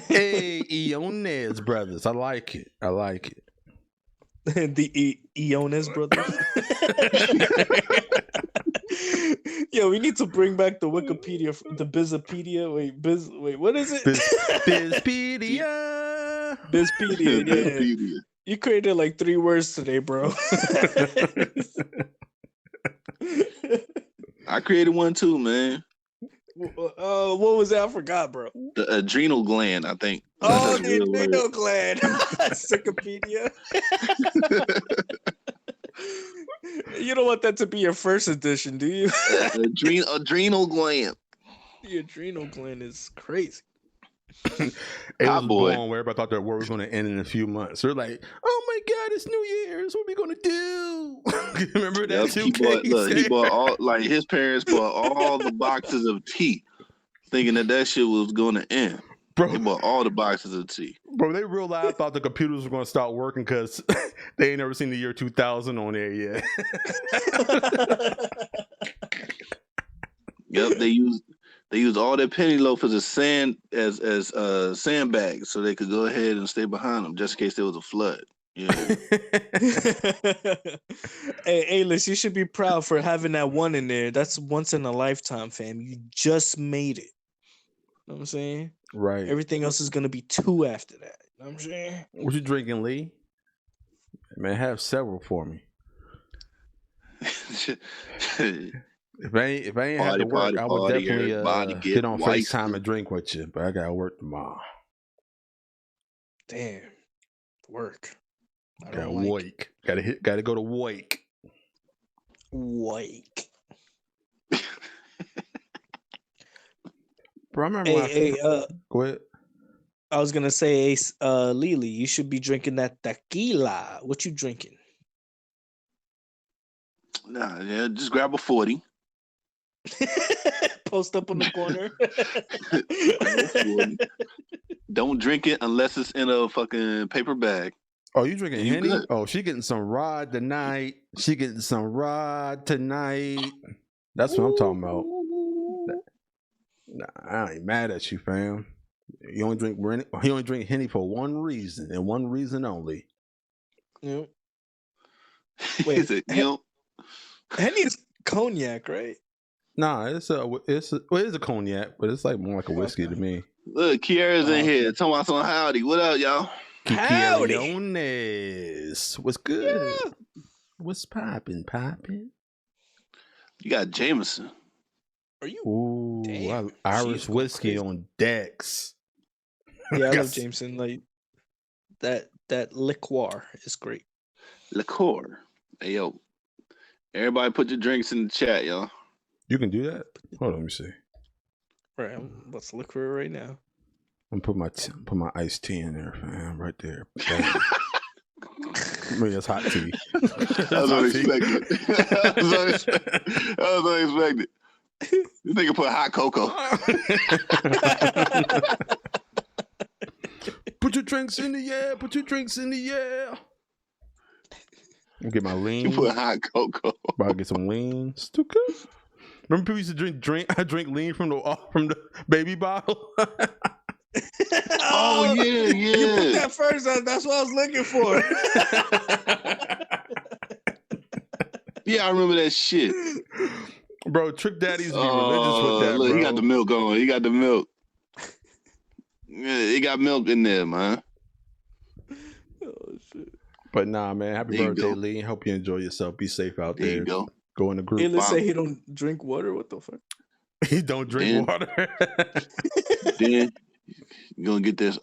Speaker 1: Hey, Iones brothers. I like it.
Speaker 3: The Iones brothers. Yo, we need to bring back the Wikipedia, the Bizipedia. Wait, what is it?
Speaker 1: Bizpedia.
Speaker 3: Bizpedia, yeah. You created like 3 words today, bro.
Speaker 2: I created one too, man.
Speaker 3: What was that? I forgot, bro.
Speaker 2: The adrenal gland, I think.
Speaker 3: Oh, the adrenal gland. Wikipedia. You don't want that to be your first edition, do you?
Speaker 2: Adrenal gland.
Speaker 3: The adrenal gland is crazy.
Speaker 1: It was born where everybody thought their war was going to end in a few months. They're like, "Oh my God, it's New Year's. What are we going to do?" Remember that too?
Speaker 2: He bought all, like his parents bought all the boxes of tea, thinking that shit was going to end. Bro, they bought all the boxes of tea.
Speaker 1: Bro, they real loud thought the computers were going to start working because they ain't never seen the year 2000 on there yet.
Speaker 2: Yep, they used all their penny loafers as sandbags, so they could go ahead and stay behind them just in case there was a flood. Yeah.
Speaker 3: Hey, Liz, you should be proud for having that one in there. That's once in a lifetime, fam. You just made it. You know what I'm saying?
Speaker 1: Right.
Speaker 3: Everything else is gonna be 2 after that. You know what I'm saying?
Speaker 1: What you drinking, Lee? Man, have several for me. If I ain't had to work, I would definitely get on FaceTime and drink with you. But I gotta work tomorrow.
Speaker 3: Damn, work.
Speaker 1: Gotta wake. Gotta go to wake.
Speaker 3: Wake.
Speaker 1: Bro, I remember go ahead.
Speaker 3: I was gonna say, Lily, you should be drinking that tequila. What you drinking?
Speaker 2: Nah, yeah, just grab a 40.
Speaker 3: Post up on the corner.
Speaker 2: Don't drink it unless it's in a fucking paper bag.
Speaker 1: Oh, you drinking Henny? Good. Oh, she getting some rod tonight. That's what I'm talking about. Nah, I ain't mad at you, fam. He only drink Henny for one reason and one reason only.
Speaker 3: Yeah. Wait,
Speaker 2: Is it,
Speaker 3: Henny is cognac, right?
Speaker 1: Nah, it's a cognac, but it's like more like a whiskey to me.
Speaker 2: Look, Kiara's in here. Talking about some howdy. What up, y'all?
Speaker 3: Howdy.
Speaker 1: Leones. What's good?
Speaker 3: Yeah.
Speaker 1: What's popping?
Speaker 2: You got Jameson.
Speaker 3: Are you?
Speaker 1: Ooh,
Speaker 3: Damn,
Speaker 1: Irish
Speaker 3: she's going
Speaker 1: whiskey
Speaker 3: crazy.
Speaker 1: on decks.
Speaker 3: Yeah, I love
Speaker 1: Yes.
Speaker 3: Jameson. Like that liqueur is great.
Speaker 2: Liqueur. Hey, yo. Everybody put your drinks in the chat, y'all.
Speaker 1: You can do that. Hold on, let me see.
Speaker 3: Right, let's look for it right now.
Speaker 1: I'm put my iced tea in there, fam, right there. Bam. I mean, that's hot tea.
Speaker 2: I was unexpected. I was unexpected. This nigga put hot cocoa.
Speaker 1: Put your drinks in the air. Put your drinks in the air. I'll get my lean.
Speaker 2: You put hot cocoa.
Speaker 1: About to get some lean. Still good. Remember people used to drink lean from the baby bottle.
Speaker 2: Oh yeah.
Speaker 3: You put that first. That's what I was looking for.
Speaker 2: Yeah, I remember that shit.
Speaker 1: Bro, Trick Daddy used to be religious with that,
Speaker 2: look,
Speaker 1: bro.
Speaker 2: he got the milk on. He got the milk. Yeah, he got milk in there, man.
Speaker 3: Oh shit.
Speaker 1: But nah, man. Happy
Speaker 2: There you
Speaker 1: birthday,
Speaker 2: go.
Speaker 1: Lee. Hope you enjoy yourself. Be safe out
Speaker 2: There
Speaker 1: there.
Speaker 2: you go.
Speaker 1: Go in the group.
Speaker 3: Hey, let's say he don't drink water. What the fuck?
Speaker 1: He don't drink
Speaker 2: Then-
Speaker 1: water.
Speaker 2: Then you're gonna get this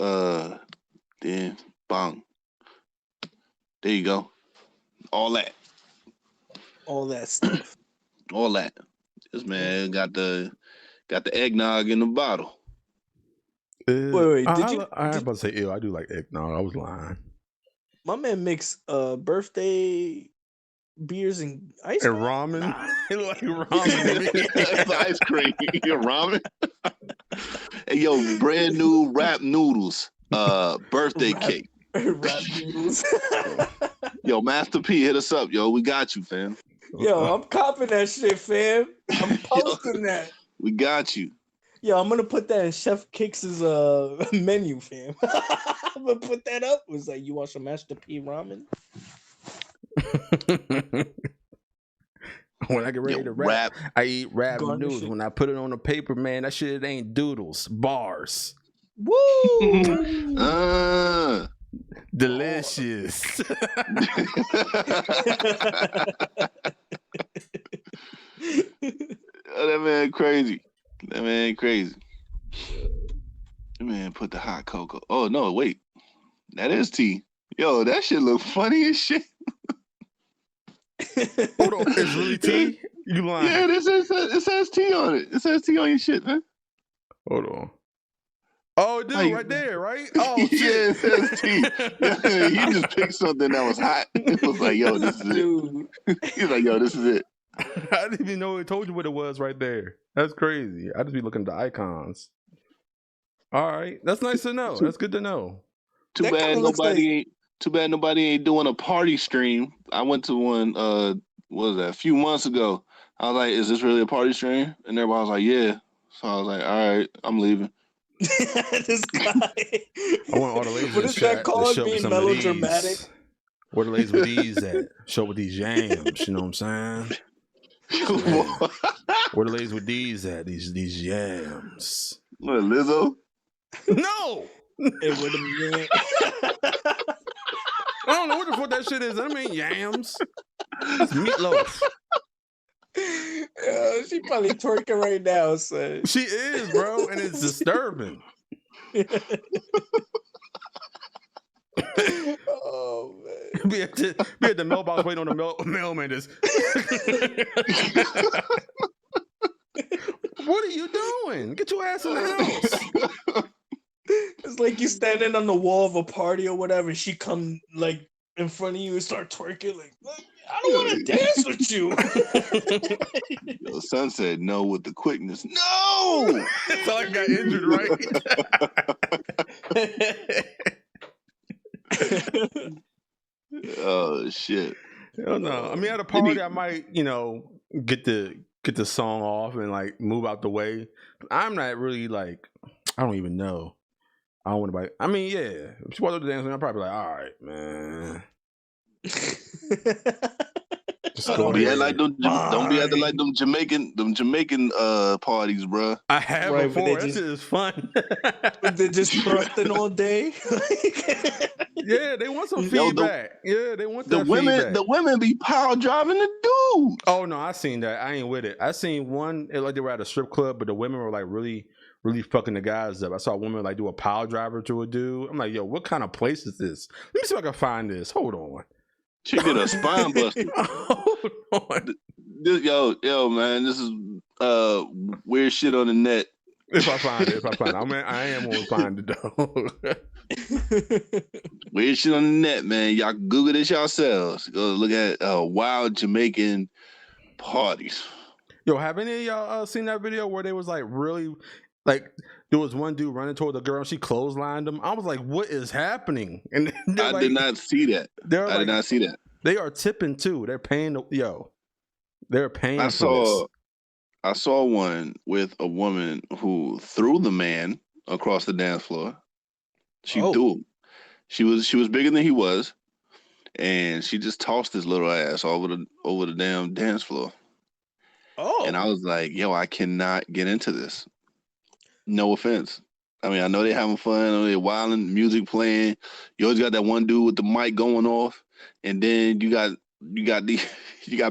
Speaker 2: then bong. There you go. All that.
Speaker 3: All that stuff.
Speaker 2: All that. This man got the eggnog in the bottle.
Speaker 3: Wait,
Speaker 1: I
Speaker 3: did
Speaker 1: was about to say ew. I do like eggnog. I was lying.
Speaker 3: My man makes birthday beers and ice
Speaker 1: And
Speaker 3: cream?
Speaker 1: ramen.
Speaker 3: Nah.
Speaker 1: It look like ramen to me.
Speaker 2: It's ice cream. Your ramen. Hey yo, brand new wrap noodles. Birthday
Speaker 3: Wrap-
Speaker 2: cake.
Speaker 3: Rap noodles.
Speaker 2: Yo, Master P, hit us up, yo. We got you, fam.
Speaker 3: Yo, I'm copping that shit, fam. I'm posting that.
Speaker 2: We got you.
Speaker 3: Yo, I'm gonna put that in Chef Kick's menu, fam. I'm gonna put that up. It was like, you want some Master P ramen?
Speaker 1: When I get ready
Speaker 2: Yo,
Speaker 1: to rap, I eat rap
Speaker 3: Garnish
Speaker 1: noodles.
Speaker 3: it.
Speaker 1: When I put it on the paper, man, that shit ain't doodles. Bars.
Speaker 3: Woo!
Speaker 1: Delicious.
Speaker 2: Oh, that man crazy. That man crazy. That man put the hot cocoa. Oh no, wait. That is tea. Yo, that shit look funny as shit.
Speaker 1: Hold on, it's really tea? You lying?
Speaker 2: Yeah, it says tea on it. It says tea on your shit, man.
Speaker 1: Hold on. Oh, dude,
Speaker 2: Like-
Speaker 1: right there, right? Oh,
Speaker 2: Yeah,
Speaker 1: shit.
Speaker 2: it says tea. He just picked something that was hot. It was like, yo, this is it.
Speaker 3: Dude.
Speaker 2: He's like, yo, this is it.
Speaker 1: I didn't even know it told you what it was right there. That's crazy. I just be looking at the icons. All right, that's nice to know. That's good to know.
Speaker 2: Too
Speaker 3: That
Speaker 2: bad
Speaker 3: kinda looks
Speaker 2: nobody ain't doing a party stream. I went to one what was that, a few months ago. I was like, is this really a party stream? And everybody was like, yeah. So I was like, all right, I'm leaving.
Speaker 3: This guy.
Speaker 1: I want all the ladies
Speaker 3: What
Speaker 1: in
Speaker 3: is
Speaker 1: the
Speaker 3: that
Speaker 1: chat
Speaker 3: called?
Speaker 1: to show me
Speaker 3: Being
Speaker 1: some of
Speaker 3: melodramatic?
Speaker 1: these. Where the ladies with these at? Show with these yams. You know what I'm saying? Yeah. Where the ladies with these at? These yams.
Speaker 2: What, Lizzo?
Speaker 1: No,
Speaker 3: It would have been.
Speaker 1: I don't know what the fuck that shit is. I mean yams. That's meatloaf.
Speaker 3: She probably twerking right now, son.
Speaker 1: She is, bro, and it's disturbing.
Speaker 3: Oh man.
Speaker 1: Be at the mailbox waiting on the mailman. Just what are you doing? Get your ass in the house.
Speaker 3: It's like you standing on the wall of a party or whatever, and she come like in front of you and start twerking like I don't want to dance with you.
Speaker 2: Yo, son said no with the quickness. No!
Speaker 1: It's like I got injured, right?
Speaker 2: Oh shit.
Speaker 1: Hell no. I mean, at a party, I might, get the song off and like move out the way. I'm not really like, I don't even know. I don't want to. I mean, yeah. If she walked up the dance, I'm probably like, all right, man. Just
Speaker 3: Oh,
Speaker 1: go
Speaker 2: Don't be acting
Speaker 1: ahead.
Speaker 2: like don't be acting like them Jamaican parties, bruh.
Speaker 1: I have
Speaker 3: Right, but
Speaker 1: before.
Speaker 3: they
Speaker 1: That shit is fun.
Speaker 3: They're just thrusting all day.
Speaker 1: Yeah, they want some
Speaker 2: Yo,
Speaker 1: feedback. Yeah, they want that feedback.
Speaker 2: the women be power driving the dudes.
Speaker 1: Oh no, I seen that. I ain't with it. I seen one like they were at a strip club, but the women were like really, really fucking the guys up. I saw a woman like do a power driver to a dude. I'm like, yo, what kind of place is this? Let me see if I can find this. Hold on.
Speaker 2: She did a spine buster.
Speaker 1: Hold on.
Speaker 2: Yo, man, this is weird shit on the net.
Speaker 1: If I find it, I am gonna find it though.
Speaker 2: Weird shit on the net, man. Y'all Google this yourselves. Go look at wild Jamaican parties.
Speaker 1: Yo, have any of y'all seen that video where they was like really like there was one dude running toward the girl and she clotheslined him? I was like, what is happening? And
Speaker 2: I did not see that. I did not see that.
Speaker 1: They are tipping too. They're paying they're paying
Speaker 2: I
Speaker 1: for this.
Speaker 2: I saw one with a woman who threw the man across the dance floor. She threw him. She was bigger than he was, and she just tossed his little ass over the damn dance floor.
Speaker 3: Oh.
Speaker 2: And I was like, yo, I cannot get into this. No offense. I mean, I know they're having fun. I know they're wilding, music playing. You always got that one dude with the mic going off, and then you got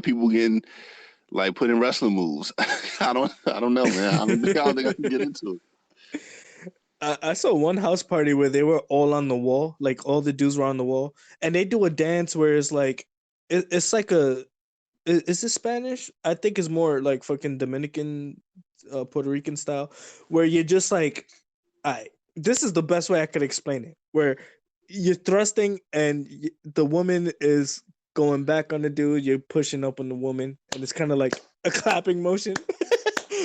Speaker 2: people getting like putting wrestling moves. I don't know, man. I don't think I can get into it.
Speaker 3: I saw one house party where they were all on the wall, like all the dudes were on the wall, and they do a dance where it's like, it's like is this Spanish? I think it's more like fucking Dominican, Puerto Rican style, where you're just like, this is the best way I could explain it, where you're thrusting and the woman is going back on the dude, you're pushing up on the woman, and it's kind of like a clapping motion,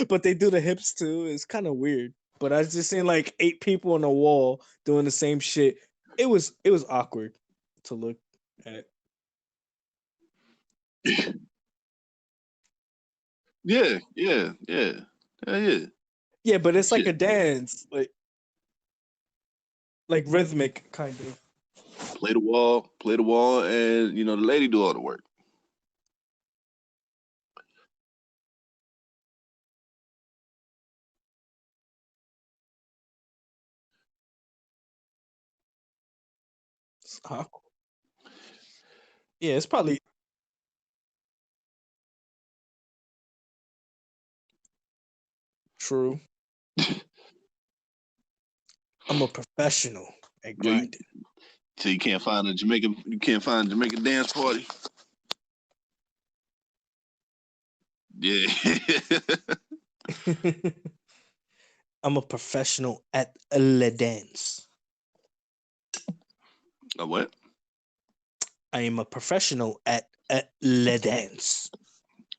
Speaker 3: but they do the hips too. It's kind of weird. But I was just seeing like 8 people on a wall doing the same shit. It was awkward to look at.
Speaker 2: Yeah.
Speaker 3: Yeah, but it's like a dance, like rhythmic kind of.
Speaker 2: Play the wall, and the lady do all the work.
Speaker 3: It's awkward. Yeah, it's probably true. I'm a professional at grinding.
Speaker 2: So you can't find a Jamaican dance party. Yeah.
Speaker 3: I'm a professional at le dance.
Speaker 2: A what?
Speaker 3: I am a professional at le dance.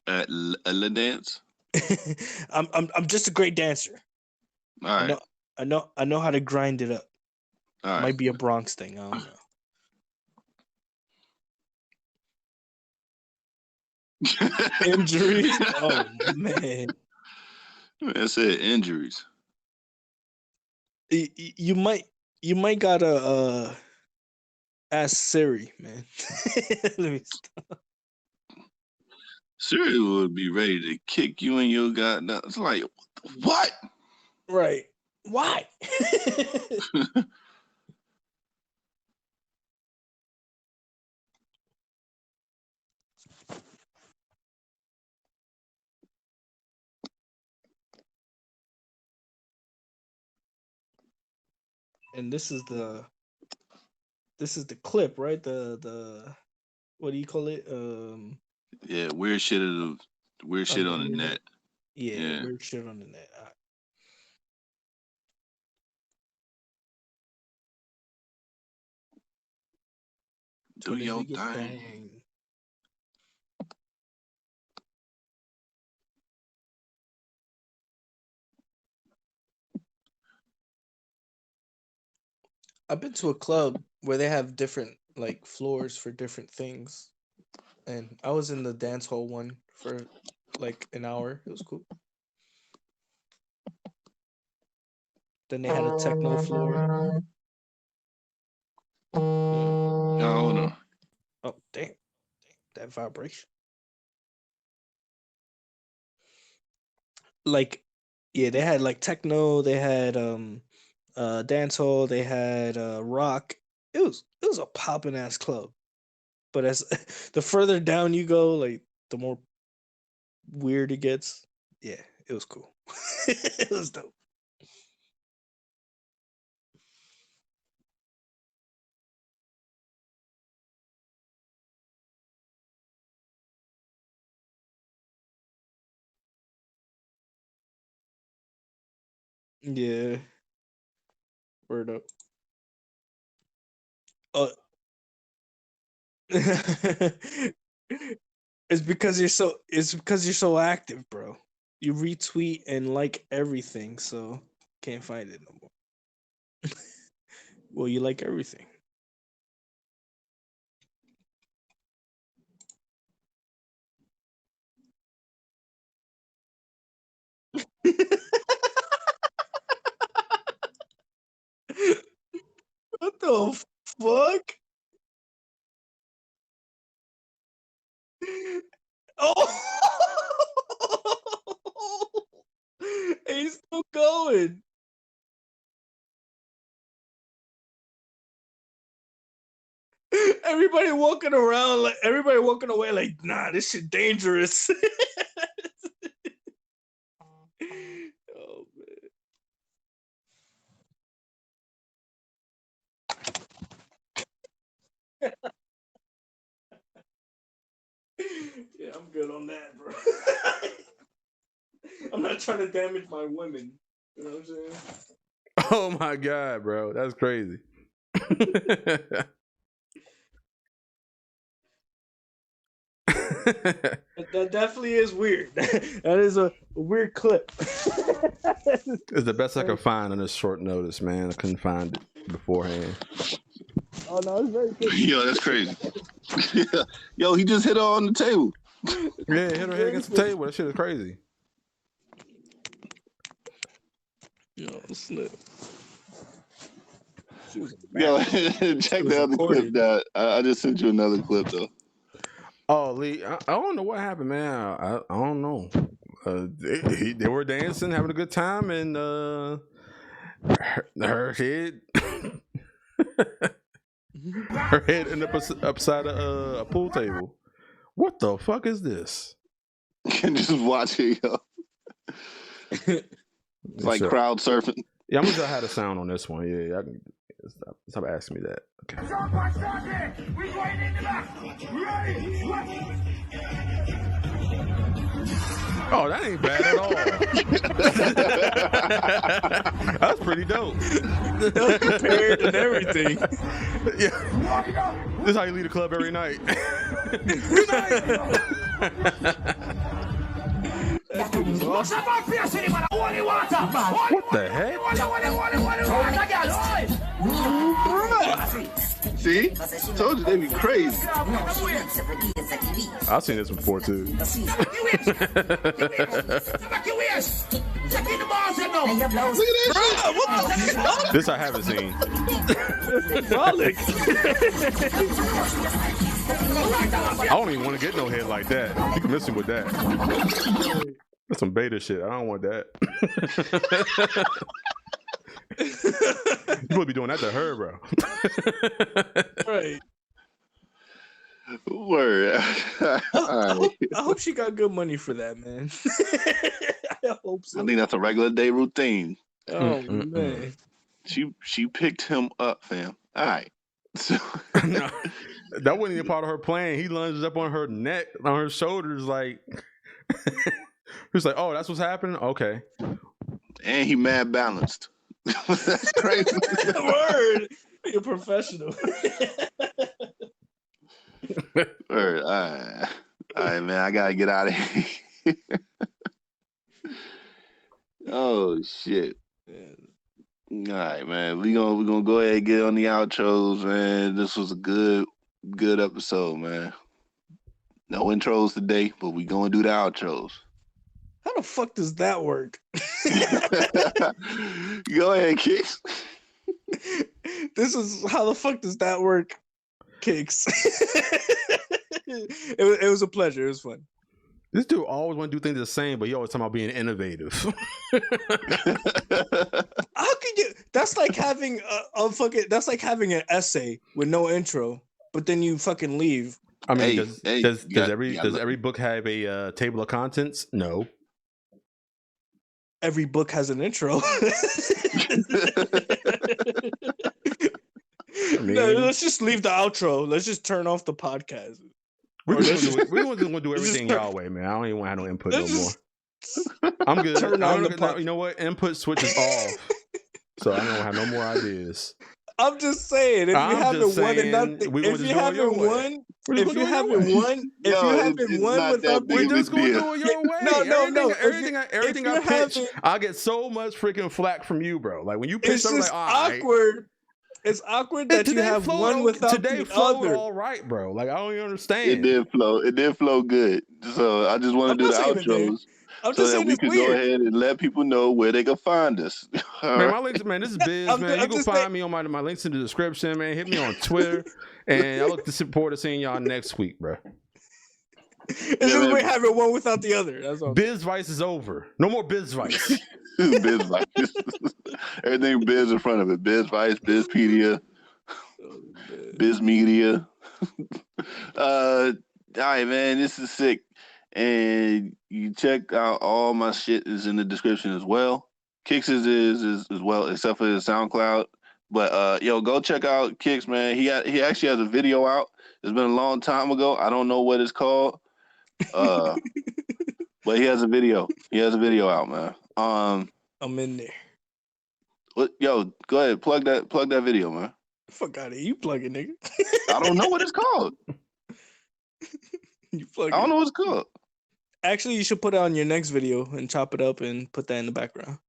Speaker 2: At le dance?
Speaker 3: I'm just a great dancer.
Speaker 2: All right.
Speaker 3: I know how to grind it up.
Speaker 2: All right.
Speaker 3: Might be a Bronx thing. I don't know. Injuries? Oh man.
Speaker 2: I said injuries.
Speaker 3: You might gotta ask Siri, man. Let me stop.
Speaker 2: Siri would be ready to kick you in your goddamn. It's like, what?
Speaker 3: Right. Why? And this is the clip, right? The what do you call it?
Speaker 2: Yeah, weird shit on the net.
Speaker 3: Yeah, weird shit on the net.
Speaker 2: Do your thing.
Speaker 3: I've been to a club where they have different like floors for different things, and I was in the dance hall one for like an hour. It was cool. Then they had a techno floor.
Speaker 2: Hold on.
Speaker 3: Oh damn, that vibration. like, yeah, they had like techno, they had dancehall, they had rock. It was a poppin' ass club. But as the further down you go, like the more weird it gets. Yeah, it was cool. It was dope. Yeah, word up. Uh, it's because you're so active, bro. You retweet and like everything, so can't find it no more. Well, you like everything. What the fuck? Oh, he's still going. Everybody walking around like everybody walking away like, nah, this shit dangerous. Oh man. Yeah, I'm good on that, bro. I'm not trying to damage my women. You know what I'm saying?
Speaker 1: Oh my god, bro, that's crazy.
Speaker 3: That definitely is weird. That is a weird clip.
Speaker 1: It's the best I could find on this short notice, man. I couldn't find it beforehand.
Speaker 3: Oh no, it's very good.
Speaker 2: Yo, that's crazy. Yo, he just hit her on the table.
Speaker 1: Yeah, hit her head against the table. That shit is crazy.
Speaker 3: Yo, snap.
Speaker 2: Yo, check the other clip that I just sent you another clip though.
Speaker 1: Oh, Lee, I don't know what happened, man. I don't know. They were dancing, having a good time, and her head, her head ended up upside a pool table. What the fuck is this?
Speaker 2: Just watch it, yo. It's like crowd surfing.
Speaker 1: Yeah, I'm gonna tell how to sound on this one. Yeah, I can stop asking me that. Okay. Oh, that ain't bad at all. That's pretty dope.
Speaker 3: Prepared and everything.
Speaker 1: Yeah. This is how you lead a club every night. Good night. What the heck?
Speaker 2: See? Told you they be crazy.
Speaker 1: I've seen this before too. This I haven't seen. I don't even want to get no head like that. You can miss me with that. That's some beta shit. I don't want that. You would be doing that to her, bro.
Speaker 3: Right.
Speaker 2: Word.
Speaker 3: I hope she got good money for that, man. I hope so.
Speaker 2: I think that's a regular day routine.
Speaker 3: Oh man.
Speaker 2: She picked him up, fam. All right. So
Speaker 1: No, that wasn't even part of her plan. He lunges up on her neck, on her shoulders, like he was like, "Oh, that's what's happening." Okay.
Speaker 2: And he mad balanced. That's crazy.
Speaker 3: Word. You're professional.
Speaker 2: Word. All right, man. I gotta get out of here. Oh shit.
Speaker 3: Yeah.
Speaker 2: All right, man. We're gonna go ahead and get on the outros, man. This was a good episode, man. No intros today, but we gonna do the outros.
Speaker 3: How the fuck does that work?
Speaker 2: Go ahead, Kickz.
Speaker 3: This is how the fuck does that work, Kickz? It was a pleasure. It was fun.
Speaker 1: This dude always want to do things the same, but he always talking about being innovative.
Speaker 3: How can you? That's like having a fucking. That's like having an essay with no intro, but then you fucking leave.
Speaker 1: I mean, does
Speaker 2: you
Speaker 1: every book have a table of contents? No.
Speaker 3: Every book has an intro. No, let's just leave the outro. Let's just turn off the podcast.
Speaker 1: We're just gonna do everything y'all way, man. I don't even want to have no input no more. I'm good.
Speaker 3: Turn on the
Speaker 1: you know what? Input switch is off, so I don't have no more ideas.
Speaker 3: I'm just saying, if you haven't won and nothing, if you haven't won, if you haven't won without
Speaker 1: we're just gonna do it your way.
Speaker 3: No.
Speaker 1: Everything I pitch, I get so much freaking flack from you, bro. Like when you pitch,
Speaker 3: it's
Speaker 1: something
Speaker 3: just
Speaker 1: like,
Speaker 3: awkward. It's awkward that you have one without
Speaker 1: today
Speaker 3: the
Speaker 1: flowed
Speaker 3: other.
Speaker 1: all right, bro. Like I don't even understand.
Speaker 2: It did flow good. So I just want to do the outros.
Speaker 3: I'm just saying
Speaker 2: we can go ahead and let people know where they can find us.
Speaker 1: Man, my links, man, this is Biz, man. You can find me on my links in the description, man. Hit me on Twitter, and I look to support to seeing y'all next week, bro.
Speaker 3: It's just we having one without the other. That's all.
Speaker 1: Biz Vice is over. No more Biz Vice.
Speaker 2: Biz Vice. Everything Biz in front of it. Biz Vice, Bizpedia, Biz Media. All right, man. This is sick. And you check out all my shit is in the description as well. Kickz is as well, except for the SoundCloud. But go check out Kickz, man. He actually has a video out. It's been a long time ago. I don't know what it's called. But he has a video. He has a video out, man.
Speaker 3: I'm in there.
Speaker 2: Go ahead, plug that video, man.
Speaker 3: Fuck out of here. You plug it, nigga.
Speaker 2: I don't know what it's called.
Speaker 3: You plug
Speaker 2: I don't know what it's called.
Speaker 3: Actually, you should put it on your next video and chop it up and put that in the background.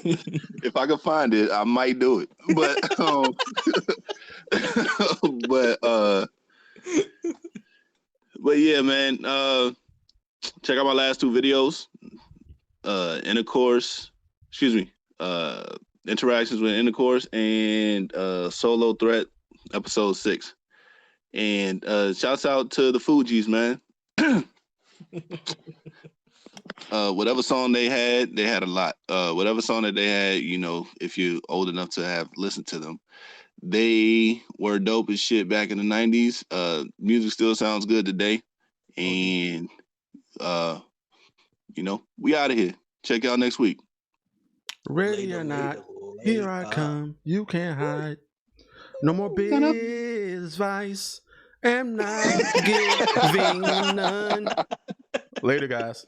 Speaker 2: If I could find it, I might do it. But yeah, man. Check out my last two videos. Interactions with Intercourse and Solo Threat, episode 6. And shouts out to the Fugees, man. Whatever song they had a lot. Whatever song that they had, if you're old enough to have listened to them, they were dope as shit back in the 90s. Music still sounds good today. And, we out of here. Check y'all next week.
Speaker 1: Ready or not, here I come. You can't hide. No more Biz Vice. Am not giving none. Later, guys.